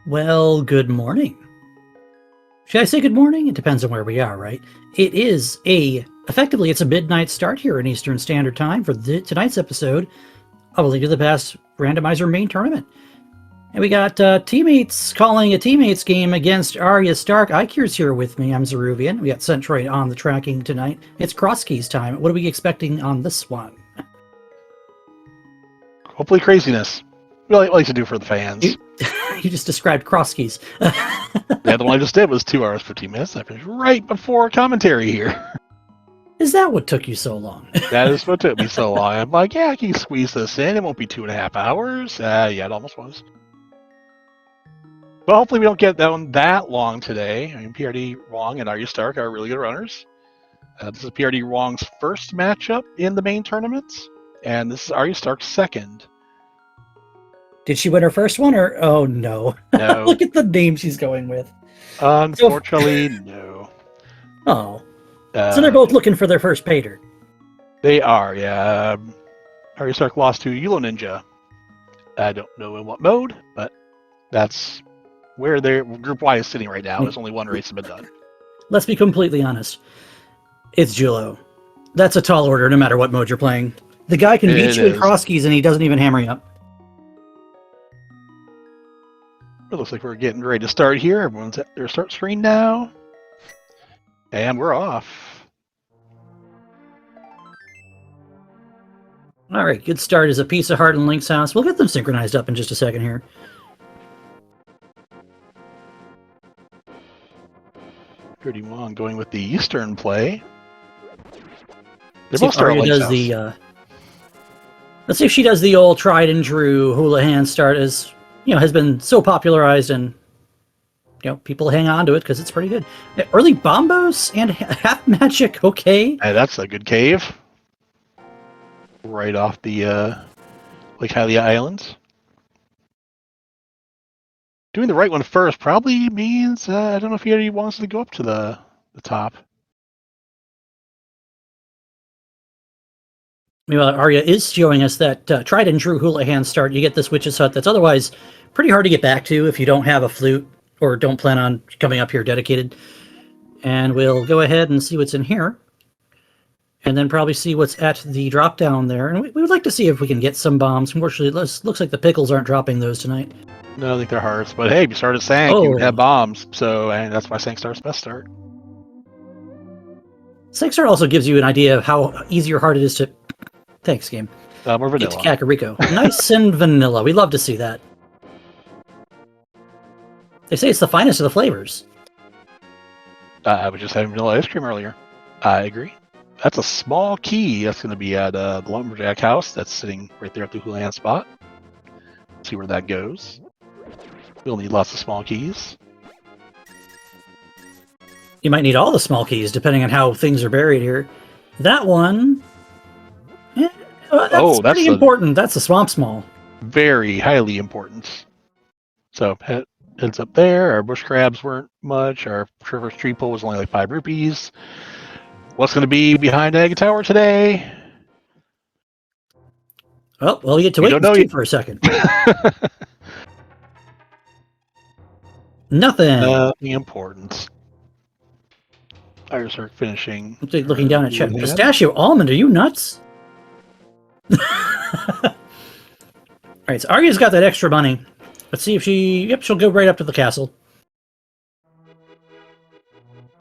Well, good morning. Should I say good morning? It depends on where we are, right? It is effectively, it's a midnight start here in Eastern Standard Time for tonight's episode of A League of the Past Randomizer Main Tournament. And we got teammates calling a teammates game against AryaStark2942 here with me. I'm Zeruvian. We got Centroid on the tracking tonight. It's cross keys time. What are we expecting on this one? Hopefully craziness. We like to do for the fans. You just described cross keys. The other one I just did was 2 hours 15 minutes. I finished right before commentary here. Is that what took you so long? That is what took me so long. I'm like, yeah, I can squeeze this in. It won't be 2.5 hours. Yeah, it almost was. But hopefully we don't get down that long today. I mean, prdwong and AryaStark are really good runners. This is prdwong's first matchup in the main tournaments, and this is AryaStark's second. Did she win her first one, or oh no? No. Look at the name she's going with. Unfortunately, no. Oh, so they're both looking for their first paydirt. They are, yeah. AryaStark lost to Yulo Ninja. I don't know in what mode, but that's where their Group Y is sitting right now. There's only one race has been done. Let's be completely honest. It's Julo. That's a tall order, no matter what mode you're playing. The guy can beat you in cross keys, and he doesn't even hammer you up. It looks like we're getting ready to start here. Everyone's at their start screen now. And we're off. All right, good start is a piece of heart in Link's house. We'll get them synchronized up in just a second here. prdwong going with the Eastern play. They're See both if Arya does the. Let's see if she does the old tried and true hula hand start, as has been so popularized, and people hang on to it because it's pretty good. Early bombos and half magic, okay. Hey, that's a good cave. Right off the Lake Hylia Islands. Doing the right one first probably means I don't know if he already wants to go up to the top. Meanwhile, Arya is showing us that tried and true hula hand start. You get this witch's hut that's otherwise pretty hard to get back to if you don't have a flute or don't plan on coming up here dedicated. And we'll go ahead and see what's in here. And then probably see what's at the drop down there. And we would like to see if we can get some bombs. Unfortunately, it looks like the pickles aren't dropping those tonight. No, I think they're hearts. But hey, if you started Sank, you would have bombs. So, and that's why Sank starts best start. Sank start also gives you an idea of how easy or hard it is to... Thanks, game. More vanilla. Get to Kakariko. Nice and vanilla. We love to see that. They say it's the finest of the flavors. I was just having vanilla ice cream earlier. I agree. That's a small key. That's going to be at the Lumberjack house. That's sitting right there at the hula hand spot. See where that goes. We'll need lots of small keys. You might need all the small keys, depending on how things are buried here. That one... that's pretty important. That's a swamp small. Very highly important. So, heads up there. Our bush crabs weren't much. Our Traverse tree pole was only like 5 rupees. What's going to be behind Egg Tower today? Oh, well, you get to wait and see for a second. Nothing. Nothing important. AryaStark finishing. Looking down at chat. Pistachio almond, are you nuts? Alright, so Arya's got that extra money. Let's see if she... Yep, she'll go right up to the castle.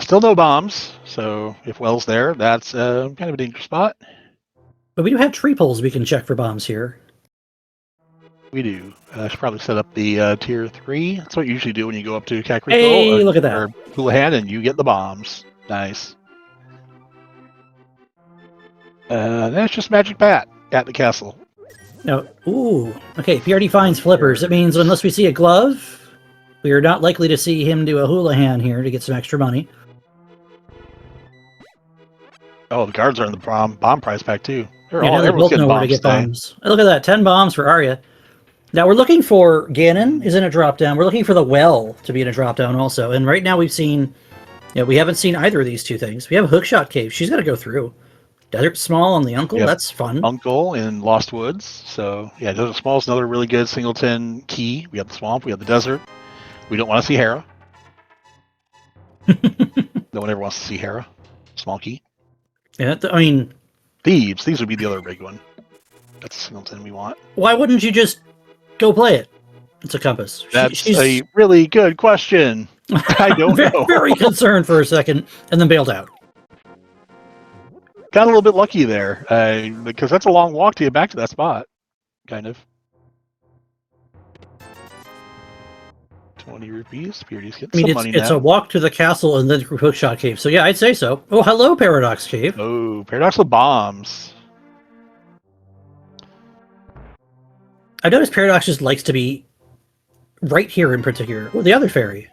Still no bombs, so if Well's there, that's kind of a dangerous spot. But we do have tree poles we can check for bombs here. We do. I should probably set up the tier 3. That's what you usually do when you go up to Kakariko. Hey, look at that. Or Hula Hand, and you get the bombs. Nice. That's just Magic Bat at the castle. No. Ooh. Okay, PRD finds flippers. It means unless we see a glove, we are not likely to see him do a hula hand here to get some extra money. Oh, the guards are in the bomb prize pack too. They both know where to get bombs. Look at that, 10 bombs for Arya. Now we're looking for Ganon is in a drop down. We're looking for the well to be in a drop down also. And right now we've seen, we haven't seen either of these two things. We have a hookshot cave. She's got to go through. Desert Small on the Uncle, yep. That's fun. Uncle in Lost Woods. So, yeah, Desert Small is another really good singleton key. We have the swamp, we have the desert. We don't want to see Hera. No one ever wants to see Hera. Small key. Yeah, I mean... Thieves. Thieves would be the other big one. That's a singleton we want. Why wouldn't you just go play it? It's a compass. That's a really good question. I don't know. Very concerned for a second, and then bailed out. Got a little bit lucky there, because that's a long walk to get back to that spot. Kind of. 20 rupees. PRD's getting some money now. It's a walk to the castle and then through Hookshot Cave. So yeah, I'd say so. Oh, hello, Paradox Cave. Oh, Paradox with bombs. I noticed Paradox just likes to be right here in particular. Oh, the other fairy.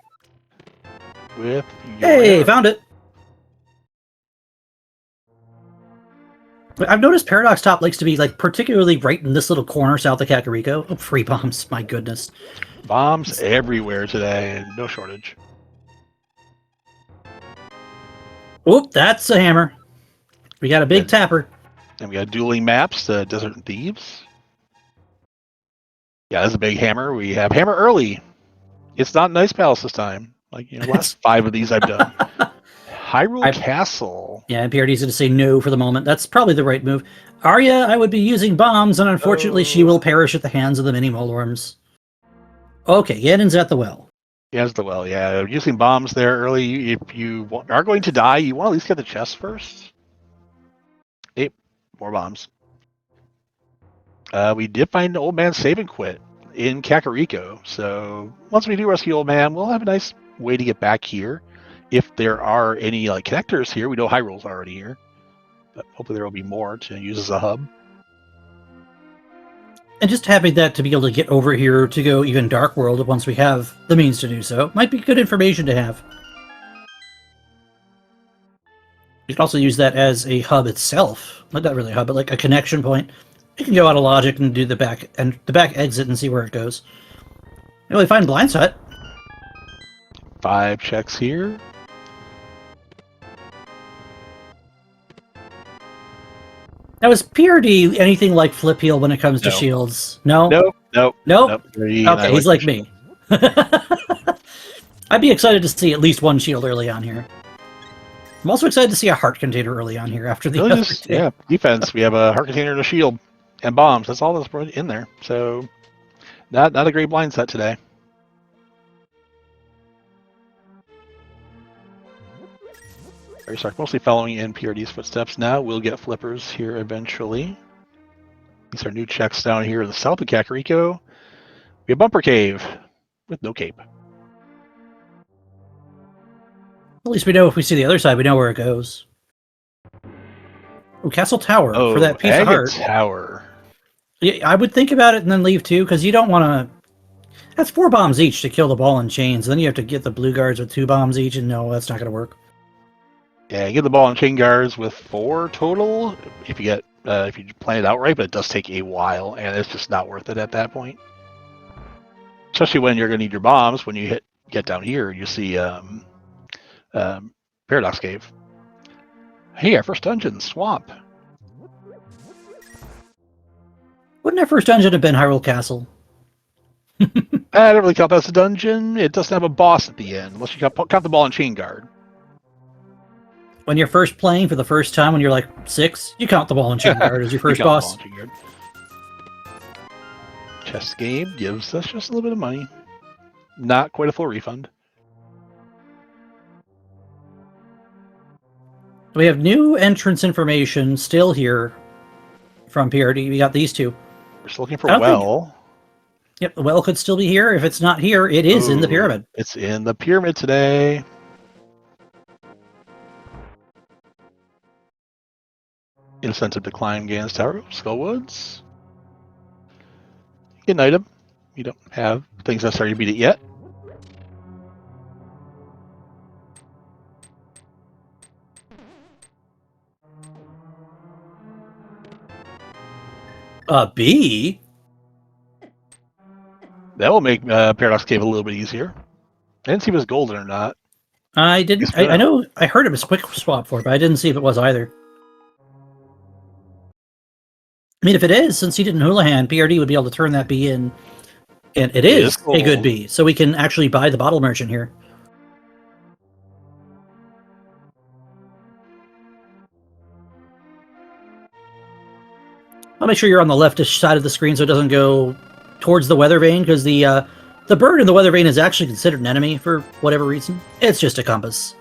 Hey, found it. I've noticed Paradox Top likes to be like particularly right in this little corner south of Kakariko. Oh, free bombs, my goodness. Bombs everywhere today, no shortage. Oop, that's a hammer. We got a big tapper. And we got dueling maps, Desert and Thieves. Yeah, that's a big hammer. We have hammer early. It's not Nice Palace this time. Like, last 5 of these I've done. Hyrule Castle. Yeah, PRD's going to say no for the moment. That's probably the right move. Arya, I would be using bombs, and unfortunately she will perish at the hands of the mini Molorms. Okay, Yenon's at the well. Yes, the well, yeah. Using bombs there early. If you are going to die, you want to at least get the chest first. Yep, more bombs. We did find Old Man Save and Quit in Kakariko. So once we do rescue Old Man, we'll have a nice way to get back here. If there are any connectors here, we know Hyrule's already here. But hopefully there will be more to use as a hub. And just having that to be able to get over here to go even Dark World once we have the means to do so might be good information to have. You can also use that as a hub itself. Not really a hub, but like a connection point. You can go out of logic and do the back exit and see where it goes. We find Blind Hut. 5 checks here. Now, is PRD anything like Flip Heel when it comes to shields? No? Nope. Okay, he's like me. I'd be excited to see at least one shield early on here. I'm also excited to see a heart container early on here after the other two. Yeah, defense. We have a heart container and a shield and bombs. That's all that's in there. So, not a great blind set today. AryaStark mostly following in PRD's footsteps now. We'll get flippers here eventually. These are new checks down here in the south of Kakariko. We have Bumper Cave with no cape. At least we know if we see the other side, we know where it goes. Oh, Castle Tower for that piece of heart. Tower. Yeah, I would think about it and then leave too, because you don't want to... That's 4 bombs each to kill the ball and chains. Then you have to get the blue guards with 2 bombs each, and no, that's not going to work. Yeah, you get the ball and chain guards with 4 total if you plan it out right, but it does take a while, and it's just not worth it at that point. Especially when you're going to need your bombs. When you get down here, you see Paradox Cave. Hey, our first dungeon, Swamp. Wouldn't our first dungeon have been Hyrule Castle? I don't really count that as a dungeon. It doesn't have a boss at the end, unless you count the ball and chain guard. When you're first playing for the first time, when you're like 6, you count the ball and chain guard as your first boss. Chess game gives us just a little bit of money. Not quite a full refund. We have new entrance information still here from PRD. We got these 2. We're still looking for a well. Yep, the well could still be here. If it's not here, it is in the pyramid. It's in the pyramid today. Incentive to climb Gan's Tower, Skullwoods. Get an item. You don't have things necessary to beat it yet. B? That will make Paradox Cave a little bit easier. I didn't see if it was golden or not. I didn't. I know. I heard it was quick swap for it, but I didn't see if it was either. I mean, if it is, since he didn't Houlihan, PRD would be able to turn that B in And it is cool. a good bee, so we can actually buy the bottle merchant here. I'll make sure you're on the leftish side of the screen so it doesn't go towards the weather vane, because the bird in the weather vane is actually considered an enemy for whatever reason. It's just a compass.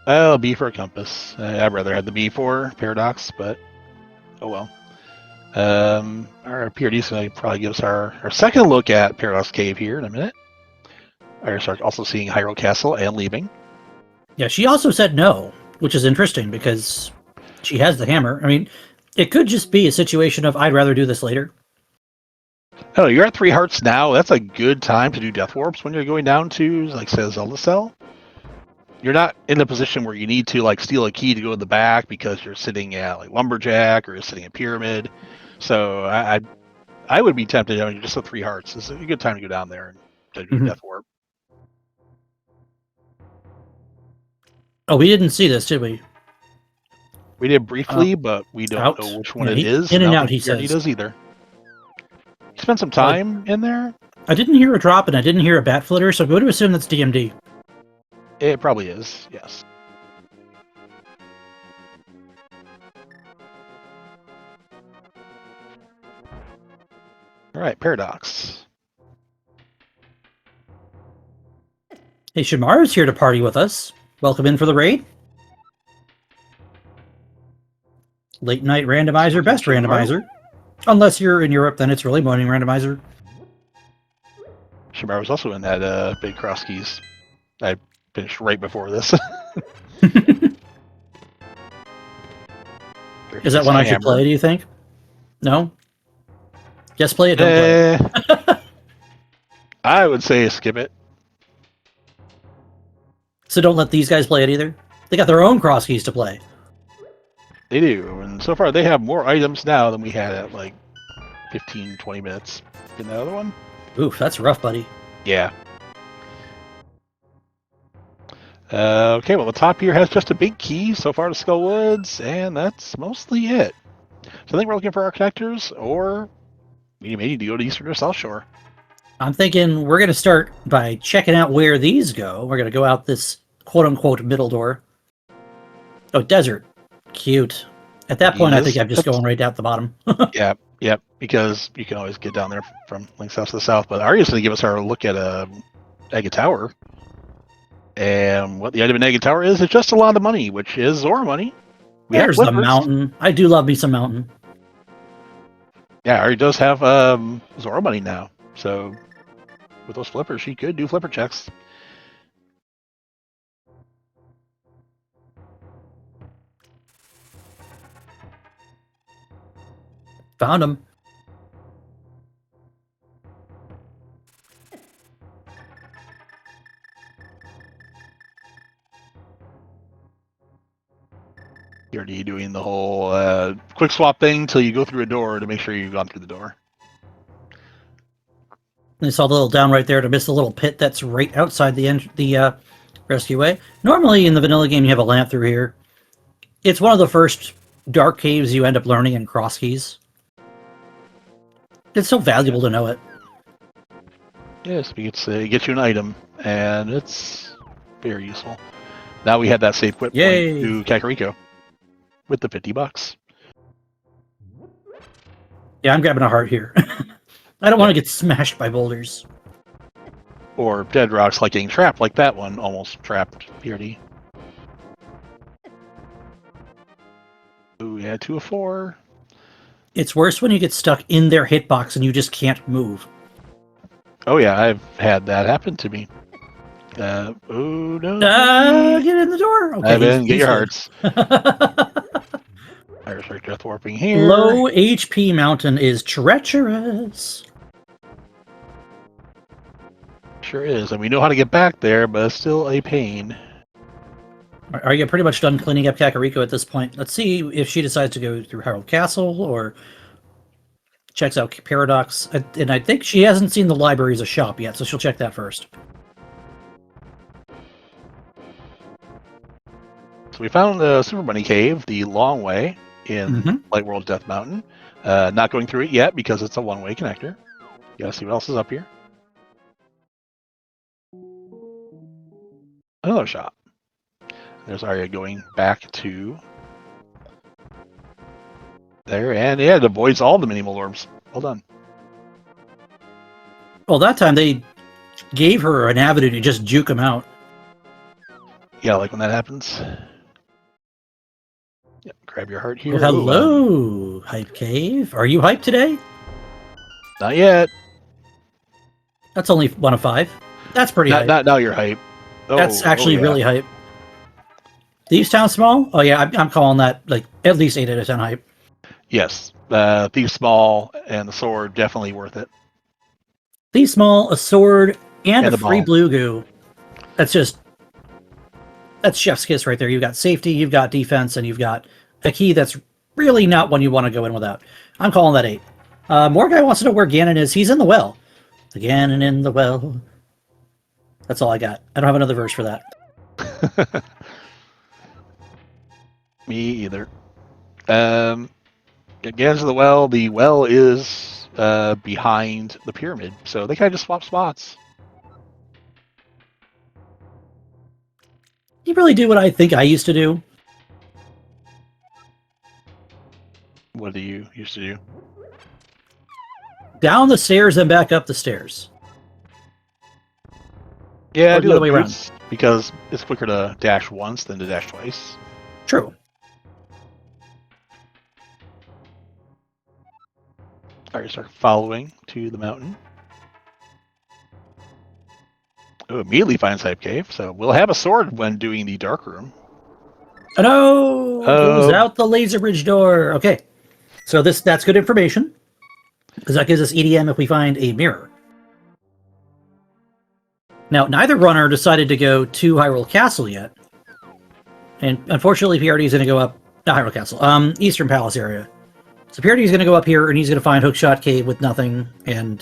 Well, B for a compass. I'd rather have the B for paradox, but oh well. Our PRD is going to probably give us our second look at Paradox Cave here in a minute. AryaStark also seeing Hyrule Castle and leaving. Yeah, she also said no, which is interesting because she has the hammer. I mean, it could just be a situation of I'd rather do this later. Oh, you're at 3 hearts now. That's a good time to do Death Warps when you're going down to, like, say, Zelda Cell. You're not in a position where you need to, like, steal a key to go to the back because you're sitting at, like, Lumberjack or you're sitting at Pyramid. So I would be tempted, I mean, just at 3 hearts. It's a good time to go down there and to do Death Warp. Oh, we didn't see this, did we? We did briefly, but we don't know which one it is. In and out, he says. He does either. You spent some time in there? I didn't hear a drop and I didn't hear a bat flitter, so I'm going to assume that's DMD. It probably is, yes. All right, Paradox. Hey, Shimaru's here to party with us. Welcome in for the raid. Late night randomizer, best randomizer. Unless you're in Europe, then it's really morning randomizer. Shimaru was also in that big cross keys. I finished right before this. Is that one I should play, do you think? No? Yes, play it, don't play it. I would say skip it. So don't let these guys play it either? They got their own cross keys to play. They do, and so far they have more items now than we had at like 15, 20 minutes in the other one. Oof, that's rough, buddy. Yeah. Okay, well the top here has just a big key so far to Skull Woods, and that's mostly it. So I think we're looking for our connectors, or we may need to go to Eastern or South Shore. I'm thinking we're going to start by checking out where these go. We're going to go out this quote-unquote middle door. Oh, desert. Cute. At that point, I think I'm just going right down the bottom. Yep, because you can always get down there from Link South to the south. But Arya's going to give us our look at Agate Tower. And what the item in Agate Tower is, it's just a lot of money, which is Zora money. There's the mountain. I do love me some mountain. Yeah, Arya does have Zora money now. So with those flippers, she could do flipper checks. Found him. You're already doing the whole quick swap thing till you go through a door to make sure you've gone through the door. I saw the little down right there to miss the little pit that's right outside the rescue way. Normally in the vanilla game you have a lamp through here. It's one of the first dark caves you end up learning in cross keys. It's so valuable to know it. Yes, it gets you an item, and it's very useful. Now we had that save quit point to Kakariko with the $50. Yeah, I'm grabbing a heart here. I don't want to get smashed by boulders. Or dead rocks like getting trapped, like that one almost trapped PRD. Ooh, yeah, 2 of 4. It's worse when you get stuck in their hitbox and you just can't move. Oh yeah, I've had that happen to me. Oh no! Get in the door. Okay, Evan, get your hearts. AryaStark Death Warping here. Low HP mountain is treacherous. Sure is, and we know how to get back there, but it's still a pain. Are you pretty much done cleaning up Kakariko at this point? Let's see if she decides to go through Hyrule Castle or checks out Paradox. And I think she hasn't seen the library as a shop yet, so she'll check that first. So we found the Super Bunny Cave the long way in Light World Death Mountain. Not going through it yet because it's a one-way connector. Gotta see what else is up here. Another shot. There's Arya going back to there, and yeah, it avoids all the minimal orbs. Well done. Well, that time they gave her an avenue to just juke him out. Yeah, like when that happens. Yeah, grab your heart here. Oh, hello, Hype Cave. Are you hyped today? Not yet. That's only 1 of 5. That's pretty hype. Not now you're hype. That's actually yeah. really hype. Thieves Town Small? Oh yeah, I'm calling that like at least 8 out of 10 hype. Yes, Thief Small and the sword definitely worth it. Thieves Small, a sword, and a free ball. blue goo. That's chef's kiss right there. You've got safety, you've got defense, and you've got a key that's really not one you want to go in without. I'm calling that 8. More wants to know where Ganon is. He's in the well. The Ganon in the well. That's all I got. I don't have another verse for that. Me either. Again to the well. The well is behind the pyramid, so they kind of just swap spots. You really do what I think I used to do. What do you used to do? Down the stairs and back up the stairs. Yeah, Or the other way around. Because it's quicker to dash once than to dash twice. True. Alright, start following to the mountain. Oh, immediately finds Hype Cave, so we'll have a sword when doing the dark room. Oh no! Goes out the laser bridge door. Okay. So that's good information. Because that gives us EDM if we find a mirror. Now, neither runner decided to go to Hyrule Castle yet. And unfortunately, PRD is going to go up... Not Hyrule Castle. Eastern Palace area. So PRD is going to go up here, and he's going to find Hookshot Cave with nothing, and...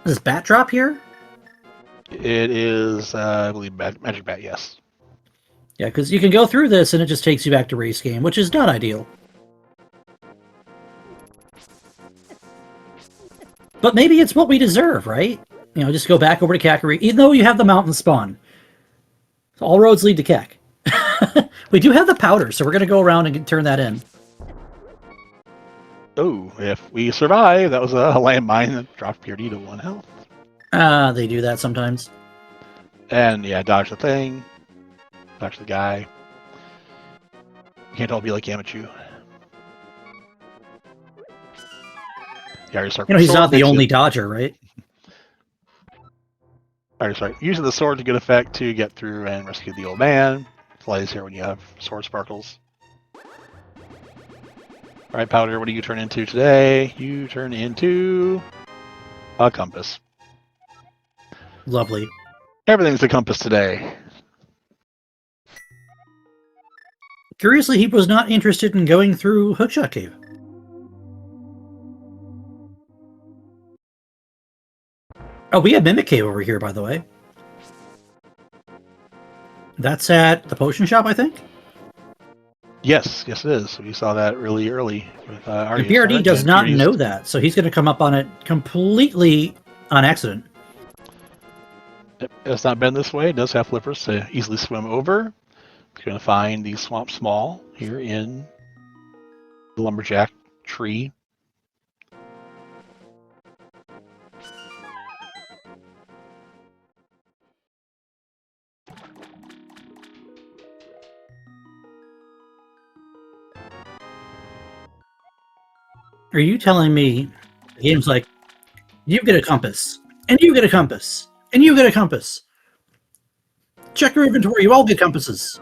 Is this Bat Drop here? It is, I believe, Magic Bat, yes. Yeah, because you can go through this, and it just takes you back to race game, which is not ideal. But maybe it's what we deserve, right? You know, just go back over to Kakariko, even though you have the mountain spawn. So all roads lead to Kek. We do have the powder, so we're going to go around and turn that in. Oh, if we survive, that was a landmine that dropped PRD to 1 health. They do that sometimes. And yeah, dodge the thing. Dodge the guy. You can't all be like Yamachu. AryaStark. You know, he's not the only dodger, right? AryaStark. Using the sword to good effect to get through and rescue the old man. Flies here when you have sword sparkles. Alright, Powder, what do you turn into today? You turn into a compass. Lovely. Everything's a compass today. Curiously, he was not interested in going through Hookshot Cave. Oh, we have Mimic Cave over here, by the way. That's at the potion shop, I think? Yes, it is. We saw that really early. With, And PRD does not know that, so he's going to come up on it completely on accident. It's not been this way. It does have flippers to easily swim over. It's going to find the Swamp Small here in the Lumberjack tree. Are you telling me the game's like, you get a compass, and you get a compass, and you get a compass. Check your inventory, you all get compasses.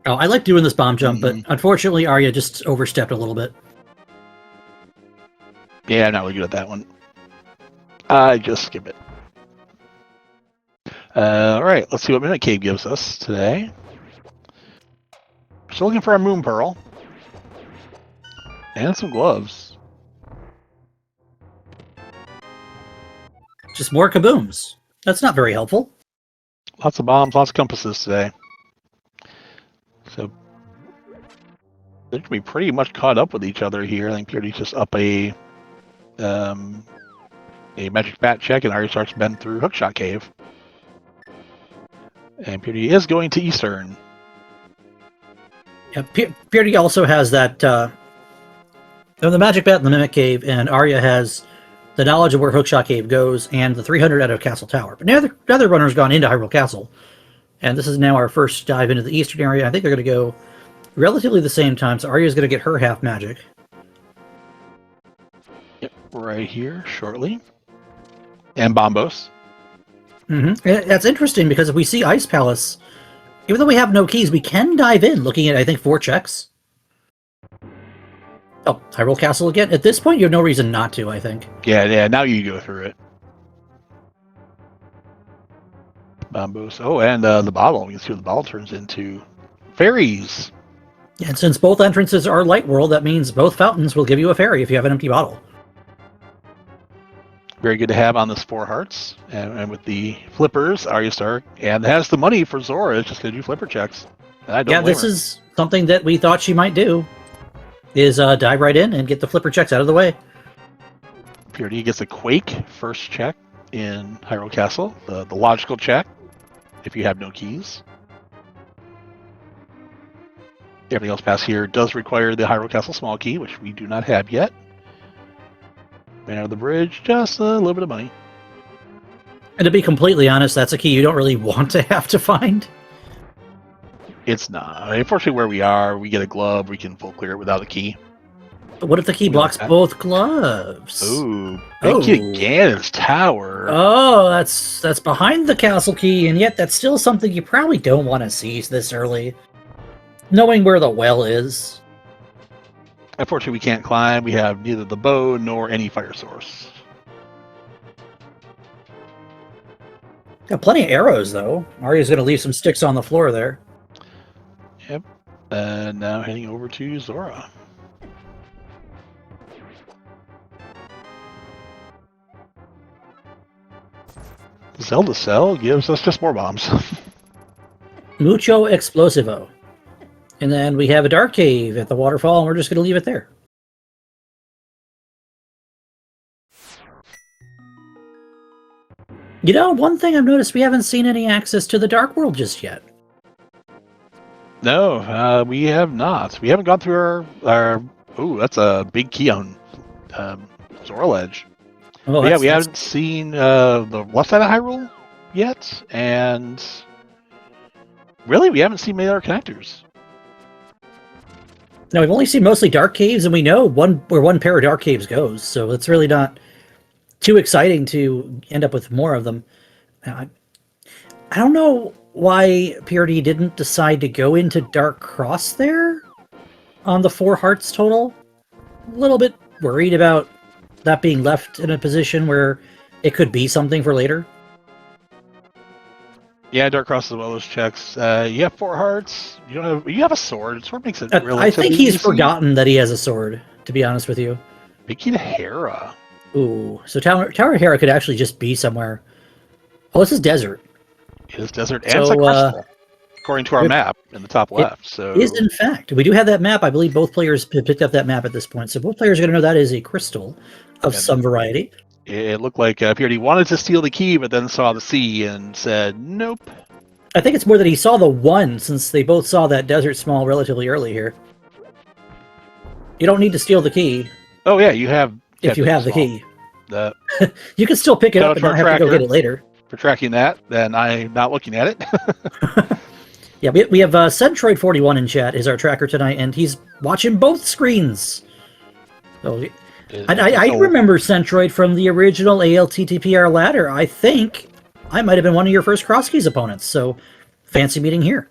Oh, I like doing this bomb jump, but unfortunately Arya just overstepped a little bit. Yeah, I'm not really good at that one. I just skip it. Alright, let's see what Mimic Cave gives us today. Still looking for a Moon Pearl. And some gloves. Just more kabooms. That's not very helpful. Lots of bombs, lots of compasses today. So, They're going to be pretty much caught up with each other here. I think PRD's just up a magic bat check, and AryaStark's been through Hookshot Cave. And PRD is going to Eastern. Yeah, PRD also has that the magic bat in the Mimic Cave, and Arya has the knowledge of where Hookshot Cave goes and the 300 out of Castle Tower. But now the other runner's gone into Hyrule Castle, and this is now our first dive into the eastern area. I think they're going to go relatively the same time, so Arya's going to get her half magic. Yep, right here shortly. And Bombos. That's interesting, because if we see Ice Palace, even though we have no keys, we can dive in looking at, I think, 4 checks. Oh, Hyrule Castle again? At this point, you have no reason not to, I think. Yeah, now you go through it. Bombos. Oh, and the bottle. You can see what the bottle turns into. Fairies. Yeah, and since both entrances are Light World, that means both fountains will give you a fairy if you have an empty bottle. Very good to have on this 4 hearts. And with the flippers, AryaStark, and has the money for Zora. It's just going to do flipper checks. Yeah, this is something that we thought she might do, is dive right in and get the flipper checks out of the way. PRD gets a Quake first check in Hyrule Castle, the logical check, if you have no keys. Everything else past here does require the Hyrule Castle small key, which we do not have yet. Man out of the bridge, just a little bit of money. And to be completely honest, that's a key you don't really want to have to find. It's not. Unfortunately, where we are, we get a glove, we can full clear it without a key. But what if the key blocks both gloves? Ooh, Ganon's tower. Oh, that's behind the castle key, and yet that's still something you probably don't want to seize this early. Knowing where the well is. Unfortunately, we can't climb. We have neither the bow nor any fire source. Got plenty of arrows, though. Arya's going to leave some sticks on the floor there. Yep. And now heading over to Zora. Zelda Cell gives us just more bombs. Mucho Explosivo. And then we have a dark cave at the waterfall, and we're just going to leave it there. You know, one thing I've noticed, we haven't seen any access to the Dark World just yet. No, we have not. We haven't gone through our ooh, that's a big key on Zora Ledge. Oh, yeah, we haven't seen the left side of Hyrule yet, and really, we haven't seen many other connectors. No, we've only seen mostly dark caves, and we know where one pair of dark caves goes, so it's really not too exciting to end up with more of them. I don't know why PRD didn't decide to go into Dark Cross there on the 4 hearts total. A little bit worried about that being left in a position where it could be something for later. Yeah, Dark Cross is one of those checks. You have 4 hearts. You have a sword. Sword makes it really. I think he's forgotten that he has a sword, to be honest with you. Big key to Hera. Ooh, so Tower Hera could actually just be somewhere. Oh, this is desert. It is desert, and it's a crystal, according to our map in the top left. So is in fact, we do have that map. I believe both players picked up that map at this point, so both players are going to know that is a crystal of some variety. It looked like PRD wanted to steal the key, but then saw the sea and said, nope. I think it's more that he saw the 1, since they both saw that desert small relatively early here. You don't need to steal the key. Oh, yeah, you have... If you have the key. You can still pick it up and not have to go get it later. For tracking that, then I'm not looking at it. Yeah, we have Centroid41 in chat is our tracker tonight, and he's watching both screens. So... I remember Centroid from the original ALTTPR ladder. I think I might have been one of your first cross keys opponents, so fancy meeting here.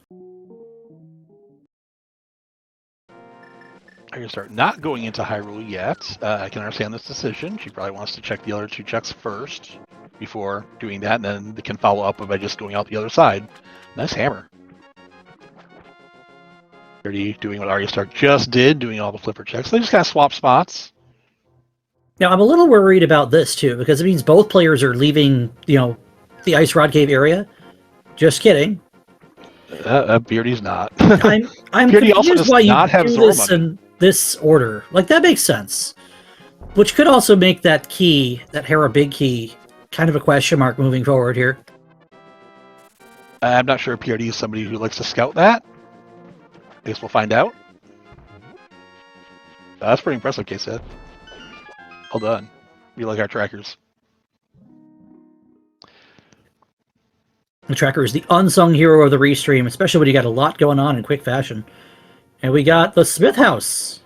I can start not going into Hyrule yet. I can understand this decision. She probably wants to check the other 2 checks first before doing that, and then they can follow up by just going out the other side. Nice hammer. Already doing what AryaStark just did, doing all the flipper checks. They just kind of swap spots. Now, I'm a little worried about this, too, because it means both players are leaving, the Ice Rod Cave area. Just kidding. Beardy's not. I'm Beardy also confused does why you not have do Zora this money. in this order. Like, that makes sense. Which could also make that key, that Hera big key, kind of a question mark moving forward here. I'm not sure if PRD is somebody who likes to scout that. I guess we'll find out. That's pretty impressive, K-Seth. Well done. We like our trackers. The tracker is the unsung hero of the restream, especially when you got a lot going on in quick fashion. And we got the Smith House.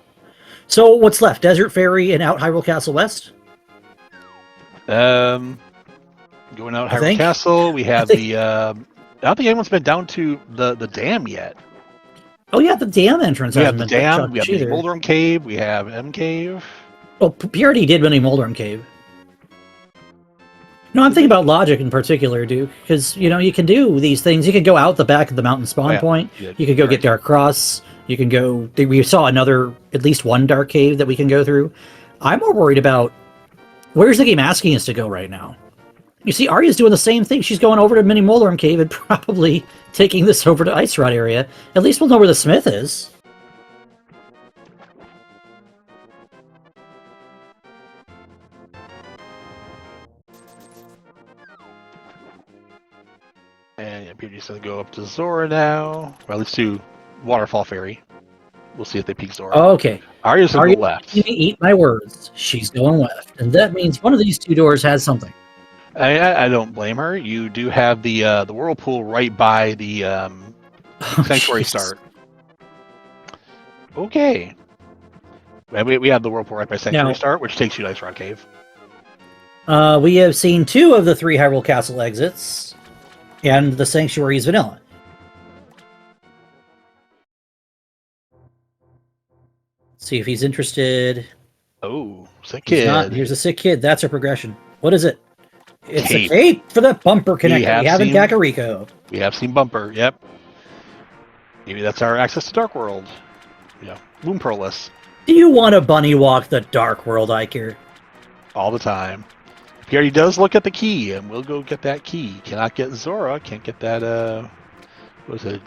So what's left? Desert Ferry and out Hyrule Castle West? Going out Hyrule Castle. We have the... I don't think anyone's been down to the dam yet. Oh yeah, the dam entrance. We have the dam. We have the Moldrum Cave. We have M Cave. Well, PRD did Mini Moldrum Cave. No, I'm thinking about logic in particular, Duke, because you can do these things. You can go out the back of the mountain spawn point. You can go get Dark Cross. You can go. We saw at least one dark cave that we can go through. I'm more worried about where's the game asking us to go right now. You see, Arya's doing the same thing. She's going over to Mini Moldrum Cave and probably taking this over to Ice Rod area. At least we'll know where the Smith is. And Beauty's going to go up to Zora now. Or at least to Waterfall Ferry. We'll see if they peek Zora. Oh, okay. Arya's going to go left. Eat my words. She's going left. And that means one of these two doors has something. I don't blame her. You do have the whirlpool right by the sanctuary start. Okay. We have the whirlpool right by sanctuary start, which takes you to Ice Rod Cave. We have seen 2 of the 3 Hyrule Castle exits, and the sanctuary is vanilla. Let's see if he's interested. Oh, sick kid. He's not. Here's a sick kid. That's a progression. What is it? It's a cape for the bumper connector. We have in Kakariko. We have seen bumper, yep. Maybe that's our access to Dark World. Yeah, Moon Pearless. Do you want to bunny walk the Dark World, Iker? All the time. He already does look at the key, and we'll go get that key. Cannot get Zora. Can't get that, what was it,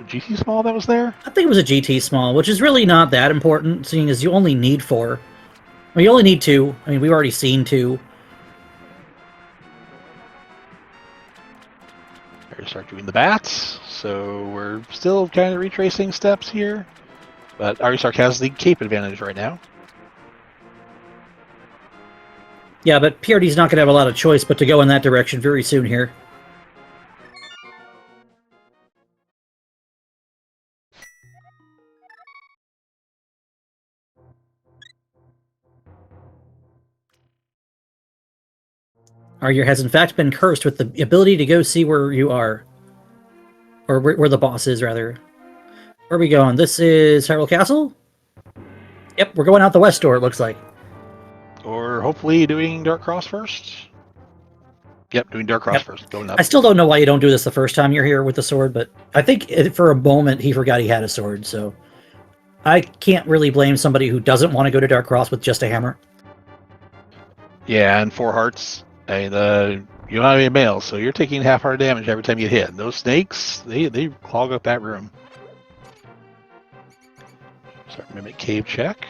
GT Small that was there? I think it was a GT Small, which is really not that important, seeing as you only need 4. Well, you only need 2. I mean, we've already seen 2. Start doing the bats, so we're still kind of retracing steps here, but AryaStark has the cape advantage right now. Yeah, but PRD's not going to have a lot of choice but to go in that direction very soon here. Arya has in fact been cursed with the ability to go see where you are. Or where the boss is, rather. Where are we going? This is Hyrule Castle? Yep, we're going out the west door, it looks like. Or hopefully doing Dark Cross first? Yep, doing Dark Cross first. Going up. I still don't know why you don't do this the first time you're here with the sword, but I think for a moment he forgot he had a sword, so... I can't really blame somebody who doesn't want to go to Dark Cross with just a hammer. Yeah, and 4 hearts. I mean, you don't have any mail, so you're taking half heart damage every time you hit. And those snakes, they clog up that room. Start Mimic Cave check.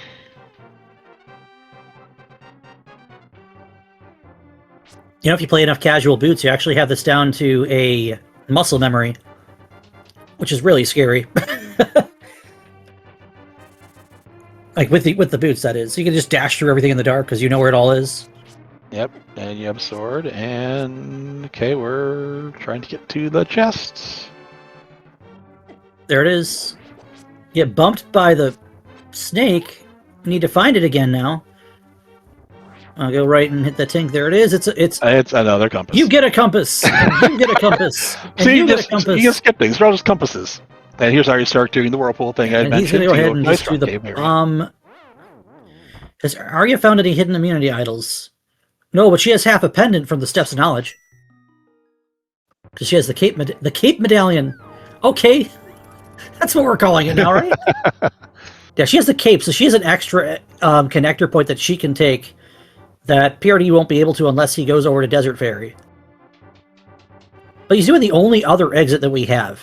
You know, if you play enough casual boots, you actually have this down to a muscle memory, which is really scary. Like with the boots, that is. So you can just dash through everything in the dark because you know where it all is. Yep, and you have a sword, and okay, we're trying to get to the chest. There it is. Get bumped by the snake. We need to find it again now. I'll go right and hit the tink. There it is. It's another compass. You get a compass. You get a compass. So you can skip things. They're all just compasses. And here's AryaStark doing the whirlpool thing I mentioned. He's going to go ahead and just do the Has Arya found any hidden immunity idols? No, but she has half a pendant from the Steps of Knowledge. Because she has the cape medallion. Okay. That's what we're calling it now, right? Yeah, she has the cape, so she has an extra connector point that she can take that PRD won't be able to unless he goes over to Desert Ferry. But he's doing the only other exit that we have.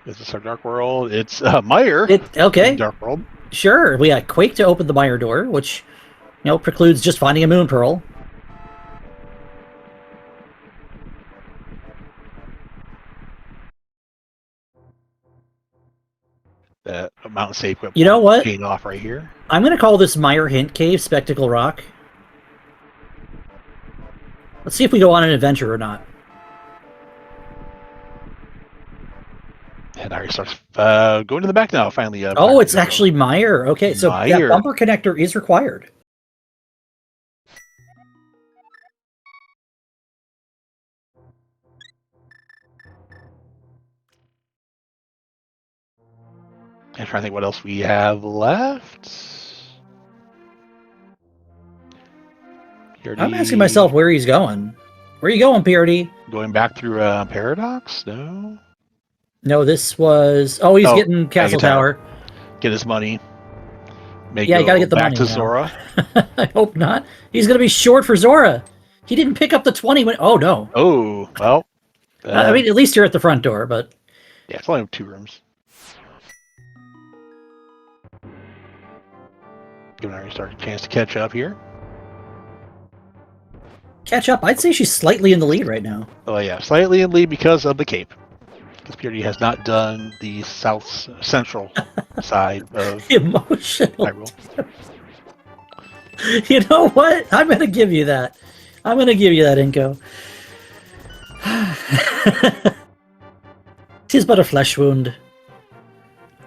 Is this our Dark World? It's Meyer. Okay. Dark World. Sure. We got Quake to open the Meyer door, which, precludes just finding a Moon Pearl. The Mountain Safe Whip. You know what? Paid off right here. I'm going to call this Meyer Hint Cave Spectacle Rock. Let's see if we go on an adventure or not. And AryaStark's going to the back now, finally. Oh, it's actually Meyer. Okay, so Meyer. bumper connector is required. I'm trying to think what else we have left. I'm asking myself where he's going. Where are you going, PRD? Going back through Paradox? No. No, this was... Oh, he's getting Castle Tower. Get his money. You gotta get the money back to Zora. I hope not. He's gonna be short for Zora. He didn't pick up the 20 when... Oh, no. Oh, well. I mean, at least you're at the front door, but... Yeah, it's only 2 rooms. Giving AryaStark a chance to catch up here. Catch up? I'd say she's slightly in the lead right now. Oh, yeah. Slightly in lead because of the Cape. Because PRD has not done the central side of Emotional. Hyrule. You know what? I'm going to give you that. I'm going to give you that, Inko. Tis but a flesh wound.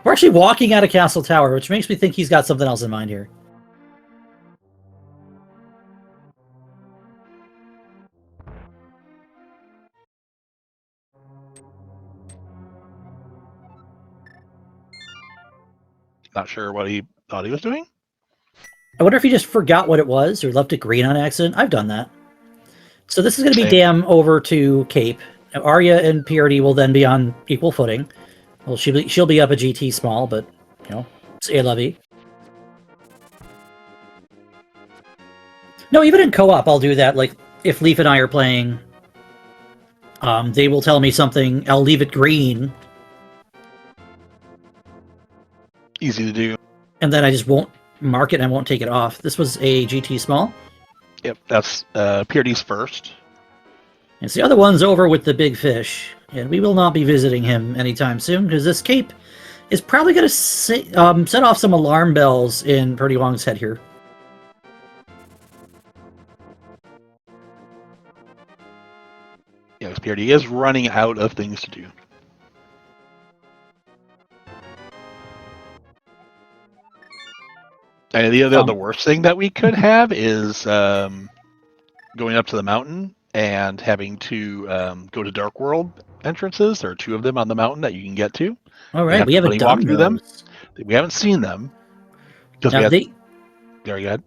We're actually walking out of Castle Tower, which makes me think he's got something else in mind here. Not sure what he thought he was doing. I wonder if he just forgot what it was or left it green on accident. I've done that. So this is going to be Dam over to Cape. Now, Arya and PRD will then be on equal footing. Well, she'll be up a GT small, but, c'est la vie. No, even in co-op, I'll do that. Like, if Leaf and I are playing, they will tell me something. I'll leave it green. Easy to do. And then I just won't mark it and I won't take it off. This was a GT small. Yep, that's PRD's first. And the other one's over with the big fish. And we will not be visiting him anytime soon, because this Cape is probably going to set off some alarm bells in prdwong's head here. Yeah, PRD is running out of things to do. And the worst thing that we could have is going up to the mountain and having to go to Dark World entrances. There are 2 of them on the mountain that you can get to. All right, we haven't done those. Them. We haven't seen them. Now Very good.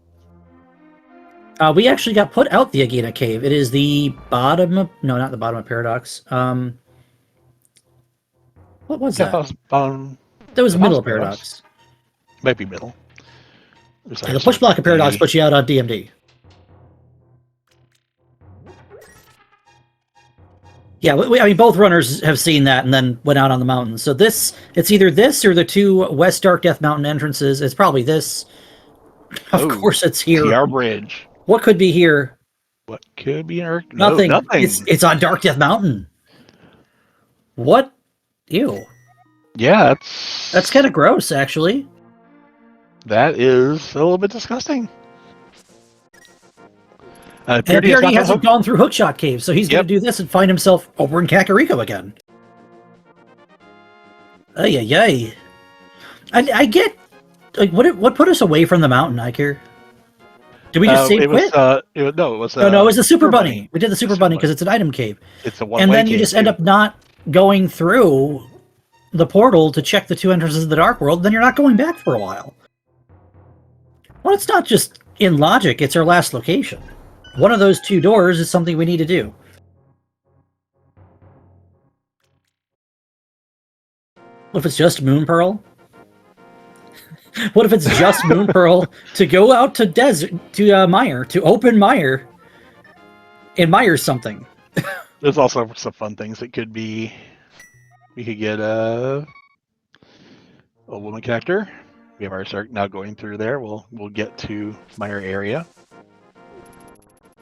We actually got put out the Agena Cave. It is the bottom of... No, not the bottom of Paradox. What was that? That was middle of Paradox. Might be middle. Yeah, the push block of Paradox puts you out on DMD. Yeah, I mean, both runners have seen that and then went out on the mountain. So it's either this or the 2 West Dark Death Mountain entrances. It's probably this. Of course it's here. TR Bridge. What could be here? What could be here? Nothing. No, nothing. It's on Dark Death Mountain. What? Ew. Yeah, that's kind of gross, actually. That is a little bit disgusting. And PRD hasn't gone through Hookshot Cave, so he's going to do this and find himself over in Kakariko again. Ay. I get... Like, what put us away from the mountain, Iker? Did we just save quit? It was the Super Bunny. We did the Super Bunny because it's an item cave. It's a one-way And then you just end up not going through the portal to check the 2 entrances of the Dark World, then you're not going back for a while. Well, it's not just in logic, it's our last location. One of those 2 doors is something we need to do. What if it's just Moon Pearl? What if it's just Moon Pearl to go out to Meyer, to open Meyer, and Meyer's something? There's also some fun things that could be We could get a woman connector. We have our AryaStark now going through there. We'll get to Meyer area.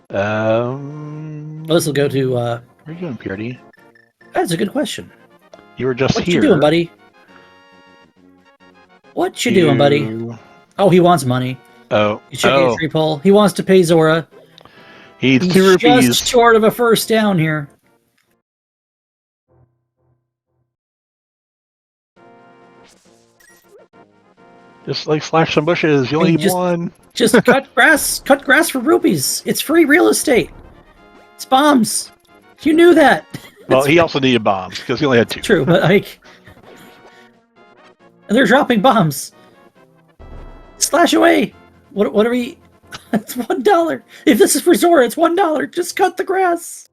This will go to. Where are you going, PRD? That's a good question. You were just what here. What you doing, buddy? What you doing, buddy? Oh, he wants money. Oh. He's checking a tree pole. He wants to pay Zora. He's 2 rupees. Just short of a first down here. Just like slash some bushes. You only need one. Just cut grass. Cut grass for rupees. It's free real estate. It's bombs. You knew that. Well, he also needed bombs because he only had 2. True, but like, and they're dropping bombs. Slash away. What are we? It's $1. If this is for Zora, it's $1. Just cut the grass.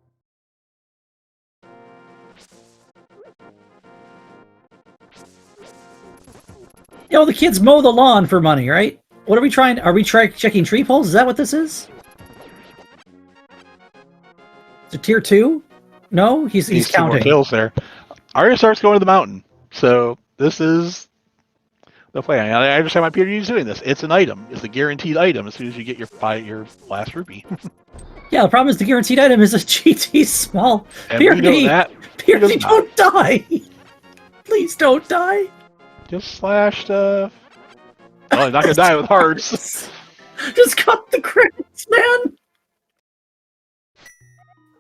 Yo, the kids mow the lawn for money, right? What are we trying? Are we checking tree poles? Is that what this is? Is it tier 2? No, he's counting. 2 more kills there. AryaStark's going to the mountain, so this is the plan. I understand why PRD's doing this. It's an item. It's a guaranteed item as soon as you get your last rupee. Yeah, the problem is the guaranteed item is a GT small. And PRD, we know that. PRD, don't die. Please don't die. Just slash stuff. Well, I'm not gonna die with hearts. Just cut the credits, man.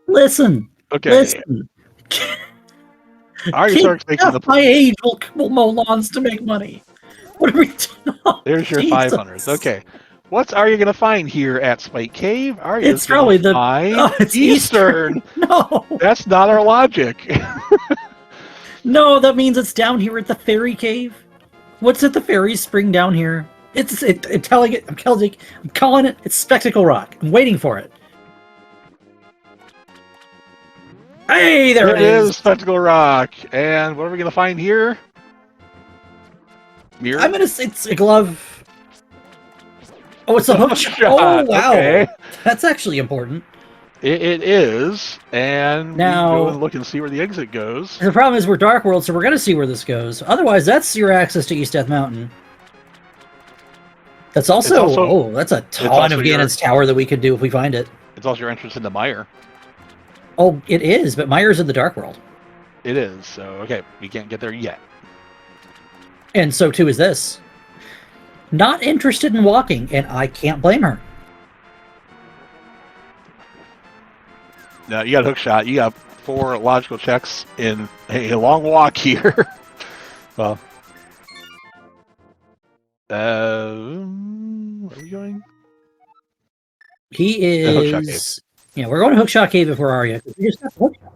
Listen. Okay. Listen. AryaStark's making the my age will mow lawns to make money. What are we doing? Oh, there's your 500. Okay. What's Arya gonna find here at Spike Cave? It's probably it's Eastern. No. That's not our logic. No, that means it's down here at the fairy cave. What's at the fairy spring down here? I'm calling it. It's Spectacle Rock. I'm waiting for it. Hey, there it is. Spectacle Rock. And what are we gonna find here? Mirror? I'm gonna say it's a glove. Oh, it's a hook shot. Oh, wow. Okay. That's actually important. It is, and now we can go and look and see where the exit goes. The problem is we're Dark World, so we're going to see where this goes. Otherwise, that's your access to East Death Mountain. That's also that's a ton of Ganon's Tower that we could do if we find it. It's also your entrance into Meyer. Oh, it is, but Meyer's in the Dark World. It is, so okay, we can't get there yet. And so too is this. Not interested in walking, and I can't blame her. No, you got a hook shot. You got 4 logical checks in a long walk here. Well, where are we going? He is. Yeah, we're going to Hookshot Cave if we're Arya. We just got the hookshot.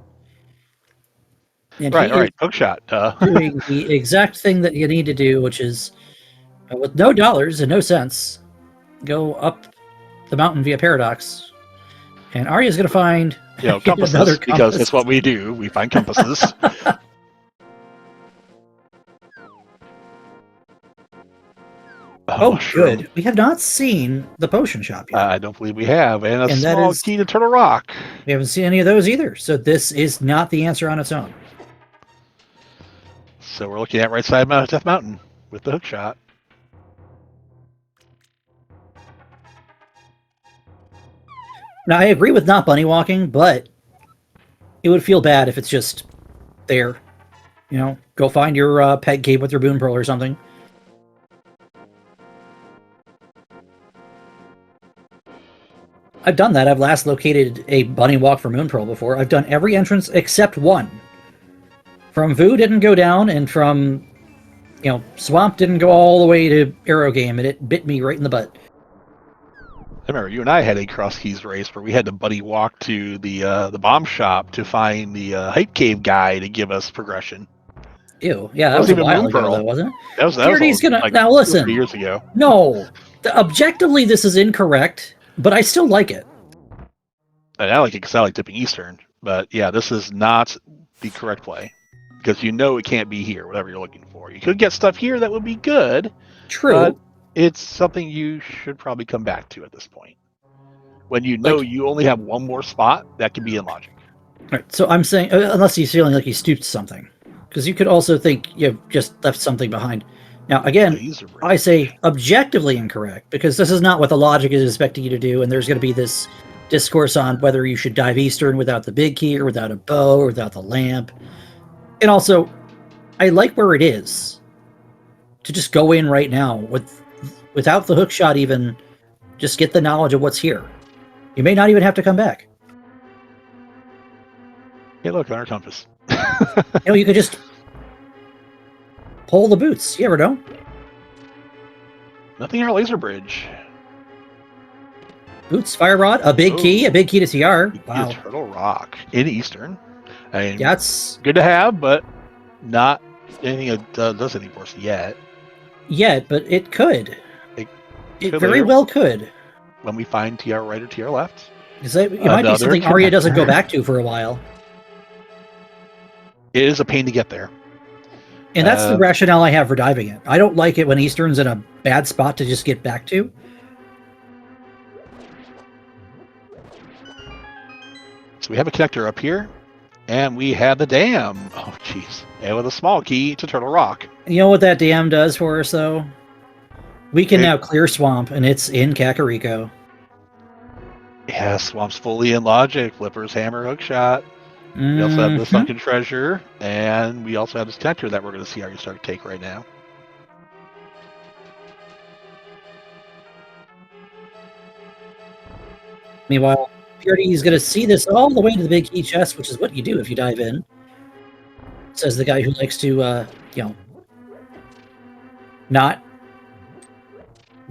And right, all right, hookshot. Doing the exact thing that you need to do, which is with no dollars and no cents, go up the mountain via Paradox. And Arya's going to find compasses, another compass. Because that's what we do. We find compasses. Oh, good. We have not seen the potion shop yet. I don't believe we have. And a small key to Turtle Rock. We haven't seen any of those either. So this is not the answer on its own. So we're looking at right side of Death Mountain with the hook shot. Now, I agree with not bunny walking, but it would feel bad if it's just there. You know, go find your peg cave with your boon pearl or something. I've done that. I've last located a bunny walk for moon pearl before. I've done every entrance except one. From Vu didn't go down, and from, Swamp didn't go all the way to Arrow Game, and it bit me right in the butt. I remember you and I had a Cross Keys race where we had to buddy walk to the bomb shop to find the Hype Cave guy to give us progression. Ew, yeah, that was a while ago, though, wasn't it? That was now listen. 3 years ago. No, objectively this is incorrect, but I still like it. And I like it because I like dipping Eastern, but yeah, this is not the correct play because it can't be here. Whatever you're looking for, you could get stuff here that would be good. True. But it's something you should probably come back to at this point. When you only have one more spot, that can be in logic. Right, so I'm saying, unless he's feeling like he stooped something. Because you could also think you've just left something behind. Now, again, Laser bridge. I say objectively incorrect, because this is not what the logic is expecting you to do, and there's going to be this discourse on whether you should dive eastern without the big key, or without a bow, or without the lamp. And also, I like where it is. To just go in right now, without the hook shot even, just get the knowledge of what's here. You may not even have to come back. Hey, look, on our compass. You could just pull the boots. You ever know? Nothing in our laser bridge. Boots, fire rod, a big key to TR. Wow. Turtle Rock in Eastern. I mean, That's good to have, but not anything that does anything for us yet. Yet, but it could. It could very later. well could. When we find TR right or TR left. It might be something Arya doesn't go back to for a while. It is a pain to get there. And that's the rationale I have for diving it. I don't like it when Eastern's in a bad spot to just get back to. So we have a connector up here, and we have the dam. Oh, jeez. And with a small key to Turtle Rock. You know what that dam does for us, though? We can now clear swamp, and it's in Kakariko. Yeah, swamp's fully in logic. Flipper's hammer, hook shot. We also have the sunken treasure, and we also have this connector that we're going to see AryaStark take right now. Meanwhile, Purity is going to see this all the way to the big key chest, which is what you do if you dive in. Says the guy who likes to, not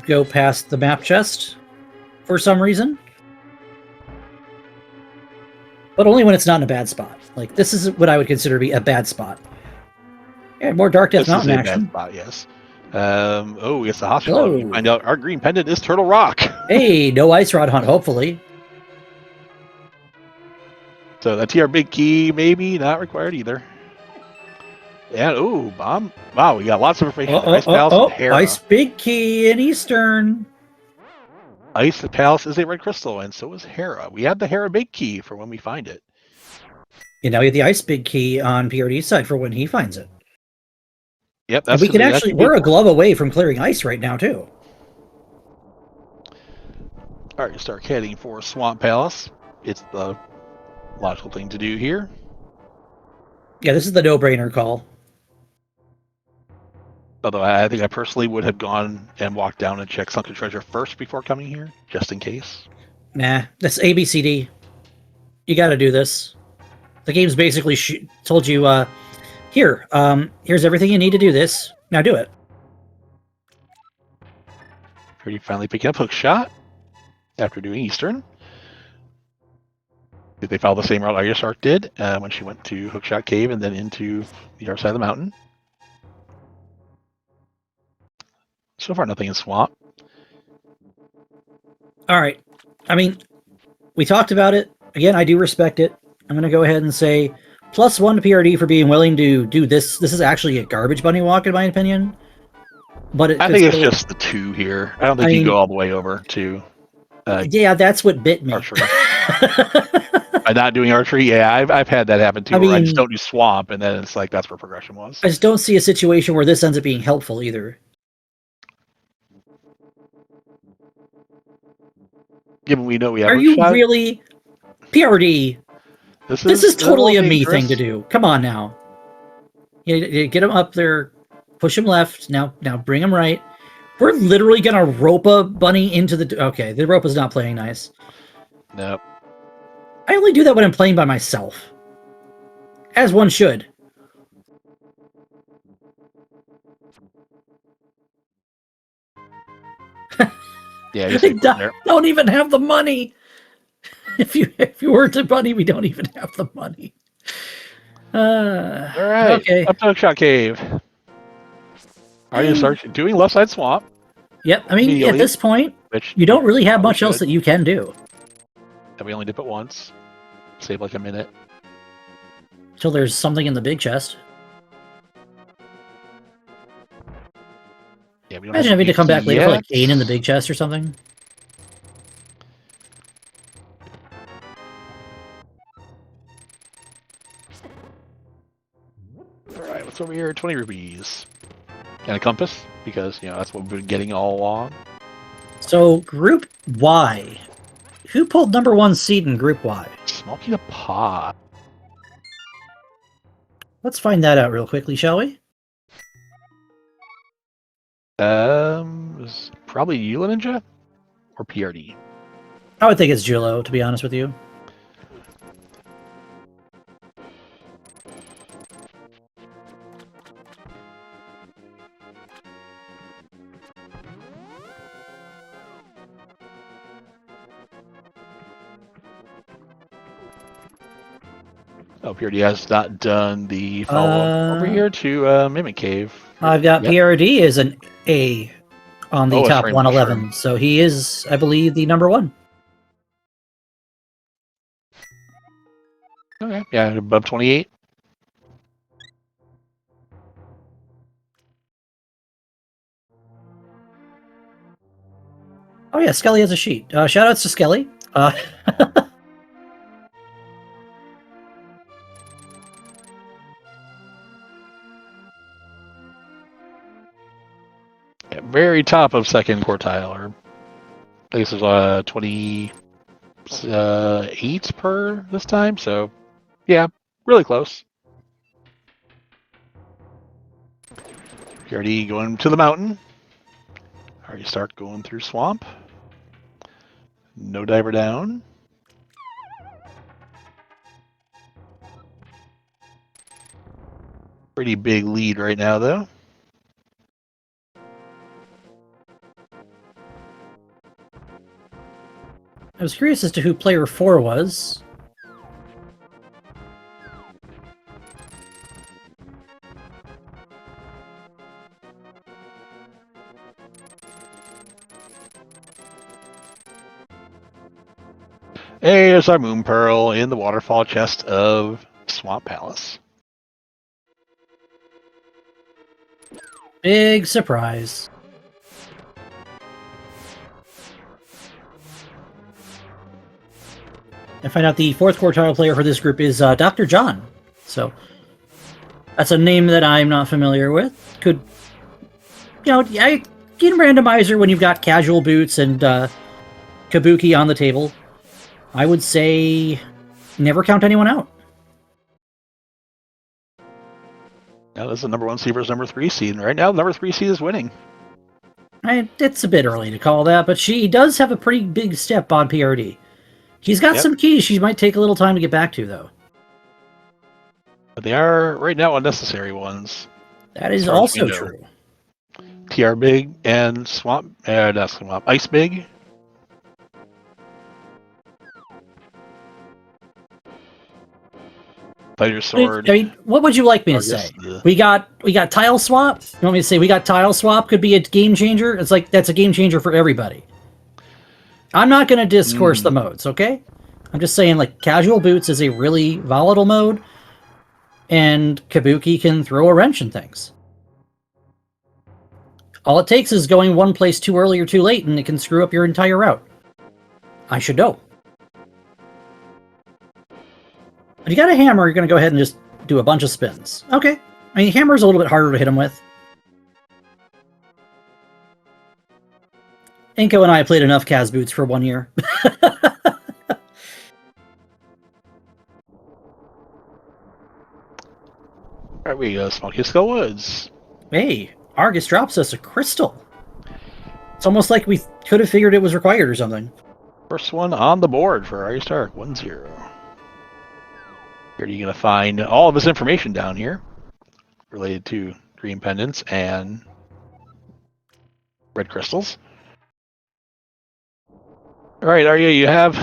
go past the map chest for some reason. But only when it's not in a bad spot. Like, this is what I would consider to be a bad spot. Yeah, more Dark Death Mountain action. Bad spot, yes. It's the hospital. We find out our green pendant is Turtle Rock. Hey, no ice rod hunt, hopefully. So that TR big key, maybe not required either. And bomb! Wow, we got lots of information. Ice Palace and Hera. Ice big key in Eastern. Ice Palace is a red crystal, and so is Hera. We have the Hera big key for when we find it. You know, we have the ice big key on PRD's side for when he finds it. Yep, that's. And we can actually. We're a glove away from clearing ice right now too. All right, start heading for Swamp Palace. It's the logical thing to do here. Yeah, this is the no-brainer call. Although I think I personally would have gone and walked down and checked Sunken Treasure first before coming here, just in case. Nah, that's ABCD. You got to do this. The game's basically told you, here's everything you need to do this. Now do it. Are you finally picking up hook shot after doing Eastern? Did they follow the same route AryaStark did when she went to Hookshot Cave and then into the other side of the mountain? So far, nothing in swamp. All right. I mean, we talked about it. Again, I do respect it. I'm going to go ahead and say +1 to PRD for being willing to do this. This is actually a garbage bunny walk, in my opinion. But I think it's just the 2 here. I don't think you go all the way over to. Yeah, that's what bit me. Archery. By not doing archery, yeah, I've had that happen too. Where I just don't do swamp, and then it's like that's where progression was. I just don't see a situation where this ends up being helpful either. Given we know we have. Are you really PRD? This is totally a me thing to do. Come on now. You get him up there, push him left. Now bring him right. We're literally gonna rope a bunny into the. Okay, the rope is not playing nice. Nope. I only do that when I'm playing by myself, as one should. Yeah, don't even have the money. If you were to bunny, we don't even have the money. All right. Okay. Up to Hookshot Cave. AryaStark doing left side swamp. Yep. I mean, at this point, you don't really have much else that you can do. And we only dip it once. Save like a minute. Until there's something in the big chest. Yeah, we don't imagine having to come back later for like Kane in the big chest or something. All What's over here? 20 rupees. And a compass, because, that's what we've been getting all along. So, Group Y. Who pulled number 1 seed in Group Y? Smoky the Pot. Let's find that out real quickly, shall we? Probably Eula Ninja or PRD. I would think it's Julo, to be honest with you. Oh, PRD has not done the follow-up over here to Mimic Cave. I've got PRD as an A on the top right, 111, so he is, I believe, the number 1. Okay, yeah, above 28. Oh yeah, Skelly has a sheet. Shoutouts to Skelly. Yeah, very top of second quartile, or I guess there's 28 per this time, so yeah, really close. PRD going to the mountain. AryaStark going through swamp. No diver down. Pretty big lead right now, though. I was curious as to who player 4 was. Hey, there's our Moon Pearl in the waterfall chest of Swamp Palace. Big surprise. I find out the 4th quartile player for this group is Dr. John. So, that's a name that I'm not familiar with. Could, I get randomizer when you've got casual boots and Kabuki on the table. I would say never count anyone out. Now this is the number 1 seed versus number 3 seed. And right now, the number 3 seed is winning. It's a bit early to call that, but she does have a pretty big step on PRD. She's got some keys she might take a little time to get back to, though. But they are, right now, unnecessary ones. That is also true. TR Big and Swamp, not Swamp, Ice Big. Fighter Sword. I mean, what would you like me to say? We got Tile Swap? You want me to say we got Tile Swap could be a game changer? It's like, that's a game changer for everybody. I'm not going to discourse the modes, okay? I'm just saying, like, Casual Boots is a really volatile mode, and Kabuki can throw a wrench in things. All it takes is going one place too early or too late, and it can screw up your entire route. I should know. If you got a hammer, you're going to go ahead and just do a bunch of spins. Okay. I mean, hammer's a little bit harder to hit him with. Inko and I played enough Kaz Boots for 1 year. Alright, we go, Smoky Skull Woods. Hey, Argus drops us a crystal. It's almost like we could have figured it was required or something. First one on the board for AryaStark, 1-0. Here you're going to find all of this information down here related to green pendants and red crystals. All right, Arya, you have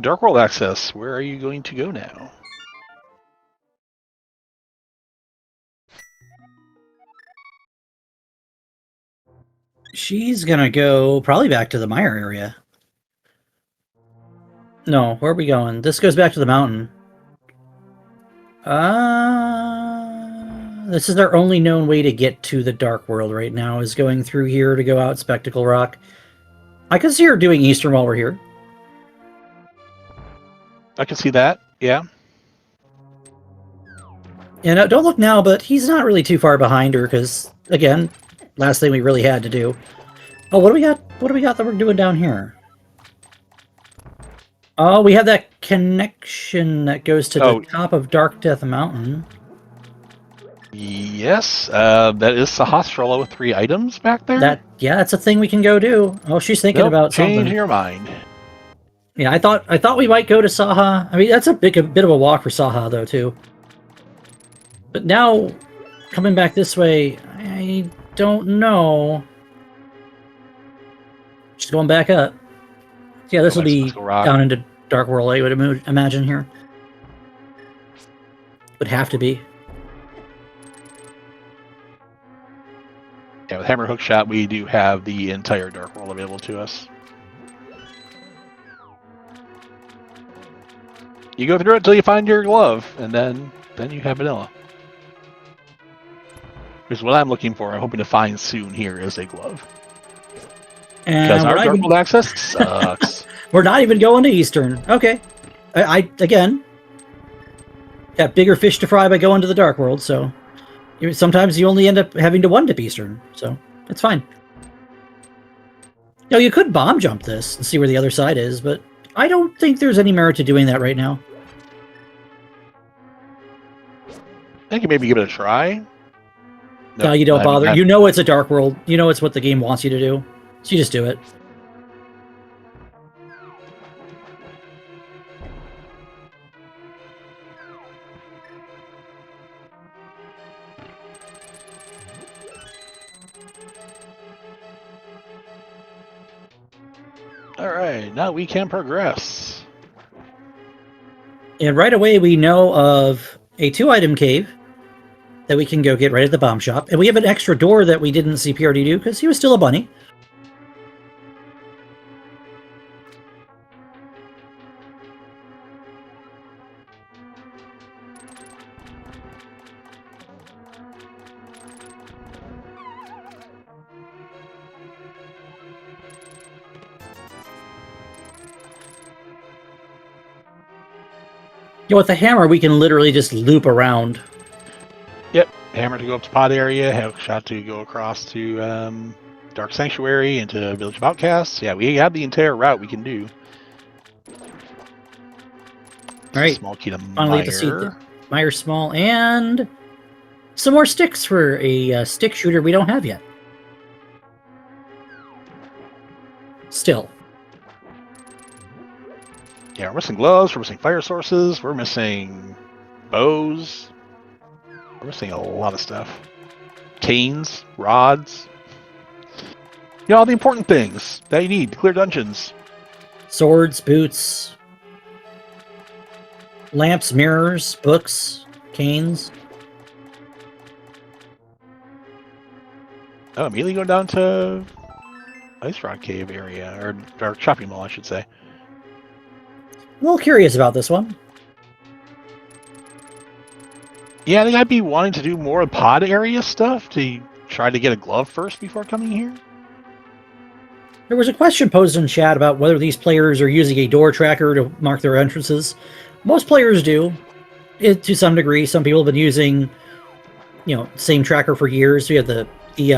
Dark World access. Where are you going to go now? She's gonna go probably back to the mire area. No, where are we going? This goes back to the mountain. This is our only known way to get to the Dark World right now, is going through here to go out Spectacle Rock. I can see her doing Eastern while we're here. I can see that, yeah. And don't look now, but he's not really too far behind her because, again, last thing we really had to do. Oh, what do we got? What do we got that we're doing down here? Oh, we have that connection that goes to the top of Dark Death Mountain. Yes, that is Sahasrara with 3 items back there. Yeah, that's a thing we can go do. Oh, she's thinking about something. Change your mind. Yeah, I thought we might go to Saha. I mean, that's a bit of a walk for Saha though too. But now, coming back this way, I don't know. Just going back up. Yeah, this will be down into Dark World, I would imagine here. Would have to be. Yeah, with Hammer Hookshot, we do have the entire Dark World available to us. You go through it until you find your glove, and then you have vanilla. Because what I'm looking for, I'm hoping to find soon here, is a glove. Because our Dark World access sucks. We're not even going to Eastern. Okay. I again, got bigger fish to fry by going to the Dark World, so sometimes you only end up having to one-dip Eastern, so it's fine. You know, you could bomb jump this and see where the other side is, but I don't think there's any merit to doing that right now. I think you maybe give it a try. No, you don't bother. You know it's a Dark World. You know it's what the game wants you to do. So you just do it. Alright, now we can progress. And right away we know of a 2-item cave that we can go get right at the bomb shop. And we have an extra door that we didn't see PRD do because he was still a bunny. You know, with the hammer, we can literally just loop around. Yep, hammer to go up to pod area, have shot to go across to Dark Sanctuary into Village of Outcasts. Yeah, we have the entire route we can do. All right, small key to finally get to see the Meyer Small and some more sticks for a stick shooter we don't have yet. Still. Yeah, we're missing gloves, we're missing fire sources, we're missing bows. We're missing a lot of stuff. Canes, rods. You know, all the important things that you need to clear dungeons. Swords, boots, lamps, mirrors, books, canes. Oh, immediately go down to Ice Rock Cave area, or Dark Shopping Mall, I should say. A little curious about this one. Yeah, I think I'd be wanting to do more pod area stuff to try to get a glove first before coming here. There was a question posed in chat about whether these players are using a door tracker to mark their entrances. Most players do, to some degree. Some people have been using, same tracker for years. We have the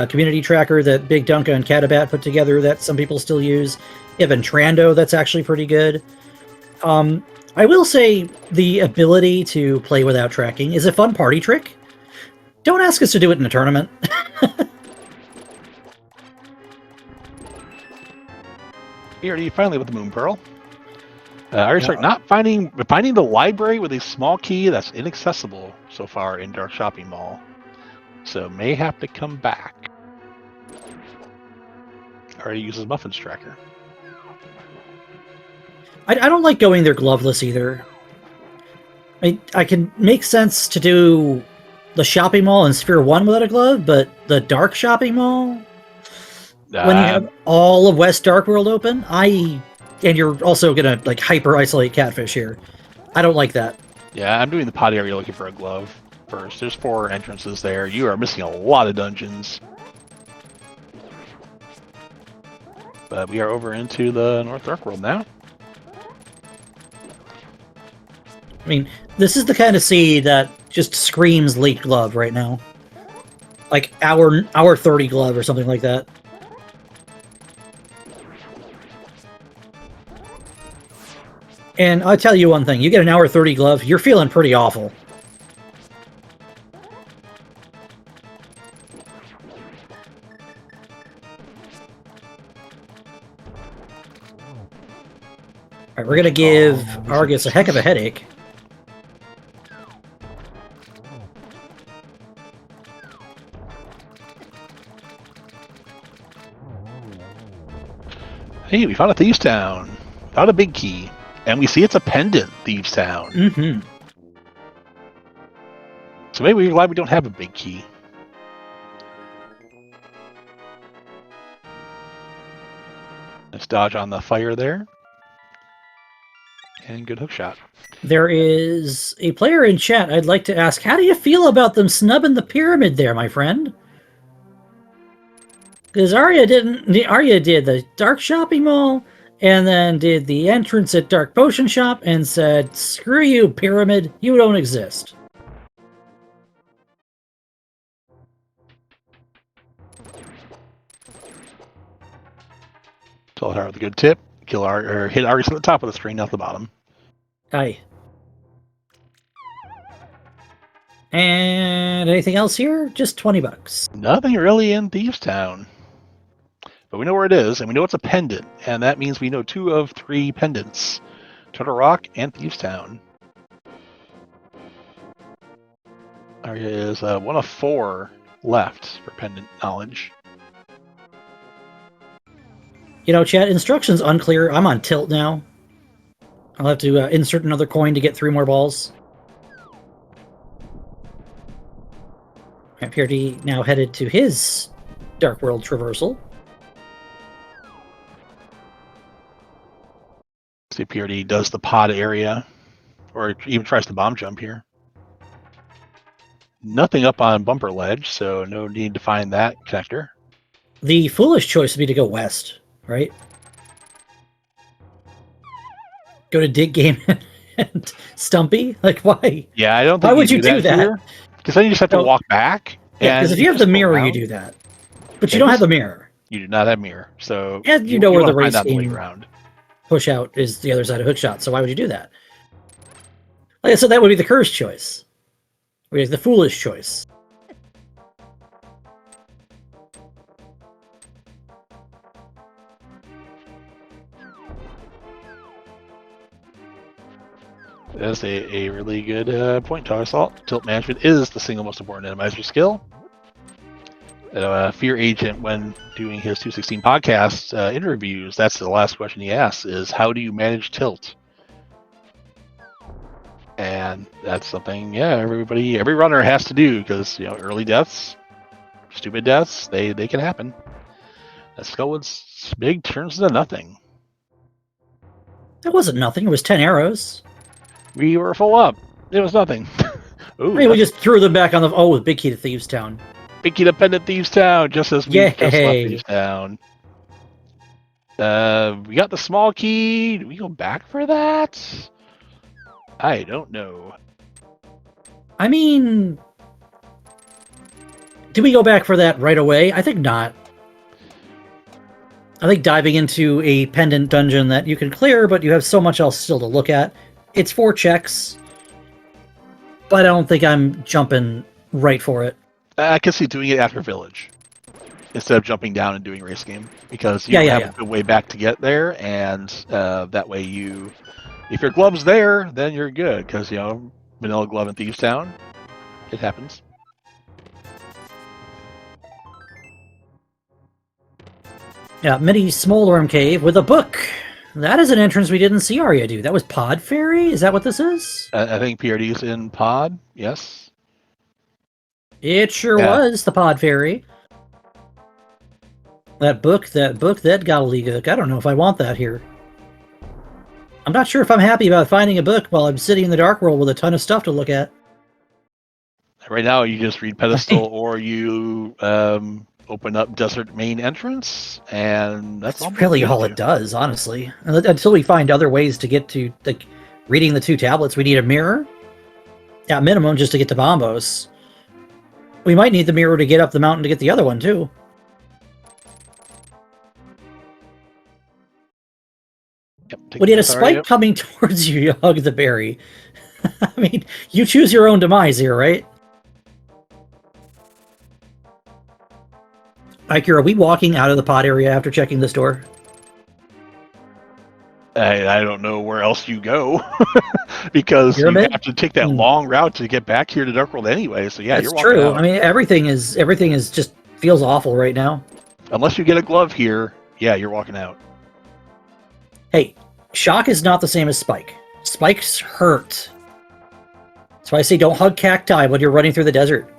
community tracker that Big Dunka and Catabat put together that some people still use. You have Entrando that's actually pretty good. I will say the ability to play without tracking is a fun party trick. Don't ask us to do it in a tournament. Here, finally with the Moon Pearl. AryaStark not finding the library with a small key that's inaccessible so far in Dark Shopping Mall. So may have to come back. Already uses Muffin's tracker. I don't like going there gloveless either. I can make sense to do the shopping mall and Sphere 1 without a glove, but the Dark Shopping Mall, when you have all of West Dark World open, and you're also gonna hyper isolate Catfish here. I don't like that. Yeah, I'm doing the pod area looking for a glove first. There's 4 entrances there. You are missing a lot of dungeons. But we are over into the North Dark World now. I mean, this is the kind of seed that just screams late glove right now. Like hour 30 glove or something like that. And I'll tell you one thing, you get an hour 30 glove, you're feeling pretty awful. All right, we're gonna give Argus a heck of a headache. Hey, we found a Thieves Town. Found a big key. And we see it's a pendant, Thieves Town. Mm-hmm. So maybe we're glad we don't have a big key. Let's dodge on the fire there. And good hook shot. There is a player in chat I'd like to ask, how do you feel about them snubbing the pyramid there, my friend? Because Arya did the Dark Shopping Mall, and then did the entrance at Dark Potion Shop, and said, screw you, pyramid, you don't exist. Tell her with a good tip. Kill or hit Argus at the top of the screen, not the bottom. Aye. And anything else here? Just 20 bucks. Nothing really in Thieves Town. But we know where it is, and we know it's a pendant, and that means we know 2 of 3 pendants. Turtle Rock and Thieves Town. Arya is 1 of 4 left for pendant knowledge. You know, chat, instructions unclear. I'm on tilt now. I'll have to insert another coin to get 3 more balls. PRD now headed to his Dark World traversal. See, PRD does the pod area, or even tries to bomb jump here. Nothing up on Bumper Ledge, so no need to find that connector. The foolish choice would be to go west, right? Go to Dig Game and Stumpy? Like, why? Yeah, I don't think why would you do that? Because then you just have to walk back. Yeah, because if you have the mirror, you do that. But you don't have the mirror. You do not have mirror, so and you know where the race game ground push out is the other side of hookshot. So why would you do that? Like I said, that would be the cursed choice, or the foolish choice. That's a really good point, Tower Assault. Tilt management is the single most important randomizer skill. Fear Agent, when doing his 216 podcast interviews, that's the last question he asks is, how do you manage tilt? And that's something, every runner has to do, because, early deaths, stupid deaths, they can happen. That Skullwood's big turns into nothing. That wasn't nothing. It was 10 arrows. We were full up. It was nothing. Ooh, I mean, we just threw them back on the... Oh, with Big Key to Thieves Town. Big Key to Pendant Thieves Town, just as we just left Thieves Town. We got the small key. Do we go back for that? I don't know. I mean... Do we go back for that right away? I think not. I think diving into a pendant dungeon that you can clear, but you have so much else still to look at. It's 4 checks, but I don't think I'm jumping right for it. I can see doing it after Village instead of jumping down and doing race game, because you have a good way back to get there, and that way if your glove's there, then you're good, because vanilla glove in Thieves Town, it happens. Yeah, mini Smolderm Cave with a book. That is an entrance we didn't see Arya do. That was Pod Fairy? Is that what this is? I think PRD's in Pod, yes. It sure was, the Pod Fairy. That book, that gobbledygook. I don't know if I want that here. I'm not sure if I'm happy about finding a book while I'm sitting in the Dark World with a ton of stuff to look at. Right now, you just read Pedestal, or you open up Desert Main Entrance, and that's really all it does, honestly. Until we find other ways to get to reading the 2 tablets, we need a mirror. At minimum, just to get to Bombos. We might need the mirror to get up the mountain to get the other one, too. Yep, When you had a spike coming towards you, you hug the berry. I mean, you choose your own demise here, right? Ike, are we walking out of the pod area after checking this door? I don't know where else you go because Pyramid? you have to take that long route to get back here to Dark World anyway. So yeah, that's you're walking true. out. I mean, everything is just feels awful right now. Unless you get a glove here, yeah, you're walking out. Hey, shock is not the same as spike. Spikes hurt. That's why I say don't hug cacti when you're running through the desert.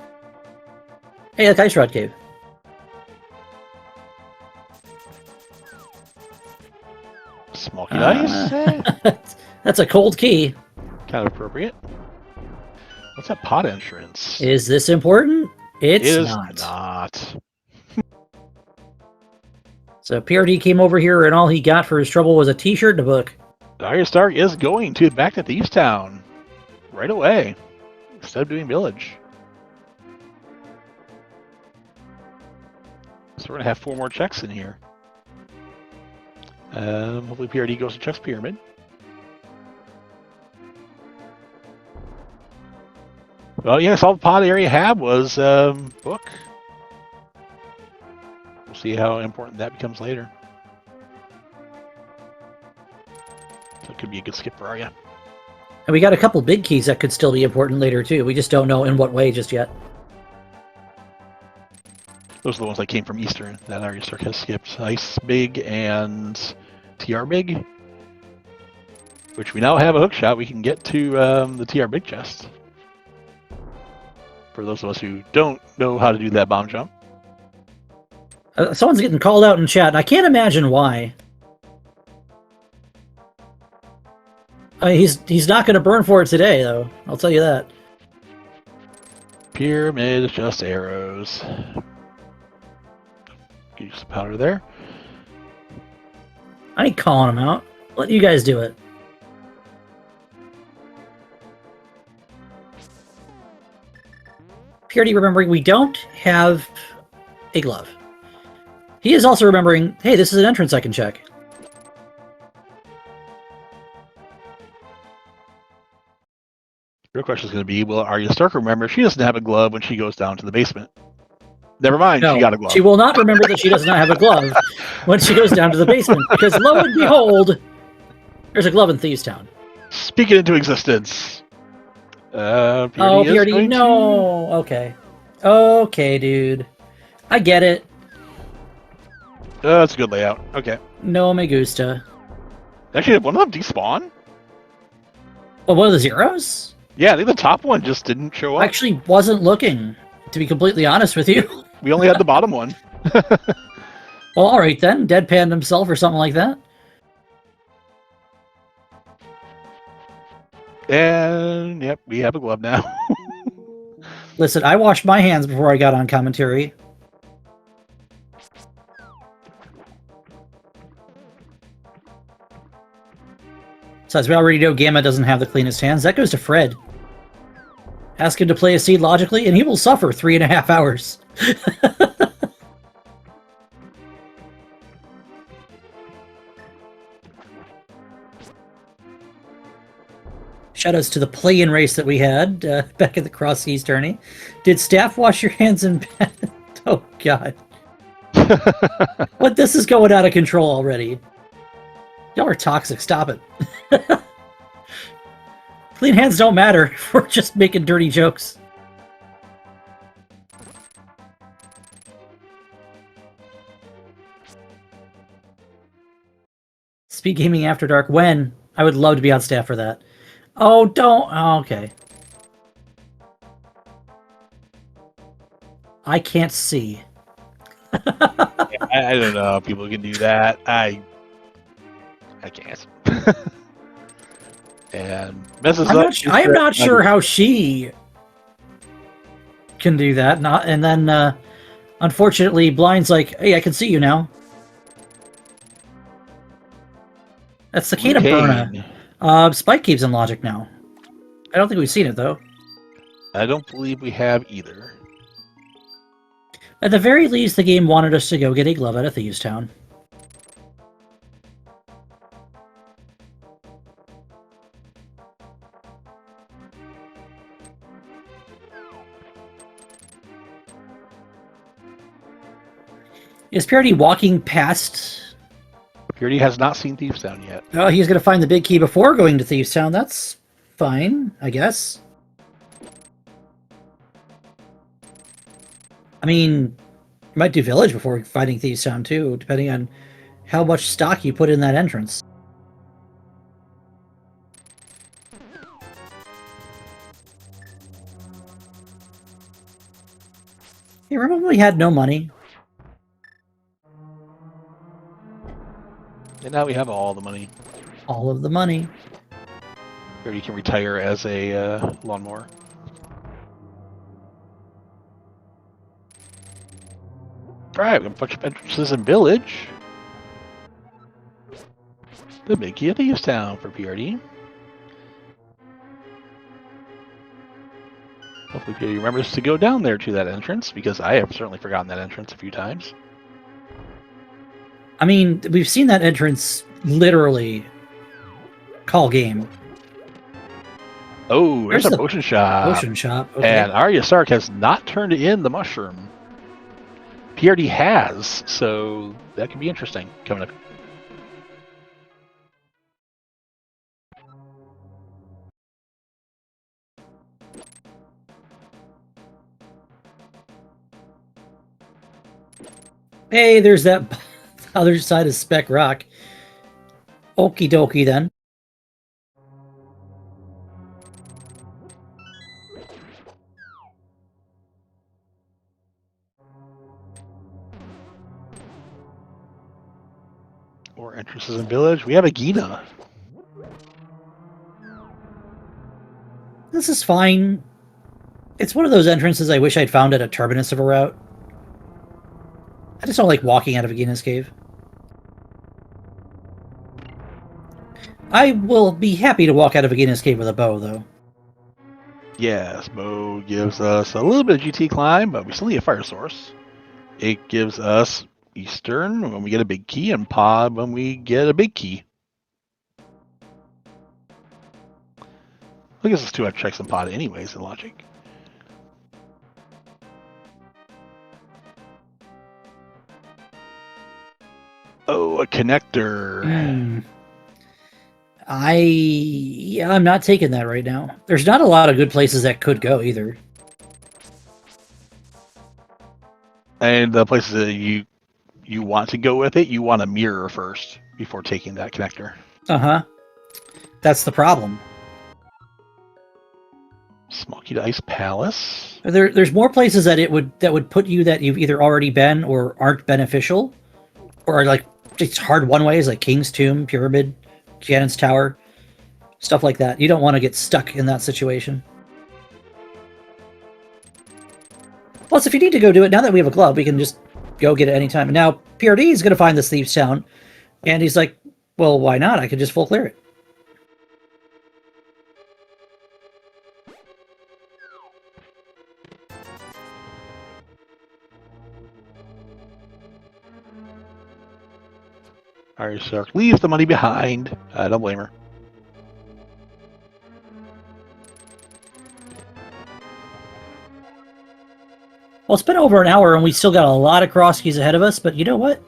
Hey, look, Ice Rod Cave. Smoky ice. That's a cold key. Kind of appropriate. What's that pot entrance? Is this important? It's not. So PRD came over here, and all he got for his trouble was a T-shirt and a book. AryaStark is going back to Thieves Town right away instead of doing Village. So we're gonna have 4 more checks in here. Hopefully PRD goes to checks Pyramid. Well, yes, all the pod area had was book. We'll see how important that becomes later. So it could be a good skip for Arya. And we got a couple big keys that could still be important later, too. We just don't know in what way just yet. Those are the ones that came from Eastern that AryaStark has skipped. Ice Big and TR Big. Which we now have a hook shot. We can get to the TR Big chest. For those of us who don't know how to do that bomb jump. Someone's getting called out in chat, and I can't imagine why. He's not going to burn for it today, though. I'll tell you that. Pyramid is just arrows. Use some powder there. I ain't calling him out. Let you guys do it. Purity remembering we don't have a glove. He is also remembering, hey, this is an entrance I can check. Real question is going to be, will AryaStark remember she doesn't have a glove when she goes down to the basement? Never mind, no, she got a glove. She will not remember that she does not have a glove when she goes down to the basement, because lo and behold, there's a glove in Thieves Town. Speak it into existence. PRD, no. Okay. Okay, dude. I get it. That's a good layout. Okay. No me gusta. Actually, did one of them despawn? Well, one of the zeros? Yeah, I think the top one just didn't show up. I actually wasn't looking, to be completely honest with you. We only had the bottom one. Well, alright then. Deadpanned himself or something like that. And, yep, we have a glove now. Listen, I washed my hands before I got on commentary. So as we already know, Gamma doesn't have the cleanest hands. That goes to Fred. Ask him to play a seed logically, and he will suffer 3.5 hours. Shoutouts to the play-in race that we had back at the Cross Seas tourney. Did staff wash your hands in bed? Oh, God. What? This is going out of control already. Y'all are toxic. Stop it. Clean hands don't matter. We're just making dirty jokes. Speed Gaming After Dark. When? I would love to be on staff for that. Oh, don't. Oh, okay. I can't see. I don't know. People can do that. I can't. And messes up. I am not sure how she can do that. And then, unfortunately, Blind's like, "Hey, I can see you now." That's Cicada Burna. Spike keeps in logic now. I don't think we've seen it though. I don't believe we have either. At the very least, the game wanted us to go get a glove out of Thieves Town. Is Purity walking past? Purity has not seen Thieves Town yet. Oh, he's going to find the big key before going to Thieves Town. That's fine, I guess. I mean, you might do Village before finding Thieves Town, too, depending on how much stock you put in that entrance. Hey, remember when we had no money? And now we have all the money. All of the money. Purity can retire as a lawnmower. Alright, we're gonna punch up entrances in Village. The big key of Thieves Town for PRD. Hopefully PRD remembers to go down there to that entrance, because I have certainly forgotten that entrance a few times. I mean, we've seen that entrance literally call game. Oh, there's a potion shop. Potion shop. Okay. And AryaStark has not turned in the mushroom. PRD has, so that could be interesting coming up. Hey, there's that other side of Spec Rock. Okie dokie then. Or entrances in Village. We have a Gina. This is fine. It's one of those entrances I wish I'd found at a terminus of a route. I just don't like walking out of Agina's cave. I will be happy to walk out of Agina's cave with a bow, though. Yes, bow gives us a little bit of GT climb, but we still need a fire source. It gives us Eastern when we get a big key, and Pod when we get a big key. I guess it's 2 checks in Pod anyways, in logic. Oh, a connector. I'm not taking that right now. There's not a lot of good places that could go either. And the places that you want to go with it, you want a mirror first before taking that connector. Uh-huh. That's the problem. Small key to Ice Palace. There's more places that would put you that you've either already been or aren't beneficial, or like it's hard one ways like King's Tomb, Pyramid, Janet's Tower, stuff like that. You don't want to get stuck in that situation. Plus, if you need to go do it, now that we have a glove, we can just go get it anytime. And now PRD is going to find this Thieves Town, and he's like, well, why not? I could just full clear it. AryaStark leaves the money behind. I don't blame her. Well, it's been over an hour, and we still got a lot of cross keys ahead of us, but you know what?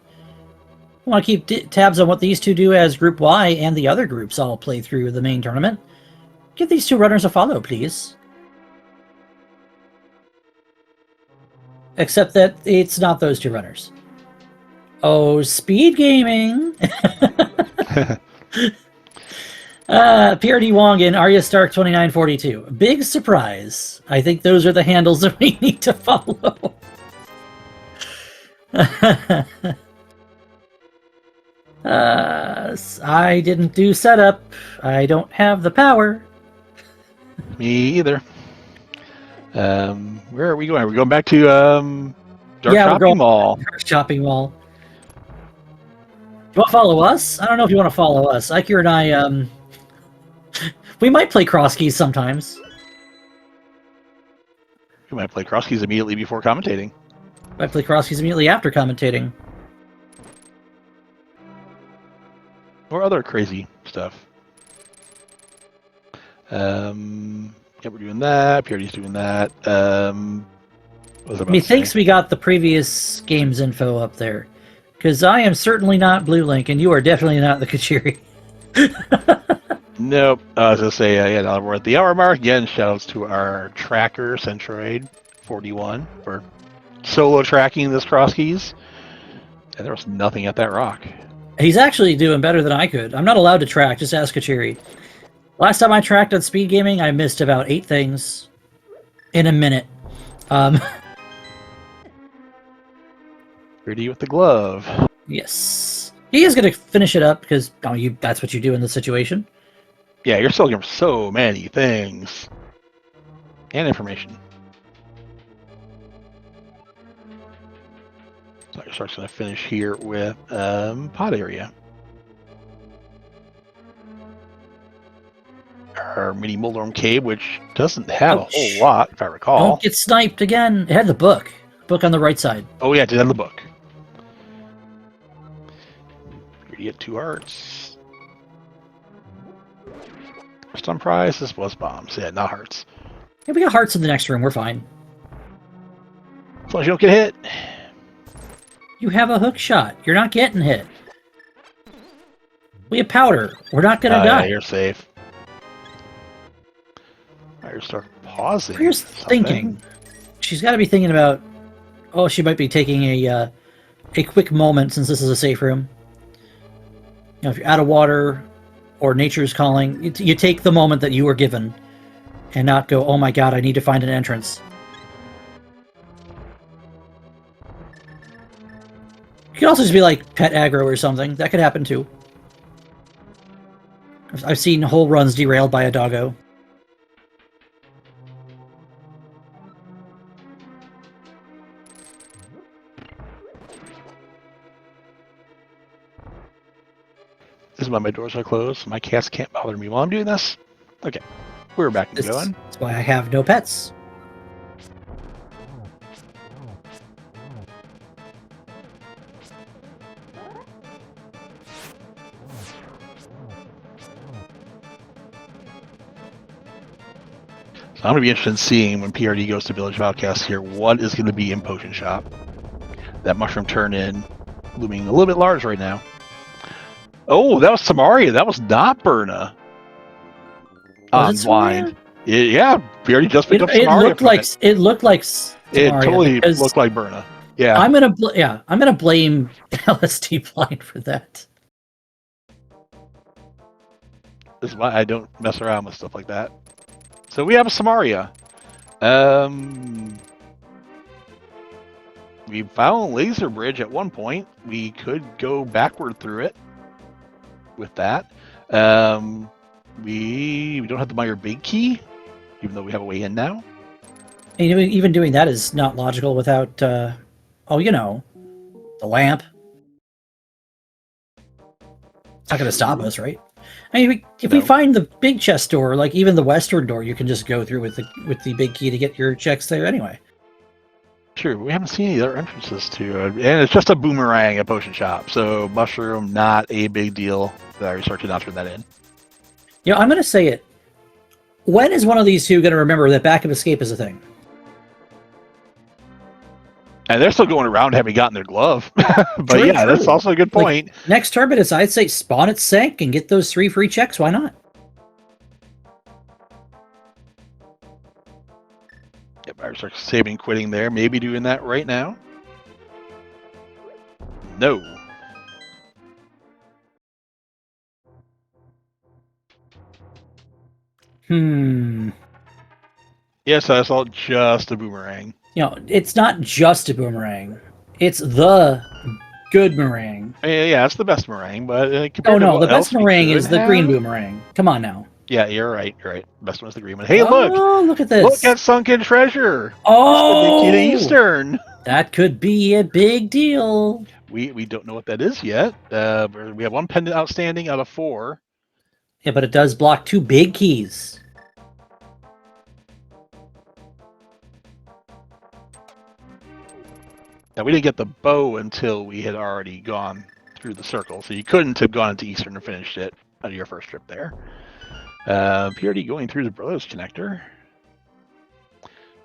I want to keep tabs on what these two do as Group Y and the other groups all play through the main tournament. Give these two runners a follow, please. Except that it's not those two runners. Oh, SpeedGaming! prdwong and AryaStark2942. Big surprise. I think those are the handles that we need to follow. I didn't do setup. I don't have the power. Me either. Where are we going? Are we going back to Dark Shopping Mall? Dark Shopping Mall. Do you want to follow us? I don't know if you want to follow us. Ikir and I, we might play cross keys sometimes. You might play cross keys immediately before commentating. I play cross keys immediately after commentating. Or other crazy stuff. Yeah, we're doing that. PRD's doing that. Methinks we got the previous game's info up there. Because I am certainly not Blue Link, and you are definitely not the Kachiri. Nope. I was going to say, yeah, now we're at the hour mark. Again, shoutouts to our tracker, Centroid41, for solo tracking this cross keys. And there was nothing at that rock. He's actually doing better than I could. I'm not allowed to track, just ask Kachiri. Last time I tracked on SpeedGaming, I missed about 8 things in a minute. Pretty with the glove. Yes. He is going to finish it up because that's what you do in this situation. Yeah, you're still getting so many things. And information. So AryaStark's going to finish here with pod area. Our mini Moldorm cave, which doesn't have a whole lot, if I recall. Don't get sniped again. It had the book. Book on the right side. Oh, yeah, it did have the book. We get 2 hearts. First on prize, this was bombs. Yeah, not hearts. Yeah, we got hearts in the next room. We're fine. As long as you don't get hit. You have a hook shot. You're not getting hit. We have powder. We're not going to die. Yeah, you're safe. AryaStark pausing. Here's thinking. She's got to be thinking about. Oh, she might be taking a quick moment since this is a safe room. You know, if you're out of water or nature's calling, you take the moment that you were given, and not go, "Oh my God, I need to find an entrance." You could also just be like pet aggro or something. That could happen too. I've seen whole runs derailed by a doggo. This is why my doors are closed. My cats can't bother me while I'm doing this. Okay, we're back and going. That's why I have no pets. So I'm going to be interested in seeing when PRD goes to Village of Outcasts here, what is going to be in Potion Shop. That mushroom turn-in looming a little bit large right now. Oh, that was Samaria. That was not Berna. On blind. Yeah, PRD just picked up Samaria. It looked like Samaria. It totally looked like Berna. Yeah. I'm gonna blame LSD blind for that. This is why I don't mess around with stuff like that. So we have a Samaria. We found Laser Bridge at one point. We could go backward through it with that. We don't have to buy our big key, even though we have a way in now. And even doing that is not logical without, the lamp. It's not going to stop us, right? I mean, if we find the big chest door, like even the western door, you can just go through with the big key to get your checks there anyway. Sure, we haven't seen any other entrances to it, and it's just a boomerang at Potion Shop, so mushroom not a big deal. I started not turn that in. You know, I'm going to say it. When is one of these two going to remember that backup escape is a thing? And they're still going around having gotten their glove. But true, yeah, true. That's also a good point. Like, next Turbidus, I'd say spawn at Sank and get those 3 free checks. Why not? Yep, I start saving quitting there. Maybe doing that right now. No. Yes, I saw just a boomerang. You know, it's not just a boomerang. It's the good meringue. Yeah, it's the best meringue, but the best meringue is the green boomerang. Come on now. Yeah, you're right. You're right. The best one is the green one. Hey, look at this. Look at Sunken Treasure. Oh, the key to Eastern. That could be a big deal. We don't know what that is yet. We have 1 pendant outstanding out of 4. Yeah, but it does block 2 big keys. Now, we didn't get the bow until we had already gone through the circle, so you couldn't have gone into Eastern and finished it on your first trip there. PRD going through the Brothers connector.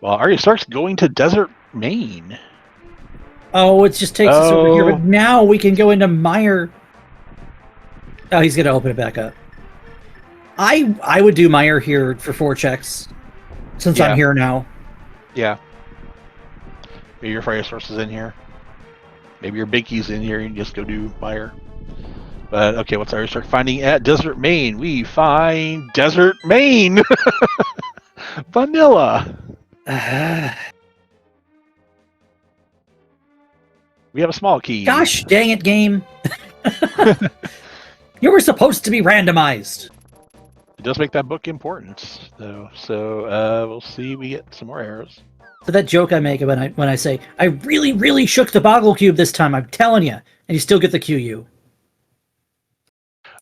Well, AryaStark's going to Desert, Maine. Oh, it just takes us over here, but now we can go into Meyer. Oh, he's going to open it back up. I would do Meyer here for 4 checks, since I'm here now. Yeah. Maybe your fire source is in here. Maybe your Binky's in here, and you just go do Meyer. But, okay, what's AryaStark finding at Desert, Maine? We find Desert, Maine! Vanilla! We have a small key. Gosh dang it, game! You were supposed to be randomized. It does make that book important, though. So we'll see. We get some more arrows. So that joke I make when I say I really, really shook the boggle cube this time. I'm telling you, and you still get the QU.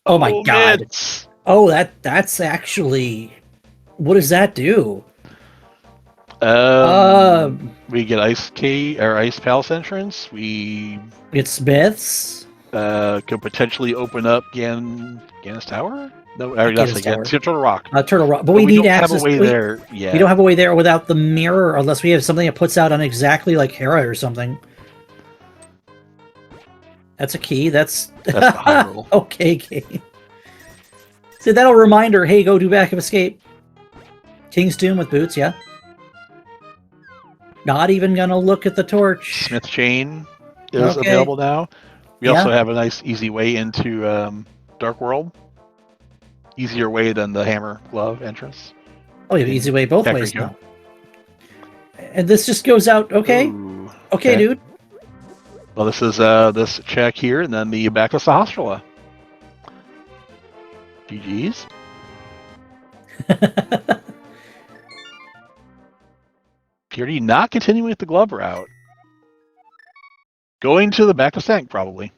Oh my god! Mitts. Oh, that's actually. What does that do? We get ice key or ice palace entrance. We get Smiths. Could potentially open up Gannis Tower. No, Gannis Tower. Turtle Rock. Turtle Rock, but we need don't access. Have a way there. Yeah, we don't have a way there without the mirror, unless we have something that puts out on exactly like Hera or something. That's a key. That's the high roll. Okay, game. So that'll remind her, hey, go do backup escape. King's Tomb with boots, yeah. Not even gonna look at the torch. Smith Chain is available now. We also have a nice, easy way into Dark World. Easier way than the Hammer Glove entrance. Oh, you have easy way both ways now. And this just goes out, okay? Ooh, okay, dude. Well, this is this check here, and then the back to Sahasrara. GG's. Purity not continuing with the glove route. Going to the back of Sank, probably.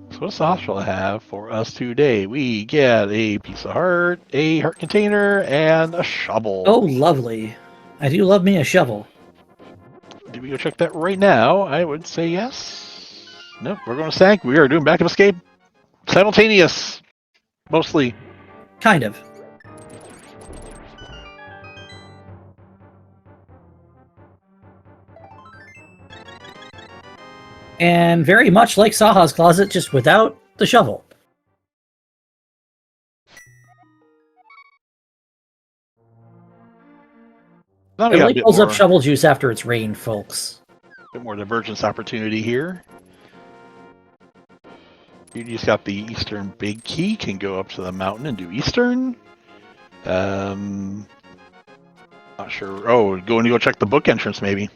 So what does Sahasrara have for us today? We get a piece of heart, a heart container, and a shovel. Oh, lovely. I do love me a shovel. Do we go check that right now? I would say yes. Nope, we're going to Sank. We are doing backup escape. Simultaneous. Mostly. Kind of. And very much like Saha's closet, just without the shovel. It only pulls up shovel juice after it's rained, folks. A bit more divergence opportunity here. You just got the Eastern Big Key, can go up to the mountain and do Eastern. Not sure. Oh, going to go check the book entrance, maybe.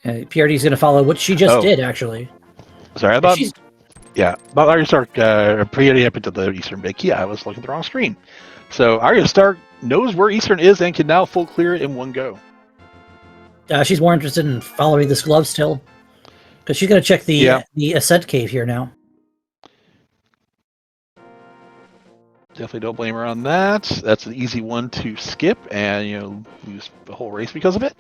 PRD's going to follow what she just did, actually. Sorry, I thought... Yeah, about AryaStark, PRD up into the Eastern Big Key. I was looking at the wrong screen. So AryaStark knows where Eastern is and can now full clear it in one go. She's more interested in following this glove still. Because she's going to check the Ascent Cave here now. Definitely don't blame her on that. That's an easy one to skip and, lose the whole race because of it.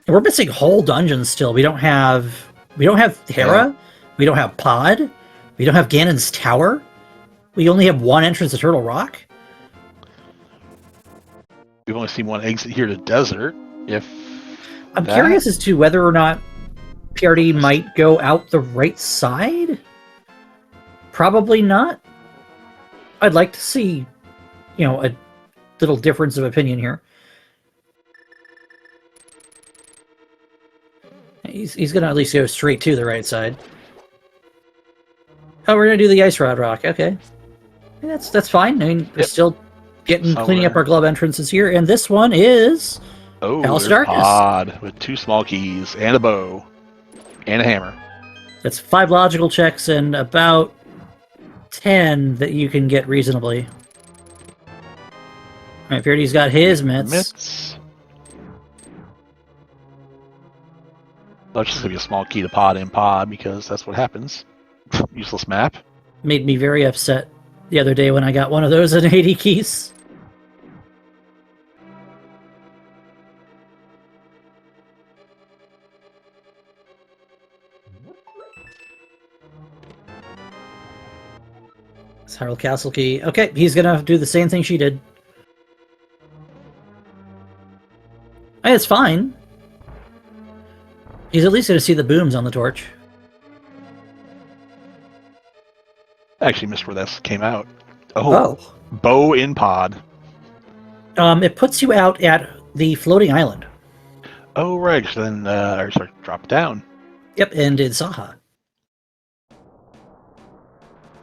We're missing whole dungeons still. We don't have Hera. We don't have Pod. We don't have Ganon's Tower. We only have one entrance to Turtle Rock. We've only seen one exit here to Desert. I'm curious as to whether or not PRD might go out the right side. Probably not. I'd like to see, a little difference of opinion here. He's going to at least go straight to the right side. Oh, we're going to do the Ice Rod Rock. Okay. That's fine. I mean, we're still cleaning up our glove entrances here. And this one is Palace of Darkness. Pod with 2 small keys and a bow and a hammer. That's 5 logical checks and about 10 that you can get reasonably. All right, PRD's got his mitts. That's just going to be a small key to pod and pod because that's what happens. Useless map. Made me very upset the other day when I got one of those at 80 keys. Spiral Castle key. Okay, he's gonna do the same thing she did. Hey, it's fine. He's at least gonna see the booms on the torch. I actually missed where this came out. Oh. Bow in pod. It puts you out at the floating island. Oh, right. So then AryaStark dropped down. Yep, and in Saha.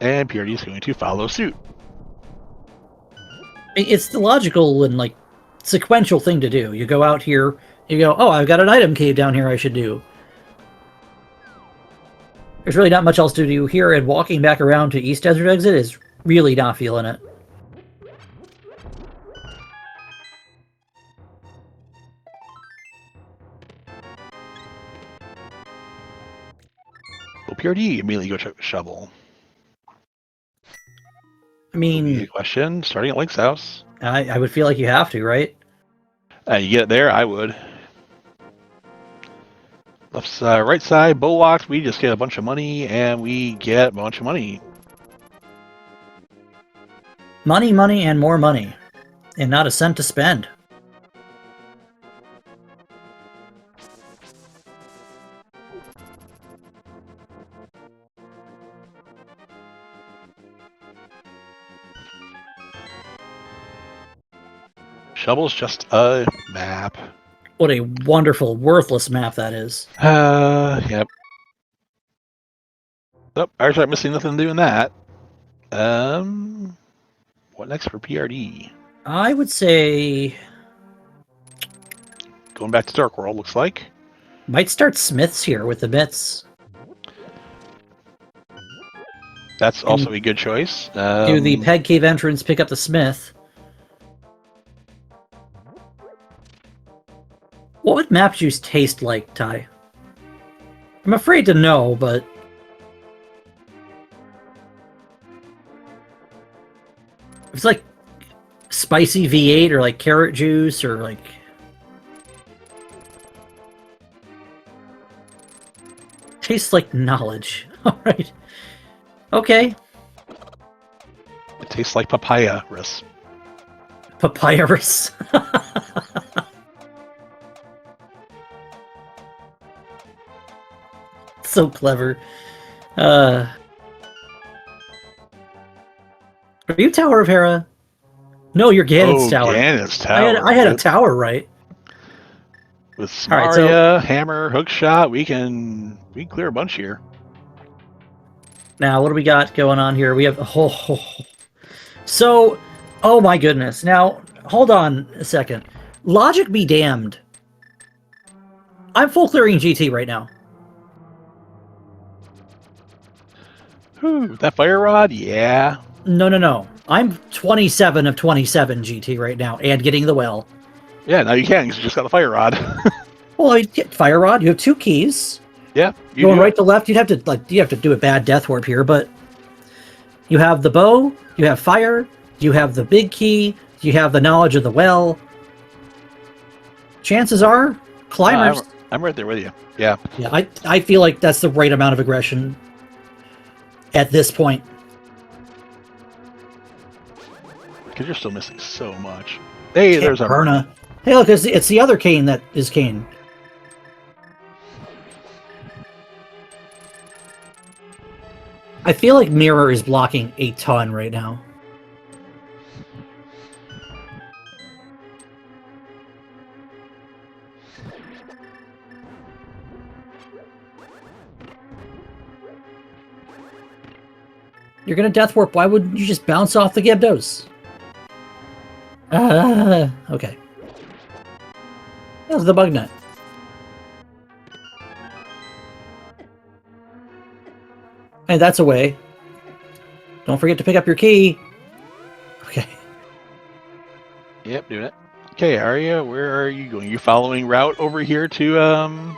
And PRD is going to follow suit. It's the logical and, like, sequential thing to do. You go out here, you go, oh, I've got an item cave down here I should do. There's really not much else to do here, and walking back around to East Desert Exit is really not feeling it. Well, PRD immediately go check the shovel. I mean, question starting at Link's house. I would feel like you have to, right? You get it there, I would. Left side, right side, bullocks. We just get a bunch of money, and we get a bunch of money. Money, money, and more money. And not a cent to spend. Shovel's just a map. What a wonderful, worthless map that is. Yep. Oh, AryaStark missing nothing doing that. What next for PRD? I would say... Going back to Dark World, looks like. Might start Smiths here with the bits. That's also a good choice. Do the Peg Cave entrance, pick up the Smith. What would map juice taste like, Ty? I'm afraid to know, but... It's like spicy V8 or like carrot juice or like... Tastes like knowledge. Alright. Okay. It tastes like papaya, Riss. Papyrus. So clever. Are you Tower of Hera? No, you're Ganon's Tower. Ganon's Tower. I had a tower right. With Smaria, so, Hammer, Hookshot, we can clear a bunch here. Now, what do we got going on here? We have So, oh my goodness. Now, hold on a second. Logic be damned. I'm full clearing GT right now. That fire rod, yeah. No. I'm 27 of 27 GT right now, and getting the well. Yeah, now you can, because you just got the fire rod. Well, you get fire rod. You have 2 keys. Yeah, going right to left. You have to do a bad death warp here, but you have the bow. You have fire. You have the big key. You have the knowledge of the well. Chances are, climbers. I'm right there with you. Yeah. Yeah, I feel like that's the right amount of aggression at this point. Because you're still missing so much. Hey, there's a Perna. Hey, look, it's the other Kane that is Kane. I feel like Mirror is blocking a ton right now. You're gonna death warp. Why wouldn't you just bounce off the Gebdos? Okay. That was the bug nut. And that's a way. Don't forget to pick up your key. Okay. Yep, doing it. Okay, Arya, where are you going? You following route over here to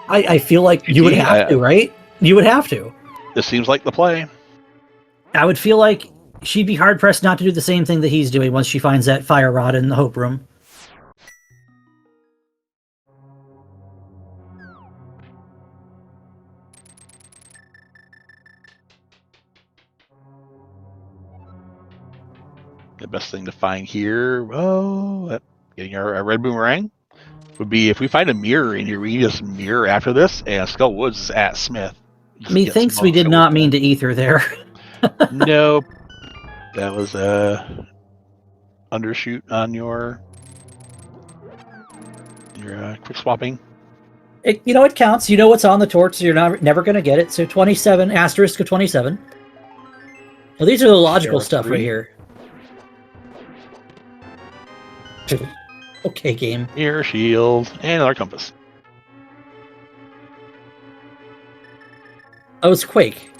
I feel like you would have to, right? You would have to. This seems like the play. I would feel like she'd be hard-pressed not to do the same thing that he's doing once she finds that fire rod in the Hope Room. The best thing to find here, well, getting our red boomerang, would be if we find a mirror in here, we can just mirror after this, and Skull Woods is at Smith. Methinks we did not mean to ether there. Nope. That was a undershoot on your quick swapping. It counts. You know what's on the torch, so you're never going to get it. So 27, asterisk of 27. Well, these are the logical stuff right here. Okay, game. Mirror, shield, and another compass. Oh, it's Quake.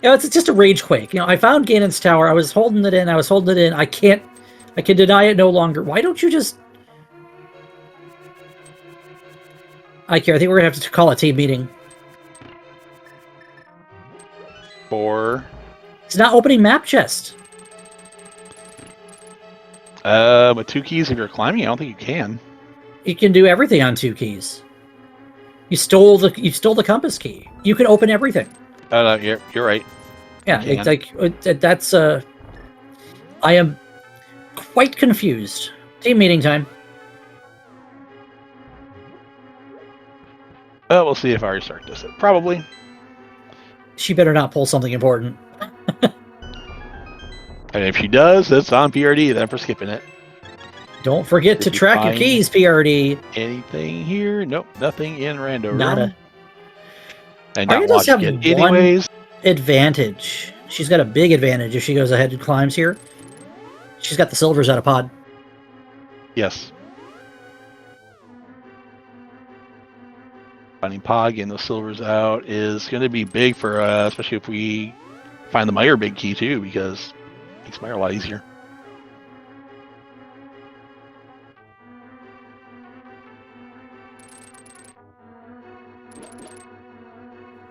It's just a rage quake. I found Ganon's tower. I was holding it in. I can deny it no longer. Why don't you just... I care. I think we're going to have to call a team meeting. It's not opening map chest. With 2 keys, if you're climbing, I don't think you can. You can do everything on 2 keys. You stole the compass key. You can open everything. Oh no, you're right. Yeah, it's like that's I am quite confused. Team meeting time. We'll see if AryaStark does it. Probably. She better not pull something important. And if she does, it's on PRD. Then we're skipping it. Don't forget to track your keys, PRD. Anything here? Nope, nothing in rando. Nada. And not watch it anyways. Advantage. She's got a big advantage if she goes ahead and climbs here. She's got the silvers out of pod. Yes. Finding pod, getting those silvers out is going to be big for especially if we find the Meyer big key too, because it makes Meyer a lot easier.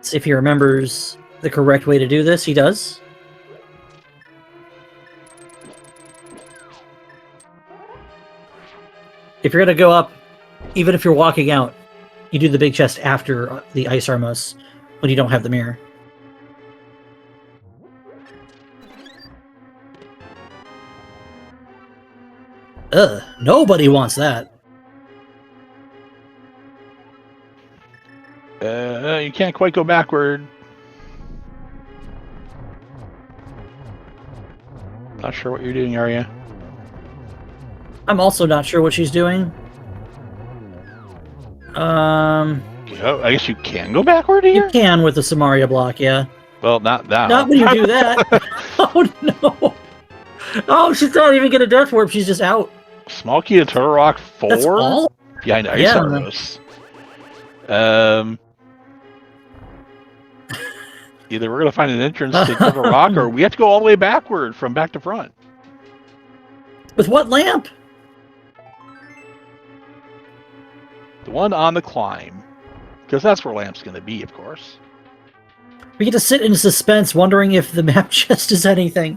See if he remembers the correct way to do this. He does. If you're going to go up, even if you're walking out, you do the big chest after the Ice Armos when you don't have the mirror. Ugh, nobody wants that. You can't quite go backward. Not sure what you're doing, Arya. I'm also not sure what she's doing. I guess you can go backward here? You can with the Samaria block, yeah. Well, not that. Not when you do that. Oh, no. Oh, she's not even going to death warp. She's just out. Small key to Turtle Rock 4? That's all? Behind Ice Yeah. Armos. Either we're going to find an entrance to Turtle Rock, or we have to go all the way backward from back to front. With what lamp? The one on the climb. Because that's where Lamp's going to be, of course. We get to sit in suspense wondering if the map chest is anything.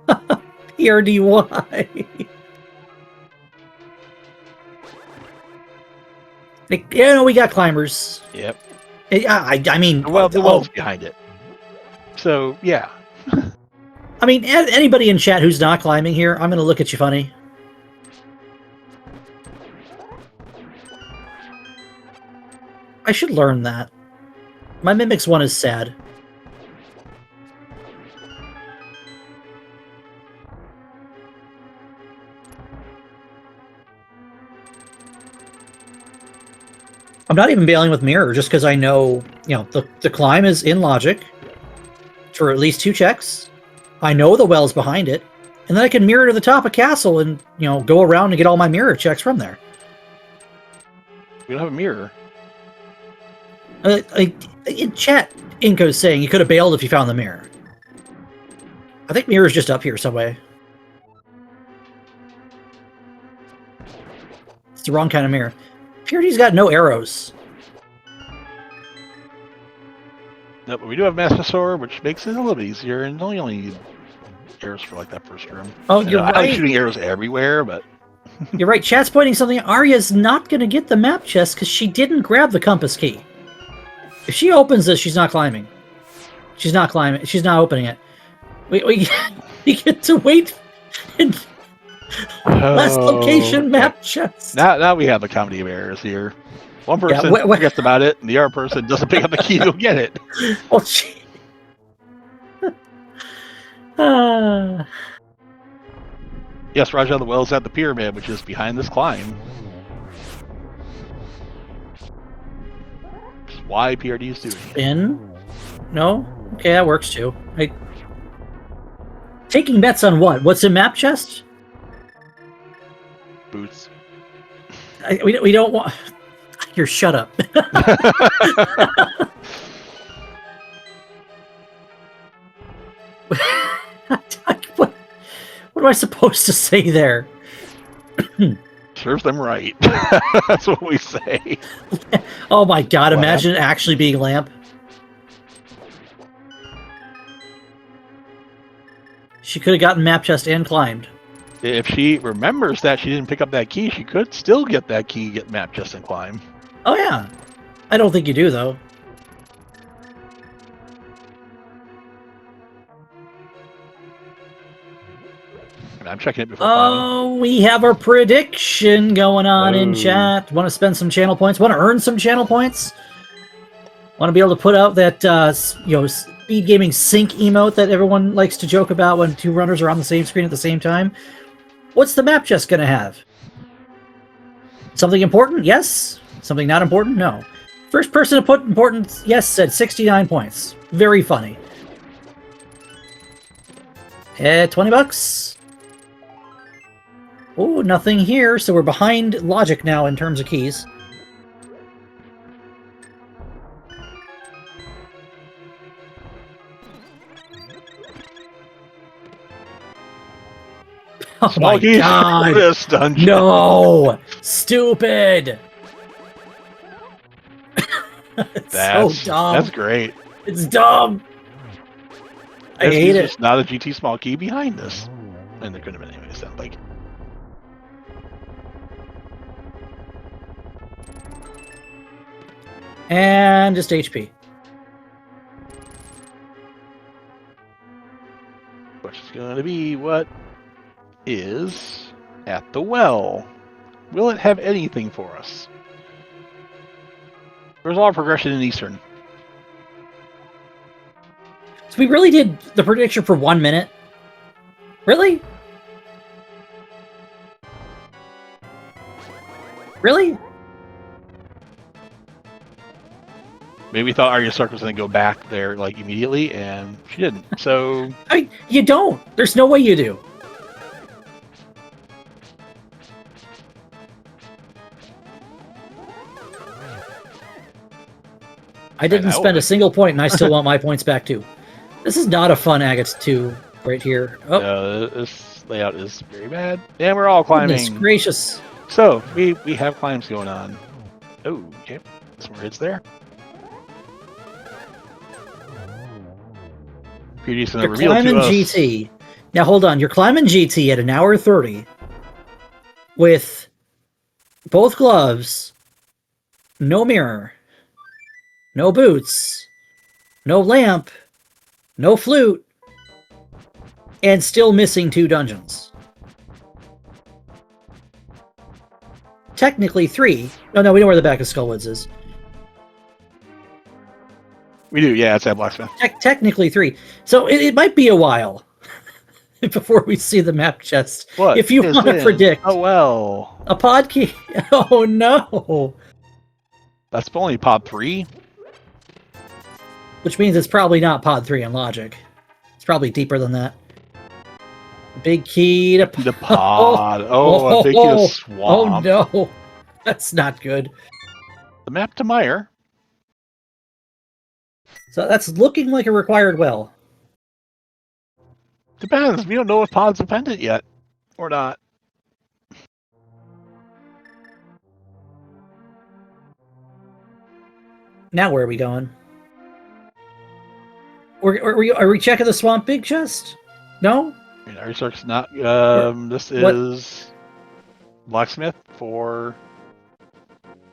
PRDY. We got climbers. Yep. I mean... Well, the wall's behind it. So, yeah. I mean, anybody in chat who's not climbing here, I'm going to look at you funny. I should learn that. My Mimics one is sad. I'm not even bailing with mirror just because I know, the climb is in logic for at least 2 checks. I know the well's behind it, and then I can mirror to the top of castle and, go around and get all my mirror checks from there. We don't have a mirror. In chat, Inko's saying you could have bailed if you found the mirror. I think mirror's just up here some way. It's the wrong kind of mirror. Purity's got no arrows. No, but we do have Master Sword, which makes it a little bit easier, and only need arrows for that first room. Oh, you're right. I'm shooting arrows everywhere, but you're right. Chat's pointing something. Arya's not going to get the map chest because she didn't grab the compass key. If she opens this, she's not climbing. She's not climbing. She's not opening it. We get to wait in last location map chest. Now we have a comedy of errors here. One person Yeah, forgets about it, and the other person doesn't pick up the key to go get it. Oh, gee. Yes, Raja the Well is at the pyramid, which is behind this climb. Which is why PRD is doing it. Spin? No? Okay, that works too. Taking bets on what? What's in map chest? Boots. We don't want... Here, shut up. What am I supposed to say there? Serves them right. That's what we say. Oh my god, imagine it actually being lamp. She could have gotten map chest and climbed. If she remembers that she didn't pick up that key, she could still get that key, get map chest, and climb. Oh yeah. I don't think you do, though. And I'm checking it before climbing. We have our prediction going on in chat. Want to spend some channel points? Want to earn some channel points? Want to be able to put out that SpeedGaming sync emote that everyone likes to joke about when two runners are on the same screen at the same time? What's the map chest going to have? Something important? Yes. Something not important? No. First person to put important yes said 69 points. Very funny. 20 bucks. Oh, nothing here, so we're behind logic now in terms of keys. Oh my god! This dungeon. No! Stupid! It's so dumb. That's great. It's dumb! I hate it. It's not a GT small key behind this. And there could have been anyway, sound like. And just HP. Which is going to be what is at the well. Will it have anything for us? There's a lot of progression in Eastern. So we really did the prediction for 1 minute? Really? Really? Maybe we thought AryaStark was going to go back there like immediately, and she didn't. So you don't. There's no way you do. I didn't spend a single point, and I still want my points back too. This is not a fun Agates 2 right here. Oh, this layout is very bad. And we're all climbing. Goodness gracious. So we have climbs going on. Oh, okay. Some more hits there. You're climbing GT. Now hold on. You're climbing GT at 1:30 with both gloves, no mirror, no boots, no lamp, no flute, and still missing 2 dungeons. Technically 3. Oh no, we know where the back of Skullwoods is. We do, yeah, it's at Blacksmith. Technically 3. So it might be a while before we see the map chest. What if you want to predict. Oh, well. A pod key. Oh, no. That's only pod 3. Which means it's probably not pod 3 in logic. It's probably deeper than that. Big key to pod. The pod. Oh, a big key to swamp. Oh, no. That's not good. The map to Mire. So that's looking like a required well. Depends. We don't know if pod's dependent yet. Or not. Now where are we going? Are we checking the swamp big chest? No? AryaStark's not. This is what? Blacksmith for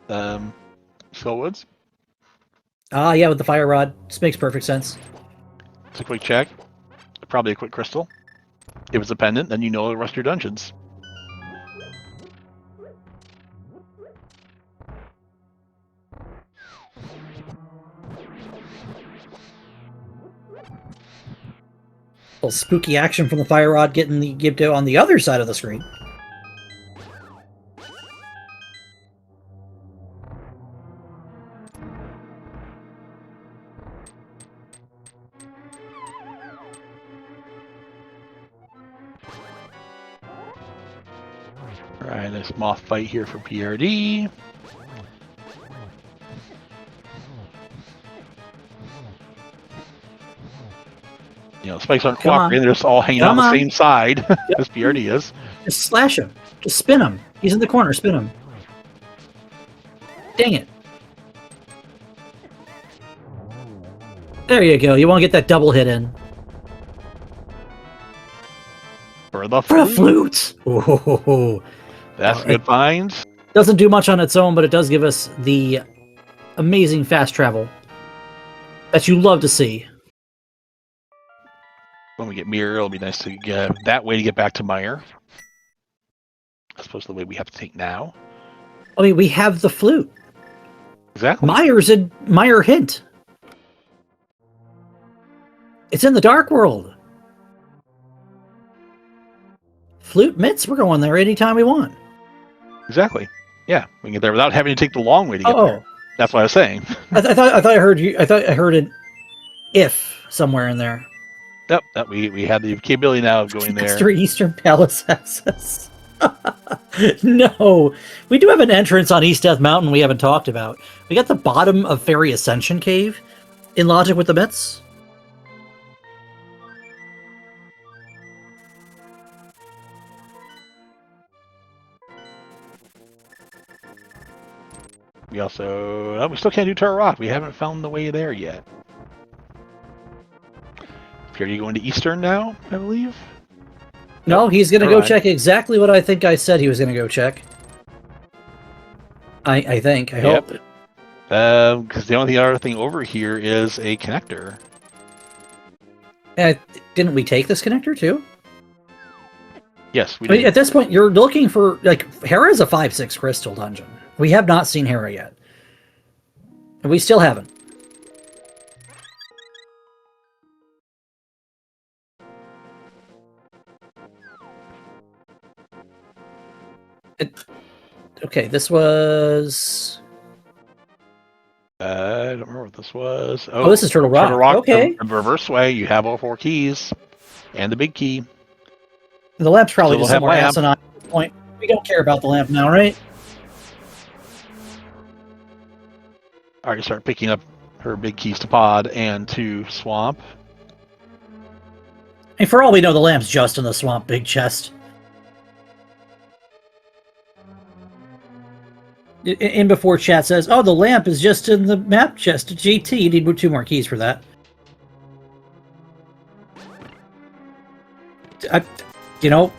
Skullwoods. Ah, yeah, with the fire rod. This makes perfect sense. It's a quick check. Probably a quick crystal. If it's a pendant, then you know the rest of your dungeons. Little spooky action from the fire rod getting the Gibdo on the other side of the screen. Alright, nice moth fight here for PRD. You know, spikes aren't cooperating, they're just all hanging out on the same side as PRD is. Just slash him. Just spin him. He's in the corner, spin him. Dang it. There you go. You want to get that double hit in. For the flute! Oh, that's good finds. Doesn't do much on its own, but it does give us the amazing fast travel that you love to see. When we get Mirror, it'll be nice to get that way to get back to Meyer. As opposed to the way we have to take now. I mean, we have the flute. Exactly. Meyer hint. It's in the Dark World. Flute mitts, we're going there anytime we want. Exactly. Yeah, we can get there without having to take the long way to get there. That's what I was saying. I thought I heard you. I thought I heard an if somewhere in there. Yep, we have the capability now of going there. Extra Eastern Palace access. No, we do have an entrance on East Death Mountain we haven't talked about. We got the bottom of Fairy Ascension Cave in logic with the mitts. We also... we still can't do Turret Rock. We haven't found the way there yet. Are you going to Eastern now, I believe? No, he's going to go check exactly what I think I said he was going to go check. I think. I hope. Because the only other thing over here is a connector. Didn't we take this connector too? Yes, we did. At this point, you're looking for... Hera is a 5/6 crystal dungeon. We have not seen Hera yet. And we still haven't. Okay, this was... I don't remember what this was. Oh, this is Turtle Rock. Turtle Rock, okay. The reverse way, you have all 4 keys. And the big key. The lamp's probably just somewhere asinine at this point. We don't care about the lamp now, right? Alright, start picking up her big keys to Pod and to Swamp. And for all we know, the lamp's just in the Swamp big chest. In before chat says, oh, the lamp is just in the map chest. GT, you need 2 more keys for that. You know,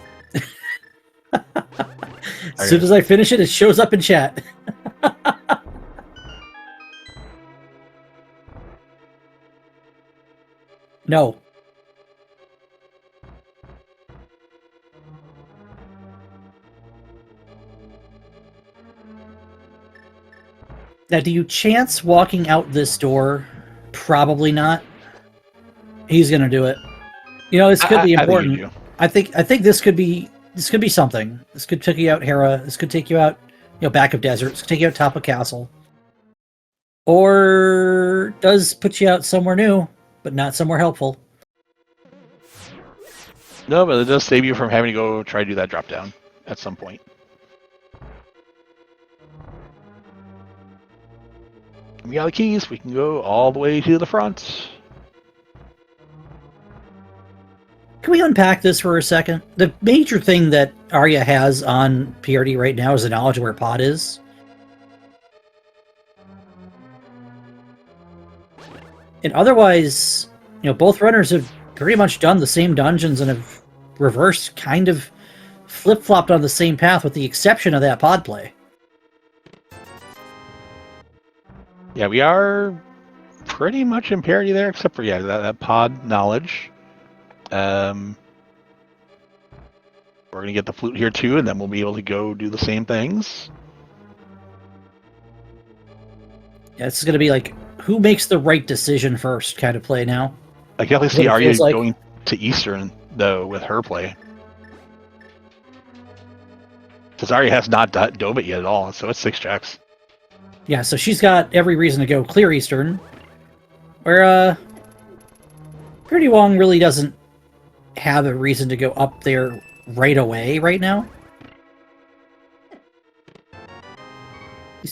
as soon as I finish it, it shows up in chat. No. Now, do you chance walking out this door? Probably not. He's gonna do it. You know, this could be important. I think this could be something. This could take you out Hera. This could take you out, back of desert. This could take you out top of castle. Or does put you out somewhere new, but not somewhere helpful. No, but it does save you from having to go try to do that drop down at some point. We got the keys. We can go all the way to the front. Can we unpack this for a second? The major thing that Arya has on PRD right now is the knowledge of where Pod is. And otherwise, both runners have pretty much done the same dungeons and have reversed, kind of flip-flopped on the same path with the exception of that Pod play. Yeah, we are pretty much in parity there, except for that pod knowledge. We're gonna get the flute here too, and then we'll be able to go do the same things. Yeah, this is gonna be like who makes the right decision first kind of play now. I can definitely see Arya going to Eastern though with her play. Because Arya has not dove it yet at all, so it's 6 checks. Yeah, so she's got every reason to go clear Eastern. Where, prdwong really doesn't have a reason to go up there right away right now.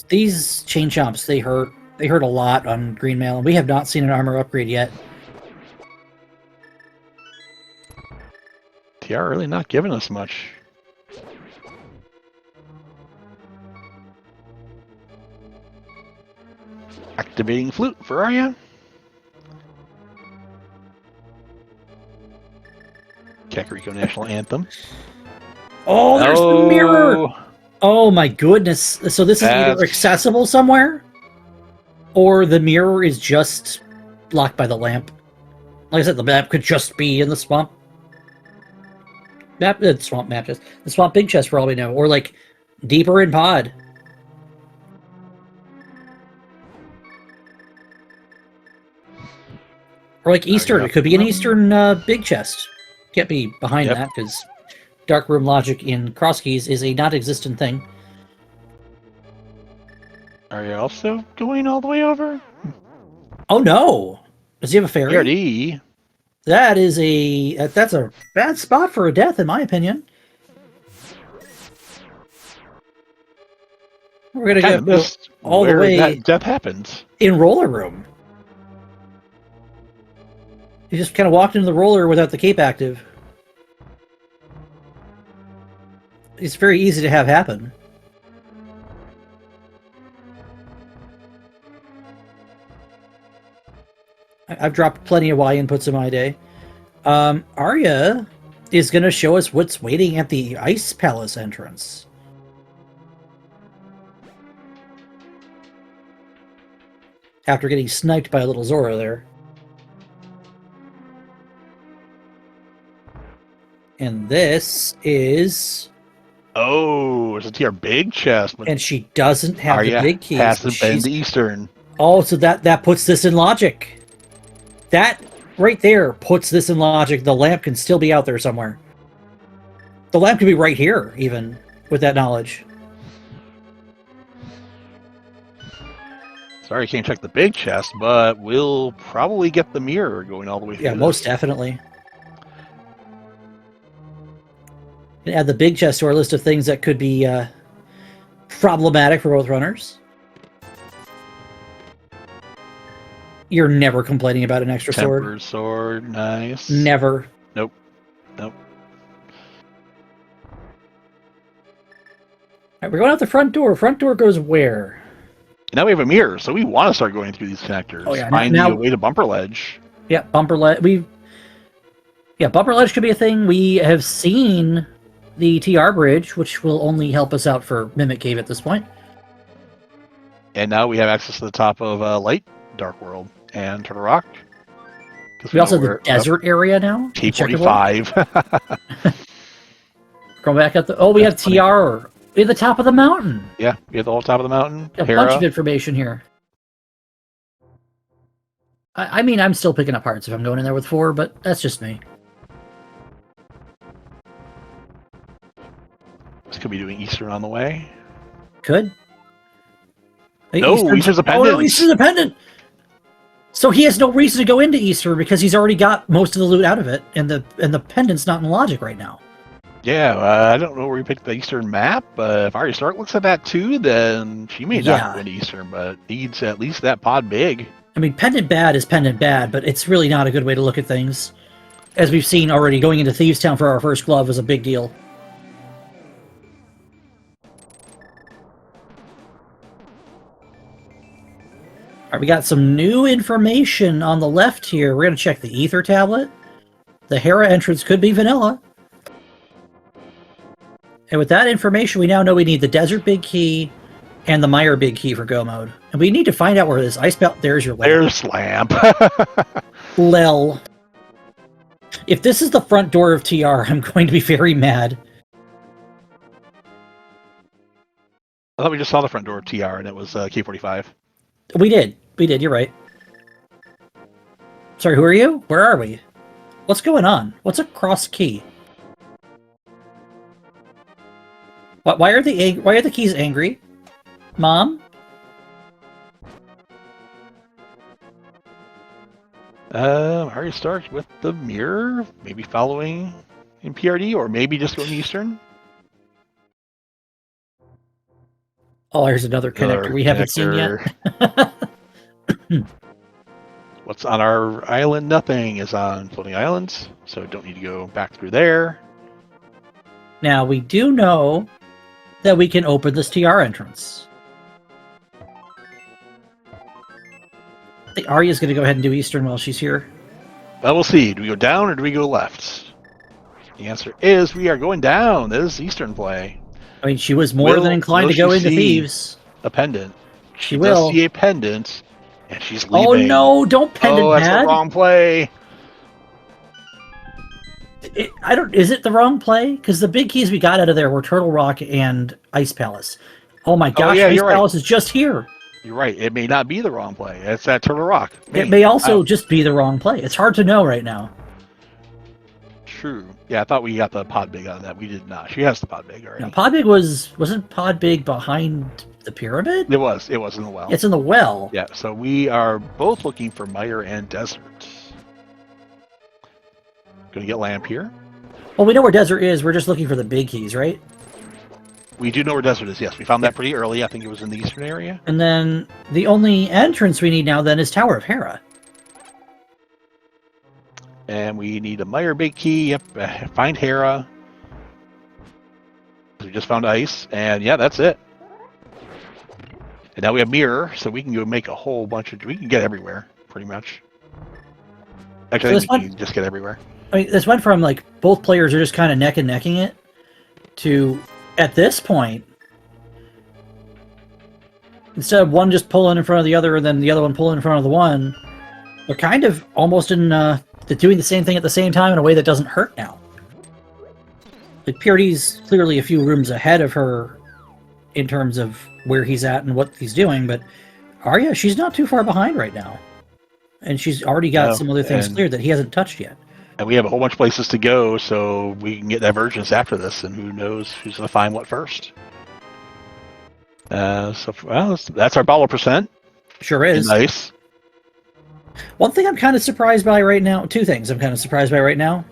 These chain chomps, they hurt. They hurt a lot on Green Mail, and we have not seen an armor upgrade yet. TR really not giving us much. Activating flute for Arya. Kakariko National Anthem. Oh, there's the mirror! Oh my goodness. So this is either accessible somewhere, or the mirror is just blocked by the lamp. Like I said, the map could just be in the swamp. Swamp map chest. The swamp big chest for all we know. Or like deeper in pod. Or like Eastern. It could be an Eastern big chest. Can't be behind that because dark room logic in cross keys is a not-existent thing. Are you also going all the way over? Oh no! Does he have a fairy? PRD. That is that's a bad spot for a death, in my opinion. We're gonna go all the way. That death happens in roller room. He just kind of walked into the roller without the cape active. It's very easy to have happen. I've dropped plenty of Y inputs in my day. Arya is going to show us what's waiting at the Ice Palace entrance. After getting sniped by a little Zora there. And this is... Oh, it's a TR big chest. And she doesn't have the big keys. Hasn't been to Eastern. Oh, so that puts this in logic. That right there puts this in logic. The lamp can still be out there somewhere. The lamp could be right here, even, with that knowledge. Sorry, I can't check the big chest, but we'll probably get the mirror going all the way through. Yeah, most definitely. And add the big chest to our list of things that could be problematic for both runners. You're never complaining about an extra sword. Tempered sword, nice. Never. Nope. All right, we're going out the front door. Front door goes where? Now we have a mirror, so we want to start going through these connectors. Oh, yeah. Find the way to bumper ledge. Yeah, bumper ledge. Bumper ledge could be a thing. We have seen the TR bridge, which will only help us out for Mimic Cave at this point. And now we have access to the top of Light Dark World and Turtle Rock. We also have the desert area now. T45. Going back up the... Oh, we have TR. We have the top of the mountain. Yeah, we have the whole top of the mountain. A bunch of information here. I mean, I'm still picking up hearts if I'm going in there with 4, but that's just me. This could be doing Eastern on the way. Could. No, Eastern's a pendant. Oh, no, Eastern's a pendant! So he has no reason to go into Eastern because he's already got most of the loot out of it, and the pendant's not in logic right now. Yeah, I don't know where you picked the Eastern map, but if AryaStark looks at that too, then she may not go into Eastern, but needs at least that pod big. I mean, pendant bad is pendant bad, but it's really not a good way to look at things. As we've seen already, going into Thieves Town for our first glove was a big deal. Alright, we got some new information on the left here. We're going to check the Ether tablet. The Hera entrance could be vanilla. And with that information, we now know we need the Desert Big Key And the Meyer big key for go mode. And we need to find out where this ice belt. There's your lamp. There's lamp. Lel. If this is the front door of TR, I'm going to be very mad. I thought we just saw the front door of TR and it was K45. We did. You're right. Sorry, who are you? Where are we? What's going on? What's a cross key? Why are the keys angry? Mom? AryaStark with the mirror, maybe following in PRD, or maybe just going Eastern. Oh, there's another connector we haven't seen yet. What's on our island? Nothing is on floating islands, so don't need to go back through there. Now, we do know that we can open this TR entrance. I think Arya's going to go ahead and do Eastern while she's here. Well, we'll see. Do we go down or do we go left? The answer is we are going down. This is Eastern play. I mean, she was more than inclined to go into Thieves. A pendant. She will. Does see a pendant, and she's leaving. Oh no! Don't pendant. Oh, that's the wrong play. Is it the wrong play? Because the big keys we got out of there were Turtle Rock and Ice Palace. Oh my gosh! Ice Palace is just here. You're right. It may not be the wrong play. It's at Turtle Rock. It may also just be the wrong play. It's hard to know right now. True. Yeah, I thought we got the pod big out of that. We did not. She has the pod big already. No, pod big wasn't pod big behind the pyramid? It was. It was in the well. It's in the well. Yeah. So we are both looking for Meyer and Desert. Gonna get lamp here. Well, we know where Desert is. We're just looking for the big keys, right? We do know where Desert is. Yes, we found that pretty early. I think it was in the eastern area. And then the only entrance we need now then is Tower of Hera. And we need a Meyer big key. Yep, find Hera. We just found ice, and yeah, that's it. And now we have mirror, so we can go make a whole bunch of. We can get everywhere, pretty much. Actually, so I think we can just get everywhere. I mean, this went from like both players are just kind of neck and necking it to at this point, instead of one just pulling in front of the other and then the other one pulling in front of the one, they're kind of almost in. They're doing the same thing at the same time in a way that doesn't hurt now. Like PRD's clearly a few rooms ahead of her in terms of where he's at and what he's doing, but Arya, she's not too far behind right now. And she's already got some other things cleared that he hasn't touched yet. And we have a whole bunch of places to go, so we can get divergence after this, and who knows who's going to find what first. That's our bottle percent. Sure is. Nice. One thing I'm kind of surprised by right now, two things I'm kind of surprised by right now.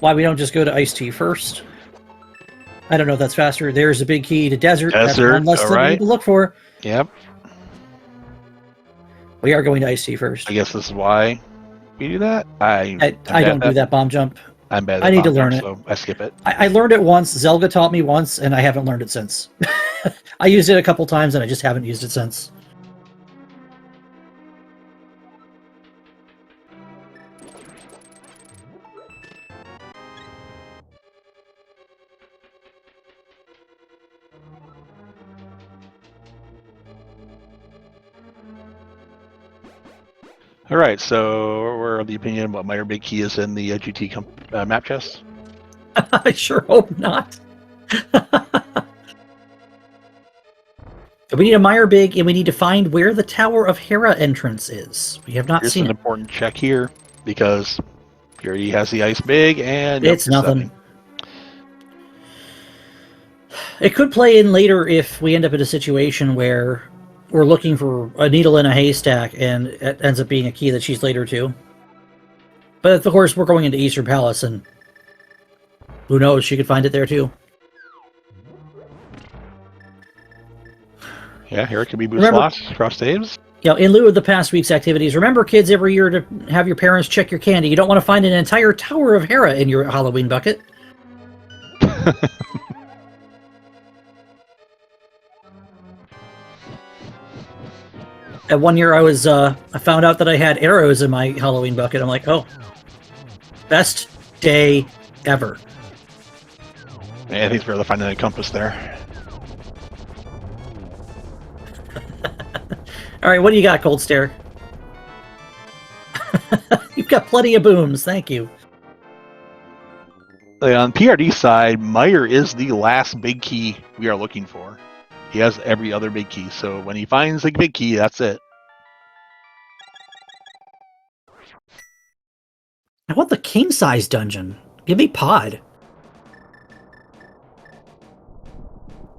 Why we don't just go to Iced Tea first. I don't know if that's faster. There's a big key to Desert. That's one less thing we need to look for. Yep. We are going to Iced Tea first. I guess this is why we do that. I don't do that bomb jump. I'm bad at I need to learn it. So I skip it. I learned it once. Zelga taught me once, and I haven't learned it since. I used it a couple times, and I just haven't used it since. All right, so we're of the opinion what Meyer big key is in the GT map chest. I sure hope not. We need a Meyer big, and we need to find where the Tower of Hera entrance is. We have not seen it. Here's an important check here, because he already has the ice big, and it's nothing. It could play in later if we end up in a situation where we're looking for a needle in a haystack, and it ends up being a key that she's later to. But of course, we're going into Eastern Palace, and who knows, she could find it there too. Yeah, here it could be boost loss across saves. You know, in lieu of the past week's activities, remember, kids, every year to have your parents check your candy. You don't want to find an entire Tower of Hera in your Halloween bucket. At one year, I found out that I had arrows in my Halloween bucket. I'm like, oh, best day ever. Yeah, I think it's better to find a compass there. All right, what do you got, Cold Stare? You've got plenty of booms. Thank you. On PRD side, Meyer is the last big key we are looking for. He has every other big key, so when he finds the big key, that's it. I want the king-size dungeon. Give me pod.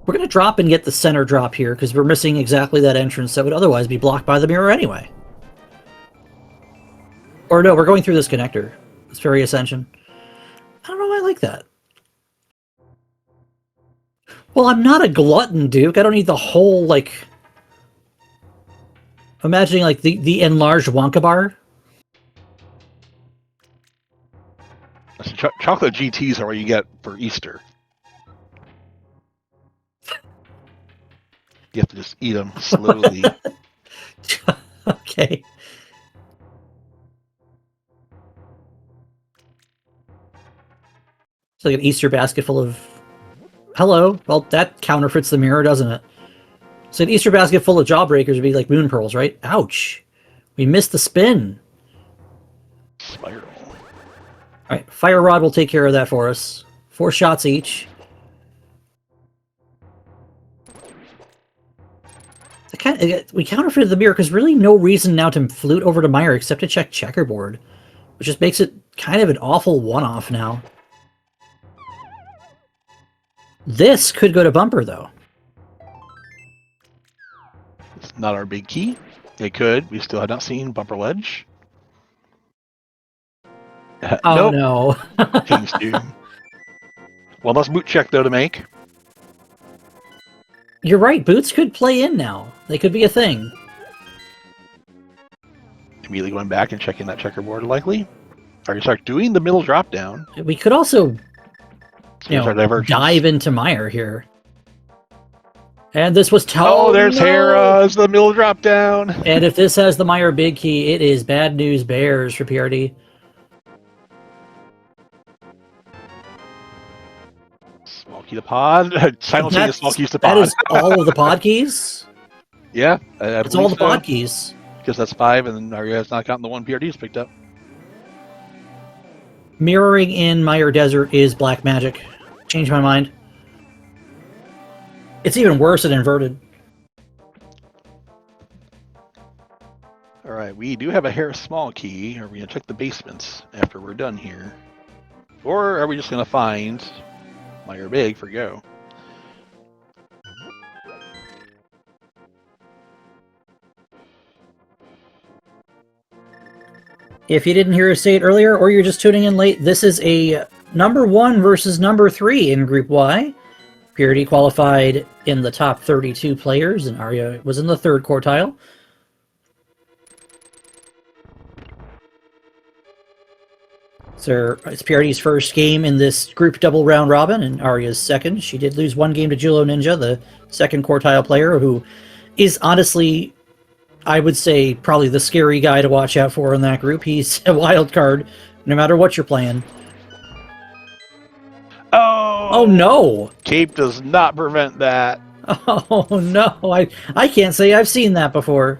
We're going to drop and get the center drop here, because we're missing exactly that entrance that would otherwise be blocked by the mirror anyway. Or no, we're going through this connector. This Fairy Ascension. I don't know why I like that. Well, I'm not a glutton, Duke. I don't need the whole, like... Imagining, like, the enlarged Wonka bar. Chocolate GTs are what you get for Easter. You have to just eat them slowly. Okay. It's like an Easter basket full of... Hello. Well, that counterfeits the mirror, doesn't it? So an Easter basket full of jawbreakers would be like moon pearls, right? Ouch. We missed the spin. Spiral. All right, Fire Rod will take care of that for us. 4 shots each. We counterfeited the mirror because really no reason now to flute over to Meyer except to check checkerboard, which just makes it kind of an awful one-off now. This could go to bumper, though. It's not our big key. It could. We still have not seen bumper ledge. Oh, nope. no. King's Doom. Well, let's boot check, though, to make. You're right. Boots could play in now. They could be a thing. Immediately going back and checking that checkerboard, likely. AryaStark doing the middle drop down. We could also, dive into Meyer here. And this was Oh, there's Hera. It's the middle drop down. And if this has the Meyer big key, it is bad news bears for PRD. Small key to pod. Simultaneous small keys to pod. That is all of the pod keys? Yeah. It's all the pod keys. Because that's 5, and then Arya has not gotten the 1 PRD's picked up. Mirroring in Meyer Desert is black magic. Change my mind. It's even worse than inverted. Alright, we do have a Hera small key. Are we going to check the basements after we're done here? Or are we just going to find Meyer big for go? If you didn't hear us say it earlier, or you're just tuning in late, this is a number 1 versus number 3 in Group Y. PRD qualified in the top 32 players, and Arya was in the 3rd quartile. So it's PRD's first game in this group double round robin, and Arya's second. She did lose 1 game to Julo Ninja, the 2nd quartile player, who is honestly, I would say, probably the scary guy to watch out for in that group. He's a wild card, no matter what you're playing. Oh no! Cape does not prevent that. Oh no! I can't say I've seen that before.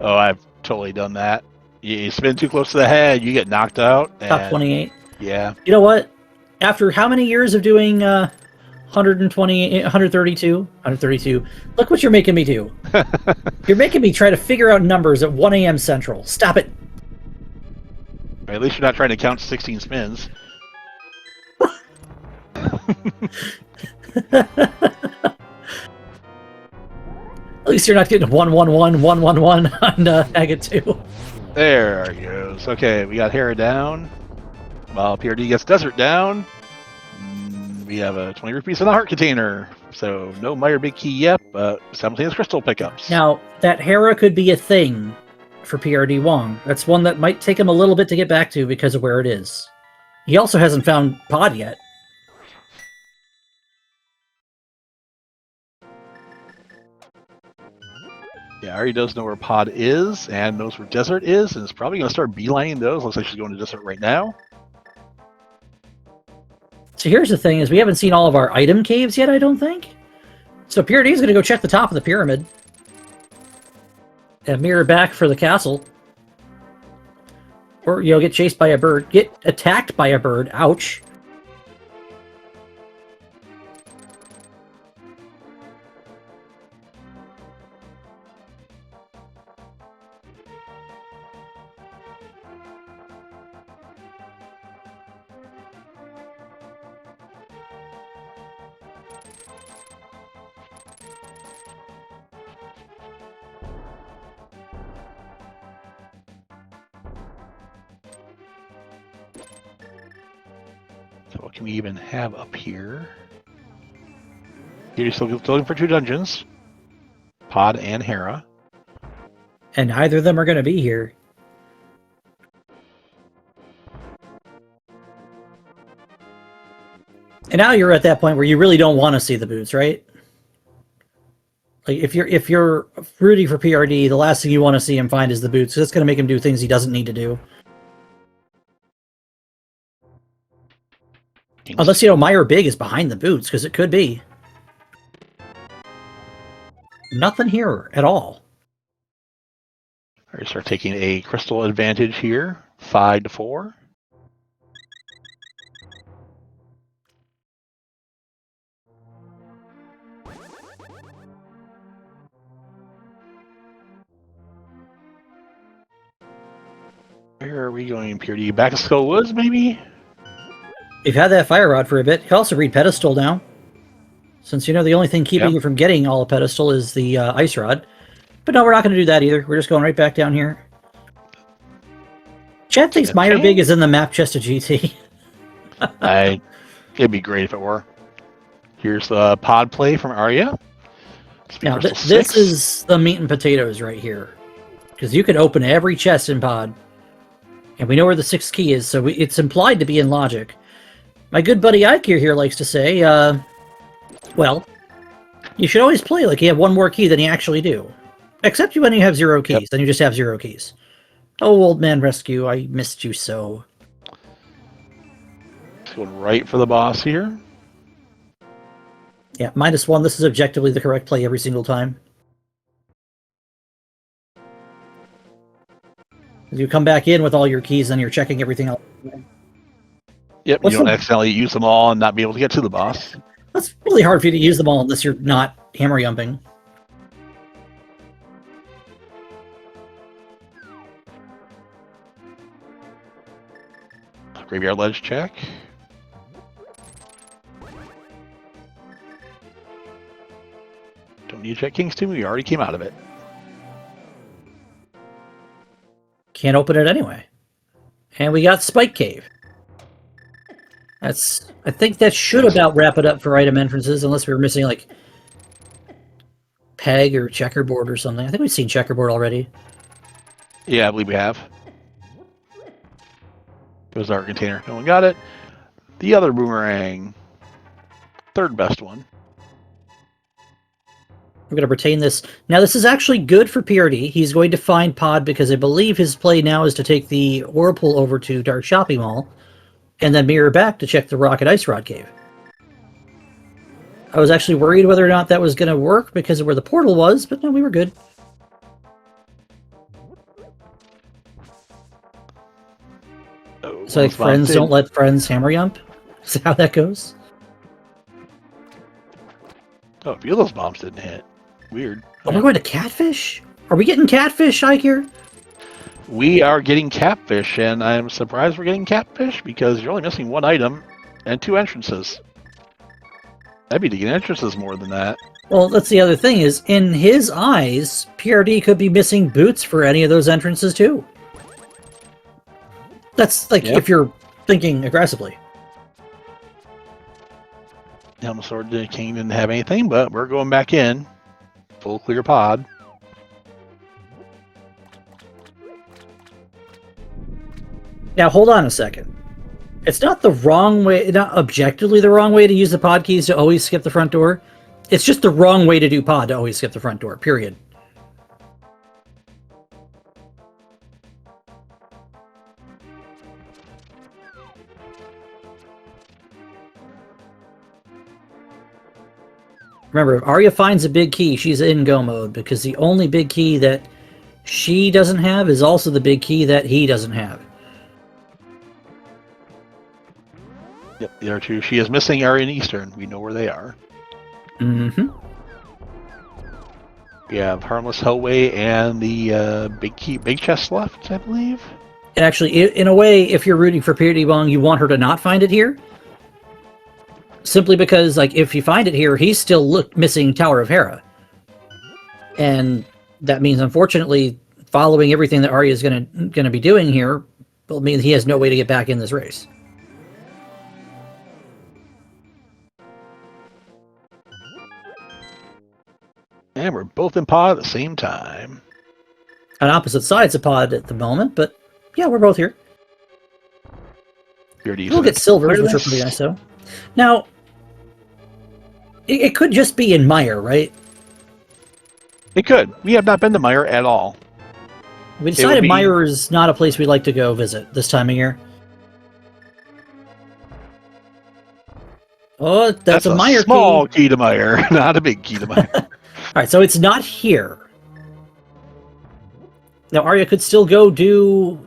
Oh, I've totally done that. You spin too close to the head, you get knocked out. Top 28. Yeah. You know what? After how many years of doing 132, look what you're making me do. You're making me try to figure out numbers at 1 a.m. Central. Stop it. At least you're not trying to count 16 spins. At least you're not getting 111, 111 on Agate 2. There he goes. Okay, we got Hera down. While PRD gets Desert down. We have a 20 rupees in the heart container. So no Meyer big key yet, but simultaneous crystal pickups. Now, that Hera could be a thing for prdwong. That's one that might take him a little bit to get back to because of where it is. He also hasn't found pod yet. Yeah, Arya does know where pod is and knows where desert is, and is probably going to start beelining those. Looks like she's going to desert right now. So here's the thing: is we haven't seen all of our item caves yet. I don't think. So PRD is going to go check the top of the pyramid and mirror back for the castle, or get chased by a bird, get attacked by a bird. Ouch. So what can we even have up here? You're still looking for 2 dungeons. Pod and Hera. And neither of them are going to be here. And now you're at that point where you really don't want to see the boots, right? Like if you're rooting for PRD, the last thing you want to see him find is the boots. So that's going to make him do things he doesn't need to do. Unless, Meyer Big is behind the boots, because it could be. Nothing here at all. All right, start taking a crystal advantage here. 5-4. Where are we going, PRD? Back to Skull Woods, maybe? You've had that fire rod for a bit. You can also read pedestal now. Since the only thing keeping you from getting all a pedestal is the ice rod. But no, we're not going to do that either. We're just going right back down here. Chad thinks Meyer Big is in the map chest of GT. It'd be great if it were. Here's the pod play from Arya. Now, this is the meat and potatoes right here. Because you can open every chest in pod. And we know where the 6th key is, so it's implied to be in logic. My good buddy Ike here likes to say, well, you should always play like you have one more key than you actually do. Except when you have 0 keys, then you just have 0 keys. Oh, old man rescue, I missed you so. Going right for the boss here. Yeah, -1. This is objectively the correct play every single time. You come back in with all your keys, and you're checking everything else. Yep, you don't accidentally use them all and not be able to get to the boss. That's really hard for you to use them all unless you're not hammer yumping. Graveyard ledge check. Don't need to check King's Tomb, we already came out of it. Can't open it anyway. And we got Spike Cave. I think that should about wrap it up for item entrances, unless we were missing like Peg or Checkerboard or something. I think we've seen Checkerboard already. Yeah, I believe we have. It was our container. No one got it. The other boomerang. 3rd best one. We're going to retain this. Now, this is actually good for PRD. He's going to find Pod because I believe his play now is to take the Whirlpool over to Dark Shopping Mall and then mirror back to check the Rocket Ice Rod Cave. I was actually worried whether or not that was going to work because of where the portal was, but no, we were good. So, like, friends don't let friends hammer yump? Is that how that goes? Oh, a few of those bombs didn't hit. Weird. Oh, we're going to Catfish? Are we getting Catfish, Ike, here? We are getting Catfish, and I'm surprised we're getting Catfish because you're only missing 1 item and 2 entrances. I'd be digging entrances more than that. Well, that's the other thing is, in his eyes, PRD could be missing boots for any of those entrances, too. That's, like, if you're thinking aggressively. Helm Sword King didn't have anything, but we're going back in. Full clear pod. Now, hold on a second. It's not the wrong way, not objectively the wrong way to use the pod keys to always skip the front door. It's just the wrong way to do pod to always skip the front door, period. Remember, if Arya finds a big key, she's in go mode, because the only big key that she doesn't have is also the big key that he doesn't have. Yep, the other two. She is missing Arya and Eastern. We know where they are. Mm-hmm. We have Harmless Hellway and the big chest left, I believe. And actually, in a way, if you're rooting for prdwong, you want her to not find it here. Simply because, like, if you find it here, he's still missing Tower of Hera. And that means, unfortunately, following everything that Arya is gonna be doing here will mean he has no way to get back in this race. And we're both in pod at the same time. On opposite sides of pod at the moment, but yeah, we're both here. We'll get silvers, which are pretty nice, though. Now, it could just be in Mire, right? It could. We have not been to Mire at all. We decided Mire is not a place we'd like to go visit this time of year. Oh, that's a Mire key. Small key to Mire, not a big key to Mire. All right, so it's not here. Now, Arya could still go do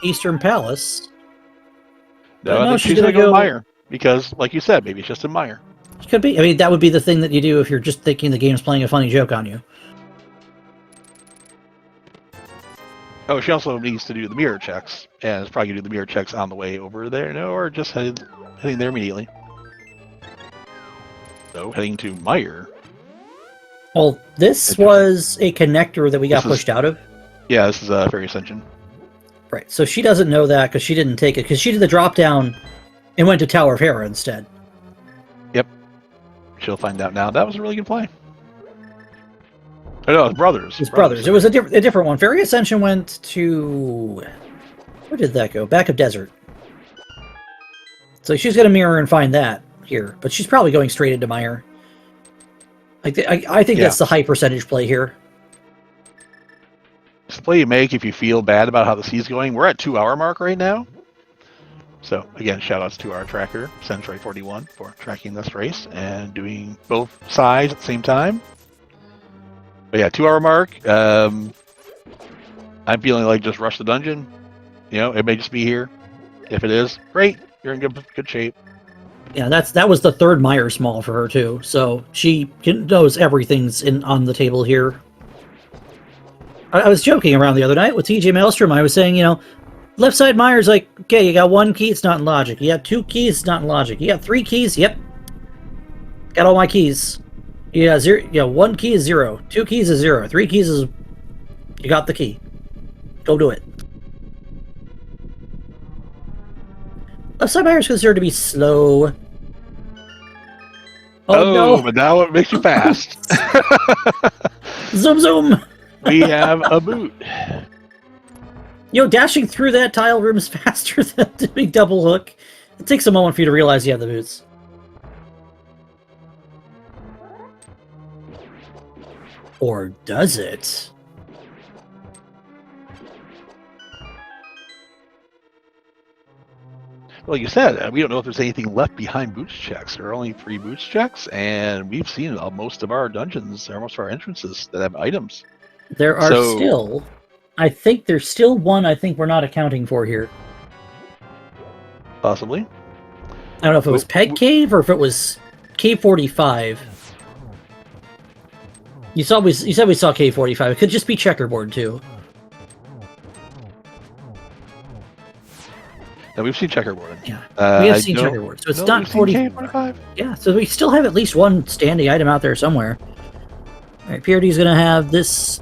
Eastern Palace. No, I think she's going to go Mire. Because, like you said, maybe it's just in Mire. Could be. I mean, that would be the thing that you do if you're just thinking the game's playing a funny joke on you. Oh, she also needs to do the mirror checks. And it's probably going to do the mirror checks on the way over there. No, or just heading there immediately. So, heading to Mire. Well, this was a connector that we got pushed out of. Yeah, this is a Fairy Ascension. Right, so she doesn't know that because she didn't take it, because she did the drop down and went to Tower of Hera instead. Yep. She'll find out now. That was a really good play. Oh, no, it's Brothers. It's Brothers. It was a different one. Fairy Ascension went to... Where did that go? Back of Desert. So she's going to mirror and find that here, but she's probably going straight into Mire. I think that's the high percentage play here. It's the play you make if you feel bad about how the sea's going. We're at 2-hour mark right now. So, again, shout-outs to our tracker, Centroid41, for tracking this race and doing both sides at the same time. But yeah, 2-hour mark. I'm feeling like just rush the dungeon. You know, it may just be here. If it is, great. You're in good shape. Yeah, that was the third Mire small for her, too. So she knows everything's on the table here. I was joking around the other night with TJ Maelstrom. I was saying, you know, left side Mire's like, okay, you got 1 key, it's not in logic. You got 2 keys, it's not in logic. You got 3 keys, yep. Got all my keys. You got 0. You know, 1 key is 0. 2 keys is 0. 3 keys is... You got the key. Go do it. Left side Mire's considered to be slow. Oh no! But now it makes you fast. Zoom, zoom! We have a boot. You know, dashing through that tile room is faster than the big double hook. It takes a moment for you to realize you have the boots. Or does it? Well, you said, we don't know if there's anything left behind boots checks. There are only 3 boots checks, and we've seen most of our dungeons, or most of our entrances that have items. There are still... I think there's still one I think we're not accounting for here. Possibly. I don't know if it was Peg Cave or if it was K45. You said we saw K45. It could just be Checkerboard, too. No, we've seen Checkerboard. Yeah, we have seen Checkerboard. So it's not 45. Yeah, so we still have at least one standing item out there somewhere. All right, PRD's going to have this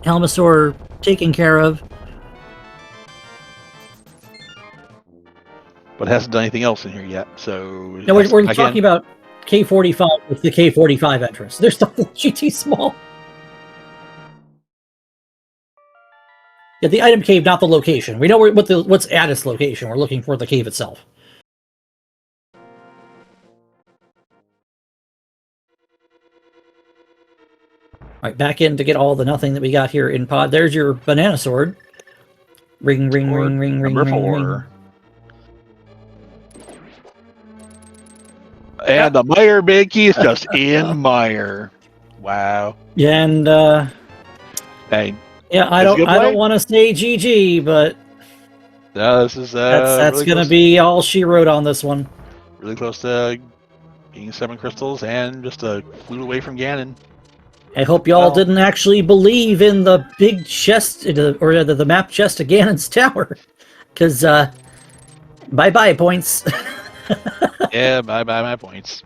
Helmasaur taken care of. But hasn't done anything else in here yet, so... No, we're talking about K45 with the K45 entrance. There's the GT small. Yeah, the item cave, not the location. We know what's at its location. We're looking for the cave itself. Alright, back in to get all the nothing that we got here in pod. There's your banana sword. Ring, ring, ring, ring, ring, ring, ring. And the Meyer big key is just in Meyer. Wow. Yeah, and Hey, yeah, I it's a don't good I don't play. want to say GG, but No, this is that's really gonna close. be all she wrote on this one. Really close to getting 7 crystals and just a flute away from Ganon. I hope y'all didn't actually believe in the big chest, or the map chest of Ganon's tower, because bye-bye points. Yeah, bye my points.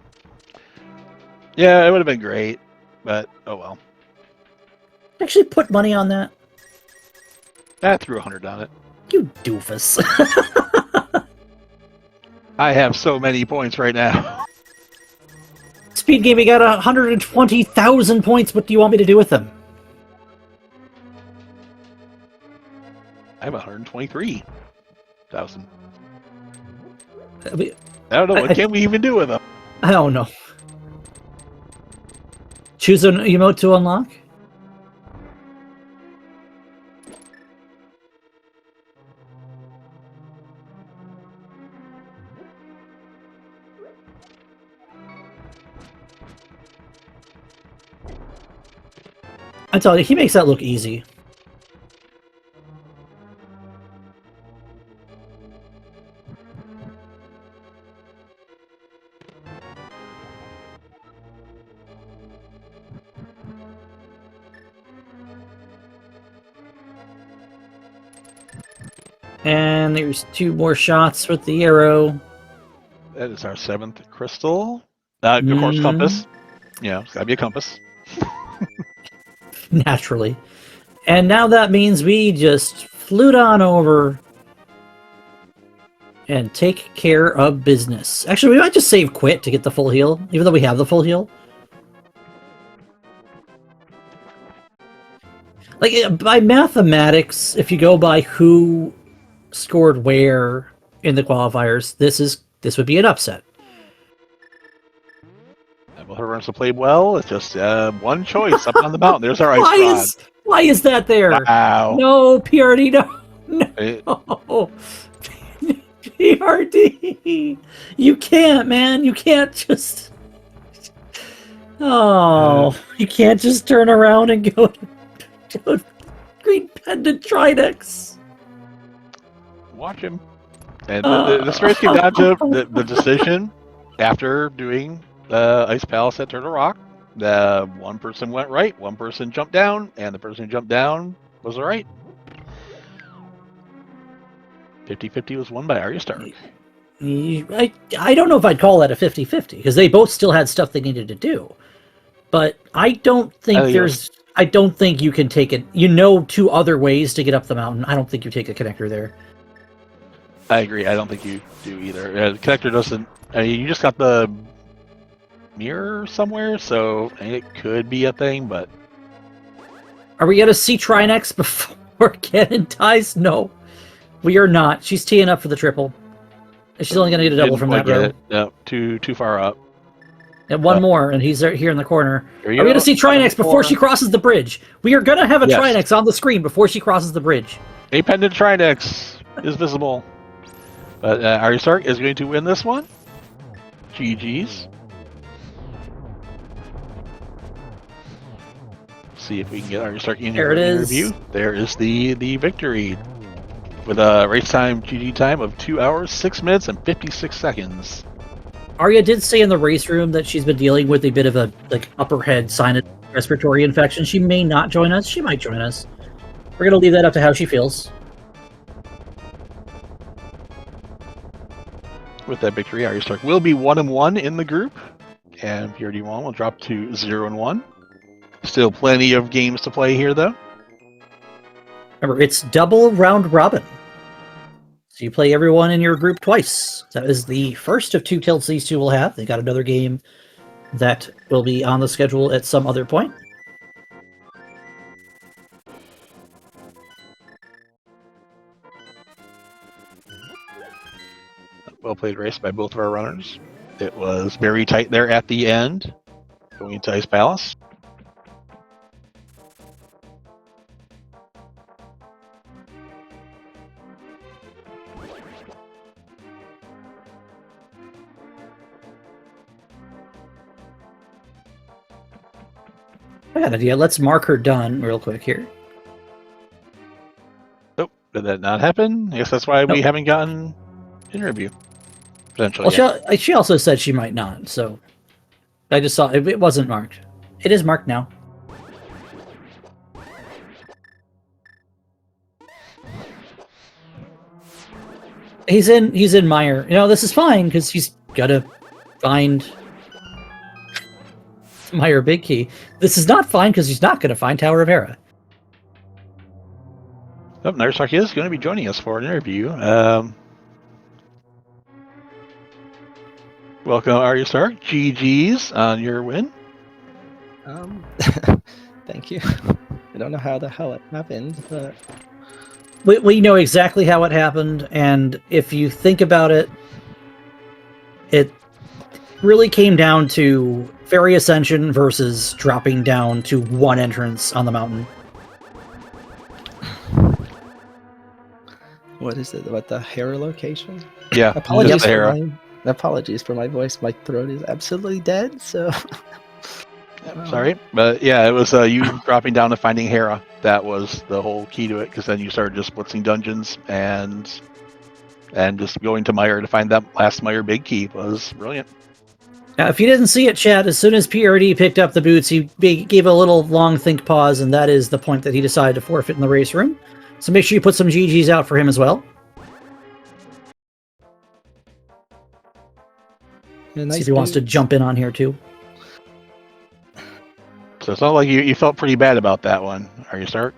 Yeah, it would have been great, but oh well. Actually put money on that. I threw 100 on it. You doofus. I have so many points right now. SpeedGaming got 120,000 points. What do you want me to do with them? I have 123,000. I mean, I don't know, what can we even do with them? I don't know. Choose an emote to unlock? I tell you, he makes that look easy. And there's 2 more shots with the arrow. That is our 7th crystal. Of course, compass. Yeah, it's gotta be a compass. Naturally. And now that means we just flute on over and take care of business. Actually, we might just save quit to get the full heal, even though we have the full heal. Like, by mathematics, if you go by who scored where in the qualifiers, this would be an upset. Both our runners have played well. It's just one choice up on the mountain. There's our ice rod. Why is that there? Wow. No, PRD, no. PRD. You can't, man. You can't just... Oh, you can't just turn around and go to Green Pendant Trinex. Watch him. And this race came down to the decision after doing Ice Palace at Turtle Rock. One person went right, one person jumped down, and the person who jumped down was right. 50-50 was won by AryaStark. I don't know if I'd call that a 50-50, because they both still had stuff they needed to do. But I don't think I don't think you can take it. You know 2 other ways to get up the mountain. I don't think you take a connector there. I agree. I don't think you do either. The connector doesn't... I mean, you just got the mirror somewhere, so it could be a thing, but... Are we going to see Trinex before Ganon dies? No. We are not. She's teeing up for the triple. She's only going to get a double from that row. No, too far up. And one more, and he's here in the corner. Are we going to see Trinex before she crosses the bridge? We are going to have a Trinex on the screen before she crosses the bridge. A pendant Trinex is visible. But AryaStark is going to win this one. GG's. See if we can get AryaStark in here for the review. There is the victory. With a race time, GG time of 2 hours, 6 minutes, and 56 seconds. Arya did say in the race room that she's been dealing with a bit of a upper head sinus respiratory infection. She may not join us. She might join us. We're going to leave that up to how she feels. With that victory, AryaStark will be 1-1 in the group, and prdwong will drop to 0-1. Still plenty of games to play here, though. Remember, it's double round robin. So you play everyone in your group twice. That is the first of 2 tilts these 2 will have. They got another game that will be on the schedule at some other point. Well played race by both of our runners. It was very tight there at the end, going into Ice Palace. I got an idea. Let's mark her done real quick here. Oh, did that not happen? I guess that's why we Nope. haven't gotten interview. Potentially. Well, she also said she might not, so I just saw it wasn't marked. It is marked now. He's in Meyer. You know, this is fine because he's gotta find Meyer Big Key. This is not fine because he's not gonna find Tower of Hera. Oh, AryaStark is going to be joining us for an interview. Welcome, AryaStark. GG's on your win. Thank you. I don't know how the hell it happened, but We know exactly how it happened, and if you think about it, it really came down to Fairy Ascension versus dropping down to one entrance on the mountain. what is it about the Hera location? Yeah, Apologies just the Hera. Apologies for my voice. My throat is absolutely dead. So Sorry, but yeah, it was you dropping down and finding Hera. That was the whole key to it, because then you started just blitzing dungeons and just going to Meyer to find that last Meyer Big Key was brilliant. Now, if you didn't see it, Chad, as soon as PRD picked up the boots, he gave a little long think pause, and that is the point that he decided to forfeit in the race room. So make sure you put some GGs out for him as well. See if he wants to jump in on here too. So it's not like you felt pretty bad about that one. AryaStark?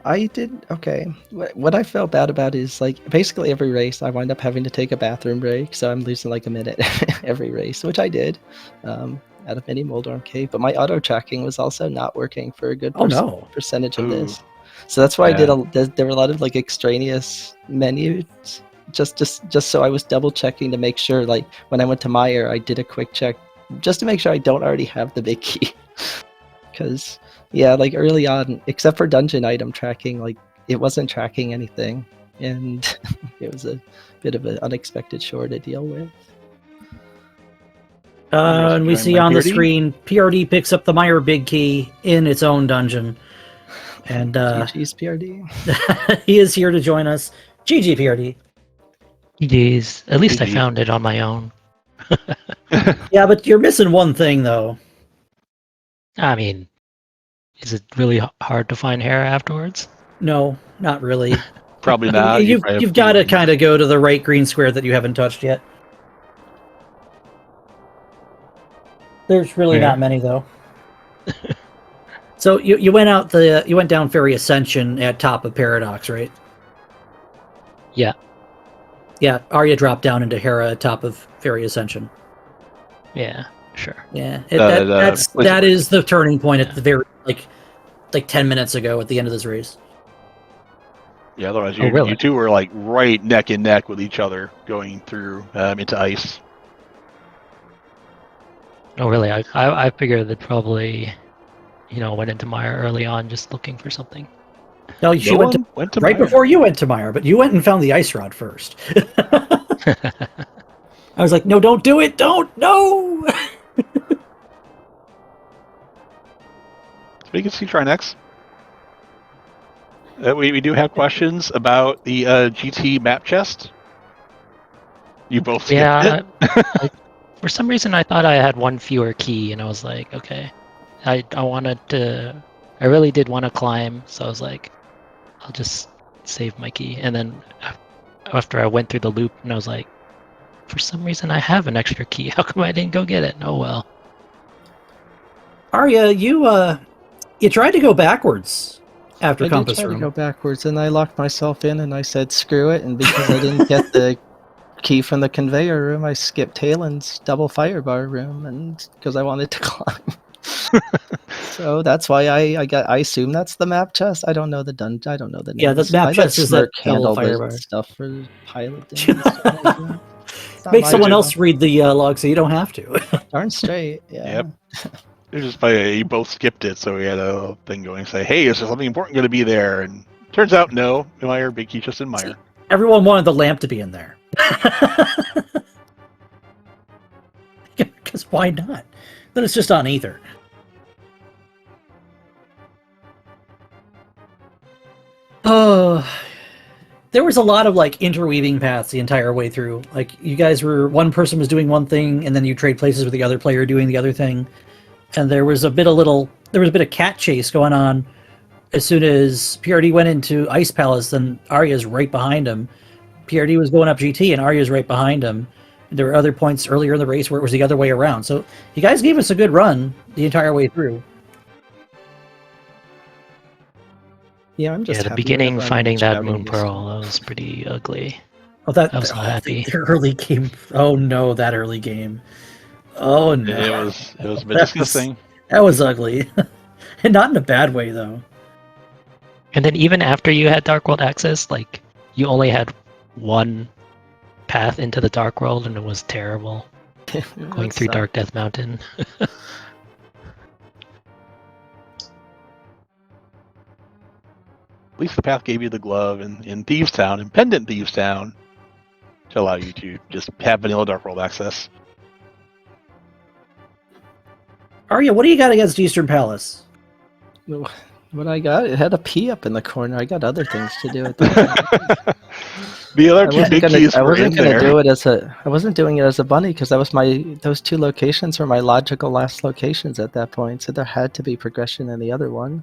I did okay. What I felt bad about is like basically every race I wind up having to take a bathroom break, so I'm losing like a minute every race, which I did. Out of Mini Moldorm Cave, but my auto tracking was also not working for a good percentage of this. So that's why I did. There were a lot of like extraneous menus, just so I was double checking to make sure. Like when I went to Meyer, I did a quick check just to make sure I don't already have the big key. Because yeah, like early on, except for dungeon item tracking, like it wasn't tracking anything, and it was a bit of an unexpected chore to deal with. And we see on the screen, PRD picks up the Meyer Big Key in its own dungeon. And GG's PRD. he is here to join us. GG PRD. GG's. At least GG. I found it on my own. Yeah, but you're missing one thing, though. I mean, is it really hard to find Hera afterwards? No, not really. Probably not. You've got to kind of go to the right green square that you haven't touched yet. There's really not many, though. So you went down Fairy Ascension at top of Paradox, right? Yeah. Yeah, Arya dropped down into Hera at top of Fairy Ascension. Yeah, sure. Yeah, that is the turning point at the very like 10 minutes ago at the end of this race. Yeah, otherwise you two were like right neck and neck with each other going through into ice. Oh, really? I figured that probably, went into Meyer early on just looking for something. No, she went to right Meyer. before you went to Meyer, but you went and found the ice rod first. I was like, no, don't do it. Don't. No. Vacancy, try next. We do have questions about the GT map chest. You both skipped it. For some reason, I thought I had one fewer key, and I was like, okay. I really did want to climb, so I was like, I'll just save my key. And then after I went through the loop, and I was like, for some reason, I have an extra key. How come I didn't go get it? Oh well. Arya, you tried to go backwards after Compass Room. I Room. tried to go backwards, and I locked myself in, and I said, screw it. And because I didn't get the key from the conveyor room, I skipped Talen's double firebar room, and because I wanted to climb. So that's why I assume that's the map chest. I don't know the dungeon. I don't know the name. Yeah, the map chest is that double firebar stuff for pilot. Make someone else read the log so you don't have to. Darn straight. Yeah. Yep. It was just funny. You both skipped it, so we had a thing going. Say, hey, is there something important going to be there? And turns out, no. Meyer, Big Key, just in Meyer. See, everyone wanted the lamp to be in there. Because why not? Then it's just on ether. There was a lot of like interweaving paths the entire way through. Like you guys were, one person was doing one thing, and then you trade places with the other player doing the other thing, and there was a bit of cat chase going on. As soon as PRD went into Ice Palace, then Arya's right behind him. PRD was going up GT, and Arya's right behind him. There were other points earlier in the race where it was the other way around. So you guys gave us a good run the entire way through. Yeah, I'm just Yeah, the happy beginning whenever I'm finding that shouting moon is- pearl, that was pretty ugly. Oh, that I was not happy. The early game. Oh no, that early game. Oh no, It was a bit That's- disgusting. That was ugly, and not in a bad way though. And then even after you had Dark World access, like you only had one path into the Dark World, and it was terrible. Going through Dark Death Mountain. At least the path gave you the glove in Thieves Town, in Pendant Thieves Town, to allow you to just have vanilla Dark World access. Arya, what do you got against Eastern Palace? What I got? It had a P up in the corner. I got other things to do at that point. The other two big keys I were in wasn't gonna there. do it as a. I wasn't doing it as a bunny because that was those two locations were my logical last locations at that point. So there had to be progression in the other one,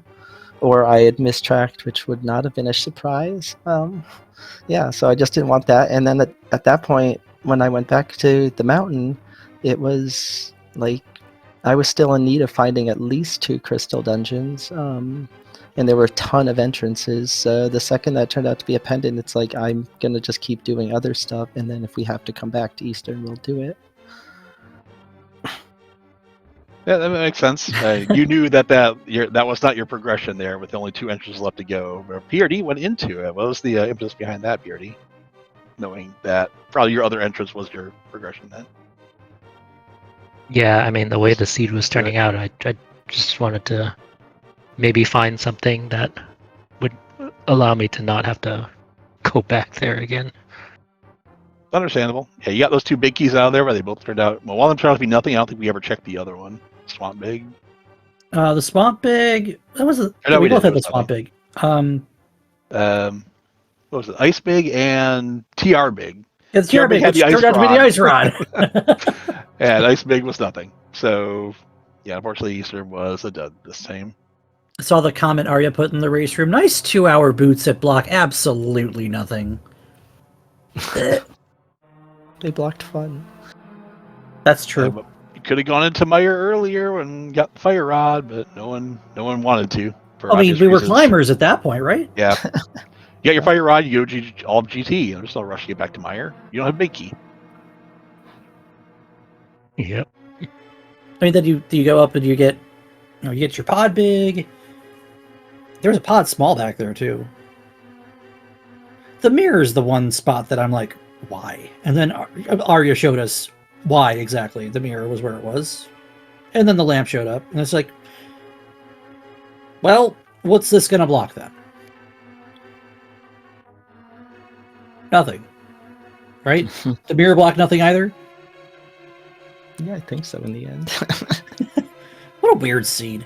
or I had mistracked, which would not have been a surprise. Yeah, so I just didn't want that. And then at that point, when I went back to the mountain, it was like I was still in need of finding at least 2 crystal dungeons. And there were a ton of entrances. The second that turned out to be a pendant, it's like I'm gonna just keep doing other stuff, and then if we have to come back to Eastern, we'll do it. Yeah, that makes sense. You knew that was not your progression there, with only 2 entrances left to go. But PRD went into it. What was the impetus behind that, PRD? Knowing that probably your other entrance was your progression then. Yeah, I mean, the way the seed was turning out, I just wanted to maybe find something that would allow me to not have to go back there again. Understandable. Yeah, you got those 2 big keys out of there, but they both turned out. Well, one of them turned out to be nothing. I don't think we ever checked the other one. Swamp Big. The Swamp Big. That was a, No, we we both didn't. had the Swamp Big. What was it? Ice Big and TR Big. It's TR Big, had which the ice turned out to be the rod. Ice Rod. And Ice Big was nothing. So, yeah, unfortunately, Eastern was a dud this time. I saw the comment Arya put in the race room. Nice 2-hour boots at block. Absolutely nothing. They blocked fun. That's true. But you could have gone into Mire earlier and got the Fire Rod, but no one wanted to. For I mean, obvious we were reasons. climbers at that point, right? Yeah. You got your Fire Rod, you go all GT. There's no rush to get back to Mire. You don't have Big Key. Yep. I mean, then you go up and you get your pod big. There's a pod small back there too. The mirror is the one spot that I'm like, why? And then Arya showed us why exactly the mirror was where it was, and then the lamp showed up, and it's like, well, what's this gonna block then? Nothing, right? The mirror blocked nothing either. Yeah, I think so in the end. What a weird seed.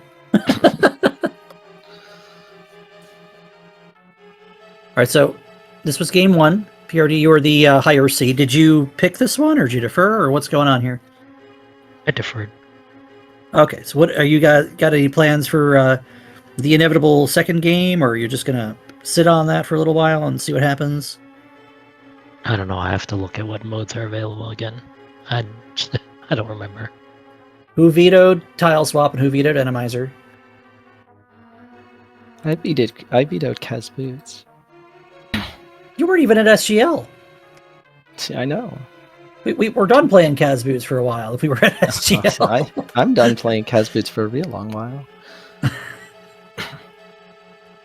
All right, so this was game 1. PRD, you were the higher seed. Did you pick this one, or did you defer, or what's going on here? I deferred. Okay, so what are you got any plans for the inevitable second game, or are you just gonna sit on that for a little while and see what happens? I don't know. I have to look at what modes are available again. I don't remember. Who vetoed Tile Swap and who vetoed Enemizer? I vetoed Kaz Boots. You weren't even at SGL. See, I know. We were done playing Kaz Boots for a while if we were at SGL. I'm done playing Kaz Boots for a real long while.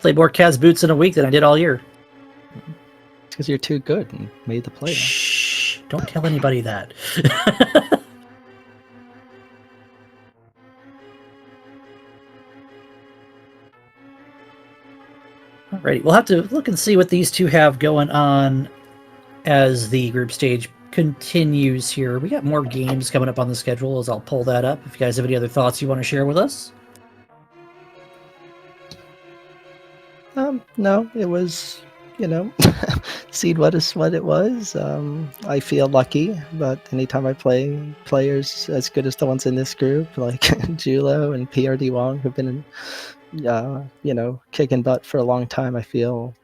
Played more Kaz Boots in a week than I did all year. It's because you're too good and made the play. Shh! Don't tell anybody that. Alrighty, we'll have to look and see what these two have going on as the group stage continues here. We got more games coming up on the schedule, as I'll pull that up. If you guys have any other thoughts you want to share with us. No, it was, seed what is what it was. I feel lucky, but anytime I play players as good as the ones in this group, like Julo and prdwong, who've been, kicking butt for a long time, I feel,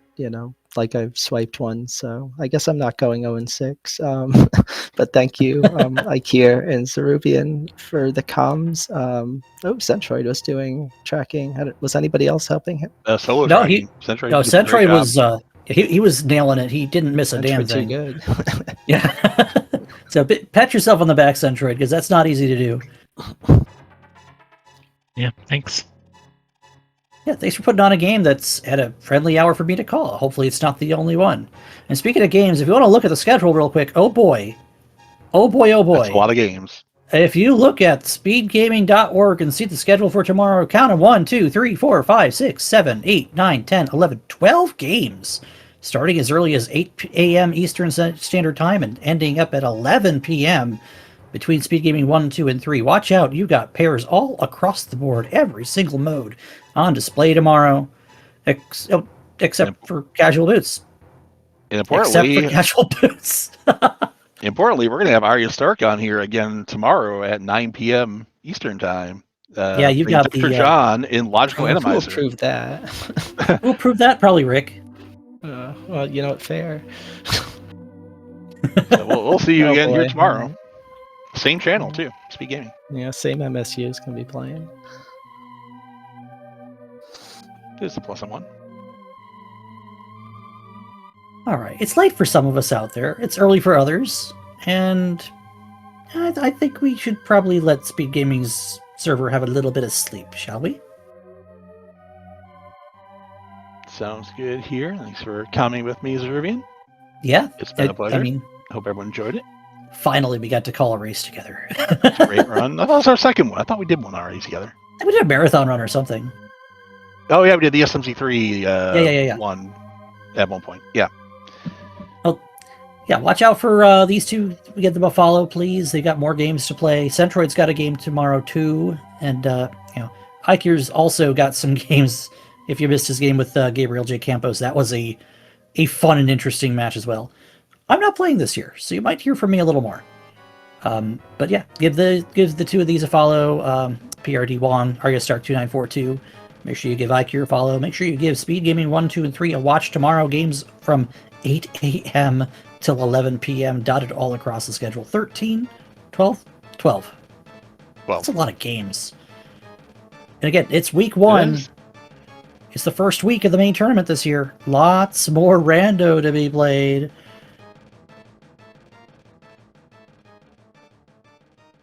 like I've swiped one. So I guess I'm not going 0-6. But thank you, Ikea and Zerubian for the comms. Centroid was doing tracking. Was anybody else helping him? Solo No, tracking. Centroid No, did a great Centroid job. was he was nailing it. He didn't miss a damn Centroid too thing. good. Yeah. So pat yourself on the back, Centroid, because that's not easy to do. Yeah, thanks. Yeah, thanks for putting on a game that's at a friendly hour for me to call. Hopefully it's not the only one. And speaking of games, if you want to look at the schedule real quick, oh boy. Oh boy, oh boy. That's a lot of games. If you look at speedgaming.org and see the schedule for tomorrow, count them 1, 2, 3, 4, 5, 6, 7, 8, 9, 10, 11, 12 games. Starting as early as 8 a.m. Eastern Standard Time and ending up at 11 p.m. between Speed Gaming 1, 2, and 3. Watch out, you got pairs all across the board, every single mode on display tomorrow, except for casual boots. And importantly, Except for casual boots. we're going to have AryaStark on here again tomorrow at 9 p.m. Eastern Time. Yeah, you got Dr. the John in Logical Who will Animizer. prove that? Who'll prove that? Probably Rick. Well, fair. So we'll see you Oh, again here boy. tomorrow. Same channel too, Speed Gaming. Yeah, same MSU is going to be playing. It's a pleasant one. All right. It's late for some of us out there. It's early for others. And I think we should probably let Speed Gaming's server have a little bit of sleep, shall we? Sounds good here. Thanks for commenting with me, Zerubian. Yeah. It's been a pleasure. I mean, Hope everyone enjoyed it. finally we got to call a race together. Great run. I thought it was our second one. I thought we did one already together. We did a marathon run or something. Oh yeah, we did the SMC3 Yeah. one at one point. Yeah. Yeah, watch out for these two. We get them a follow, please. They got more games to play. Centroid's got a game tomorrow too, and Ike's also got some games. If you missed his game with Gabriel J. Campos, that was a fun and interesting match as well. I'm not playing this year, so you might hear from me a little more. But yeah, give the two of these a follow. prdwong, AryaStark2942. Make sure you give Ike a follow. Make sure you give Speed Gaming 1, 2, and 3 a watch tomorrow. Games from 8 a.m. till 11 p.m. dotted all across the schedule. 13, 12. That's a lot of games. And again, it's week 1. It's the first week of the main tournament this year. Lots more rando to be played.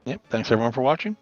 Yep. Thanks everyone for watching.